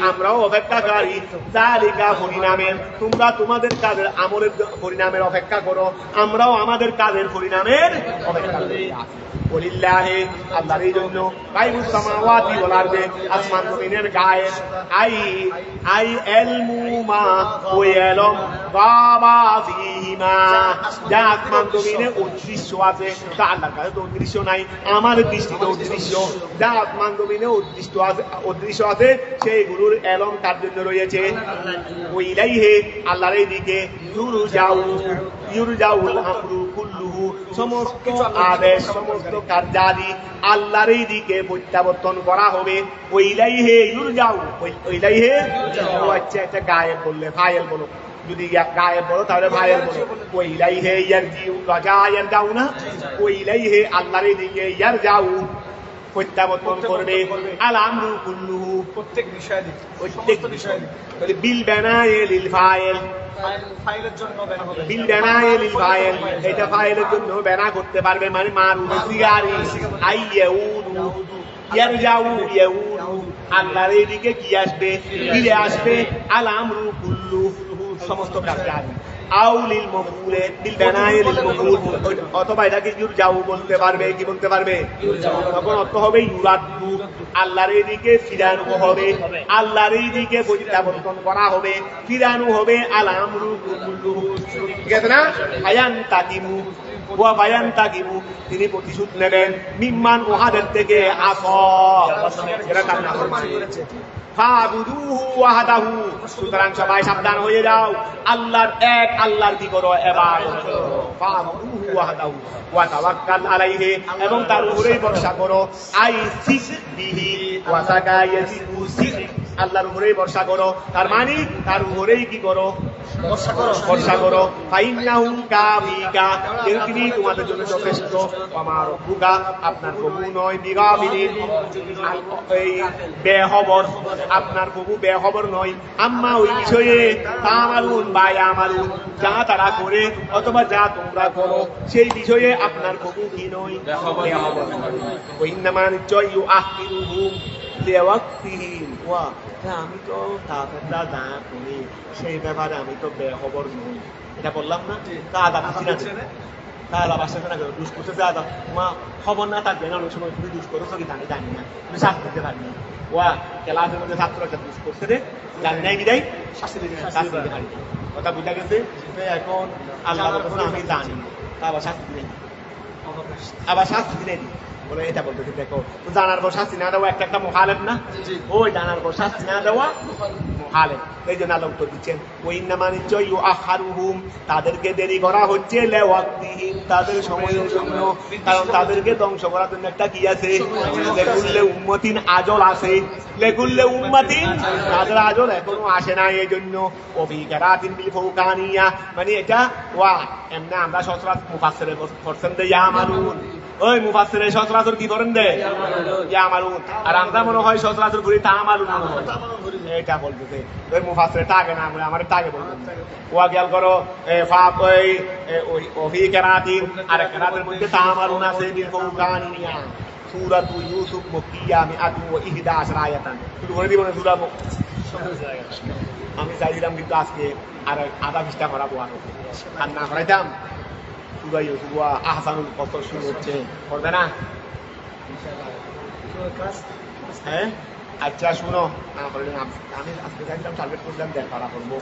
আমরাও অপেক্ষাকারী যালিকা পরিণামের তোমরা তোমাদের কাজের আমলের পরিণামের অপেক্ষা করো আমরাও আমাদের কাজের পরিণামের অপেক্ষা করি ওলিল্লাহি আল্লাহর জন্য গায়বুস সামাওয়াতি ওয়াল আরদি আসমান জমিনের গায়েব আই ইলমু মা ওয়া ইলম গাবা ফিহিমা যা আসমান জমিনে অদৃশ্য আছে তা আল্লাহর কাছে তো অদৃশ্য নাই আমার দৃষ্টিতে অদৃশ্য যা আসমান জমিনে অদৃশ্য আছে সেইগুলোর ইলম তার জন্য রয়েছে ওয়া ইলাইহি আল্লাহর দিকে ইউরজাউল আমরু কুল্লুহু সমস্ত আদেশ সমস্ত কার্যাদি আল্লাহর দিকে প্রত্যাবর্তন করা হবে ওইলাইহে ইউরজাউ ওইলাইহে আচ্ছা একটা গায়েব বললে ফাইল বলো যদি গায়েব বলো তাহলে ফাইল বলো ওইলাইহে ইয়ারজিউ ইয়ারজাউ না ওইলাইহে আল্লাহর দিকে ইয়ারজাউ প্রত্যাবর্তন করবে আল আমরু কুল্লুহু প্রত্যেক বিষয় তাহলে বিল বানায়ে লিল ফাইল ফাইলের জন্য বানা হবে বিল বানায়ে লিল ফাইল এটা ফাইলের জন্য বানা করতে পারবে মানে মারুফ সিগারি আইয়াউদু ইয়ারজাউ আল্লাহর দিকে কি আসবে ফিরে আসবে আল আমরু কুল্লুহু সমস্ত কাজ আউলিল মফুলে বিল বানায়ে লিল মফুল, অথবা এটাকে ইউরজাউ বলতে পারবে, কি বলতে পারবে? তখন অর্থ হবে ইউরাদ্দু, আল্লাহর দিকে ফিরানো হবে, আল্লাহর দিকে প্রত্যাবর্তন করা হবে, ফিরানো হবে। আল আমরু কুল্লুহু, ঠিক আছে না? ফায়ান্তাকিমু ওয়া ফায়ান্তাকিমু, তিনি প্রতিশোধ নেবেন। মিম্মান ওহাদের থেকে আসা, এরা কান্না করেছে। ফাবুদুহু ওয়াহদাহু, সুতরাং সবাই সাবধান হয়ে যাও, আল্লাহর এক আল্লাহর কি করো? ইবাদত করো। ফাবুদুহু ওয়াহদাহু ওয়া তাওয়াক্কাল আলাইহি, এবং তার উপরেই ভরসা করো। আই সিক বিহি ওয়া সাকায়াসিকু, সিক আল্লাহর উপরেই ভরসা করো, তার মানে তার উপরেই কি করো? ভরসা করো। ফাইন্নাহু কাফিকা, তিনি তোমাদের জন্য যথেষ্ট। আমার রব্বুকা, আপনার প্রভু নয়, বিগাফিলিন, এই বেখবর, আপনার প্রভু বেখবর নয়। আম্মা, ওই বিষয়ে, তামালুন বা ইয়ামালুন, যা তারা করে অথবা যা তোমরা করো, সেই বিষয়ে আপনার প্রভু কি নয়? বেখবর নয়। ওয়াইন্নামা, নিশ্চয়, ইউআখিরুহুম লিওয়াক্তিহিম, ওয়া আমি তো কাফেররা যা করি সেই ব্যাপারে আমি তো বেখবর নই, এটা বললাম না? তা আদা বুঝি না, তা আদা বাসা না, দুষ করতেছে আদা, মা খবর না থাকবে না, অনেক সময় তুমি দুষ করছো কি জানি জানি না, তুমি শাস্তি দিতে পারি না। ওয়া ক্লাসের মধ্যে ছাত্র একটা দুষ করছে রে, জানি নাই বিদায় শাস্তি দিতে পারি না। কথা বুঝা গেছে? এখন আল্লাহ বলতেছে আমি জানি, তা আবার শাস্তি নেই, আবার শাস্তি নেই বলে এটা বলতেছে। দেখো, জানার পর শাস্তি না দেওয়া একটা মুখালেফ না? ওই জানার পর শাস্তি না দেওয়া মুখালেফ। এই জন্য আল্লাহ উত্তর দিচ্ছেন, ওয়াইন্নামা, নিশ্চয়, ইউআখিরুহুম, তাদেরকে দেরি করা হচ্ছে, লিওয়াক্তিহিম, তাদের সময়ের জন্য, কারণ তাদেরকে ধ্বংস করার জন্য একটা কি আছে? লেকুল্লে উম্মতিন আজল আছে, লেকুল্লে উম্মতিন, তাদের আজল এখনো আসে না। এই জন্য ওফি কিরাতিন বিল ফাওকানিয়া, মানে এটা ওয়া এমনি আমরা সচরাচর মুফাসসিরে পড়ছেন যে ইয়ামালুন, ওই মুফাসসিরে সচরাচর কি করেন দে? ইয়ামালুন। আর আমরা মনে হয় সচরাচর করি তামালুন, এটা বলতেছে। ওই মুফাসসিরে টাকে না, আমরা টাকে বলবেন। ওয়া খেয়াল করো, ওই ওফি কিরাতিন, আর কিরাতের মধ্যে তামালুন আছে, বিল ফাওকানিয়া। সূরাতু ইউসুফ মক্কিয়া, মিআতু ওয়া 11 আয়াতান। শুধু বলে দিব না সূরা, আমি চাইছিলাম কিন্তু আজকে আর আধা পৃষ্ঠা করাবো, আর না করাইতাম সূরা ইউসুফ ওয়া আহসানুল কসস শুরু হচ্ছে, করবে না? হ্যাঁ, আচ্ছা শুনো, না করলে আমি আজকে চাইছিলাম টার্গেট করলাম দেখ করা করবো,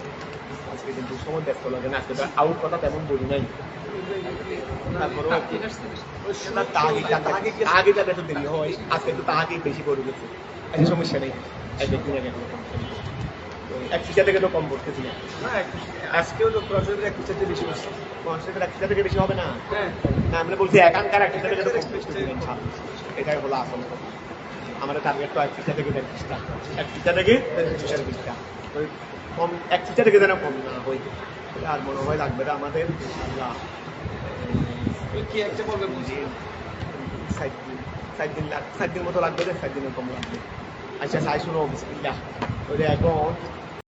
আজকে কিন্তু সময় দেখতে লাগে না, আজকে আউট কথা তেমন বলি নাই। আগেটা বেতন দেরি হয়, আজকে তো তাহাকে বেশি পড়ে গেছে, একটা সমস্যা নেই। এক ফিসা থেকে তো কম পড়তেছি না, আজকেও তো প্রসেসের এক ফিসা থেকে বেশি হচ্ছে, প্রসেসের এক ফিসা থেকে বেশি হবে না। না, আমরা বলছি এখানকার এক ফিসা থেকে তো কম পড়তেছি, এটাই হলো আসল কথা। আমাদের টার্গেট তো এক ফিসা থেকে 1.5 ফিসা, এক ফিসা থেকে 1.5 ফিসা, কম এক ফিসা থেকে যেন কম না হয়, আর মনে হয় লাগবে না আমাদের। কি একটা বলবে বুঝি 7 দিন মতো লাগবে, 7 দিনের কম লাগবে। আচ্ছা, সাই শুনো, বিসমিল্লাহ। ওই এখন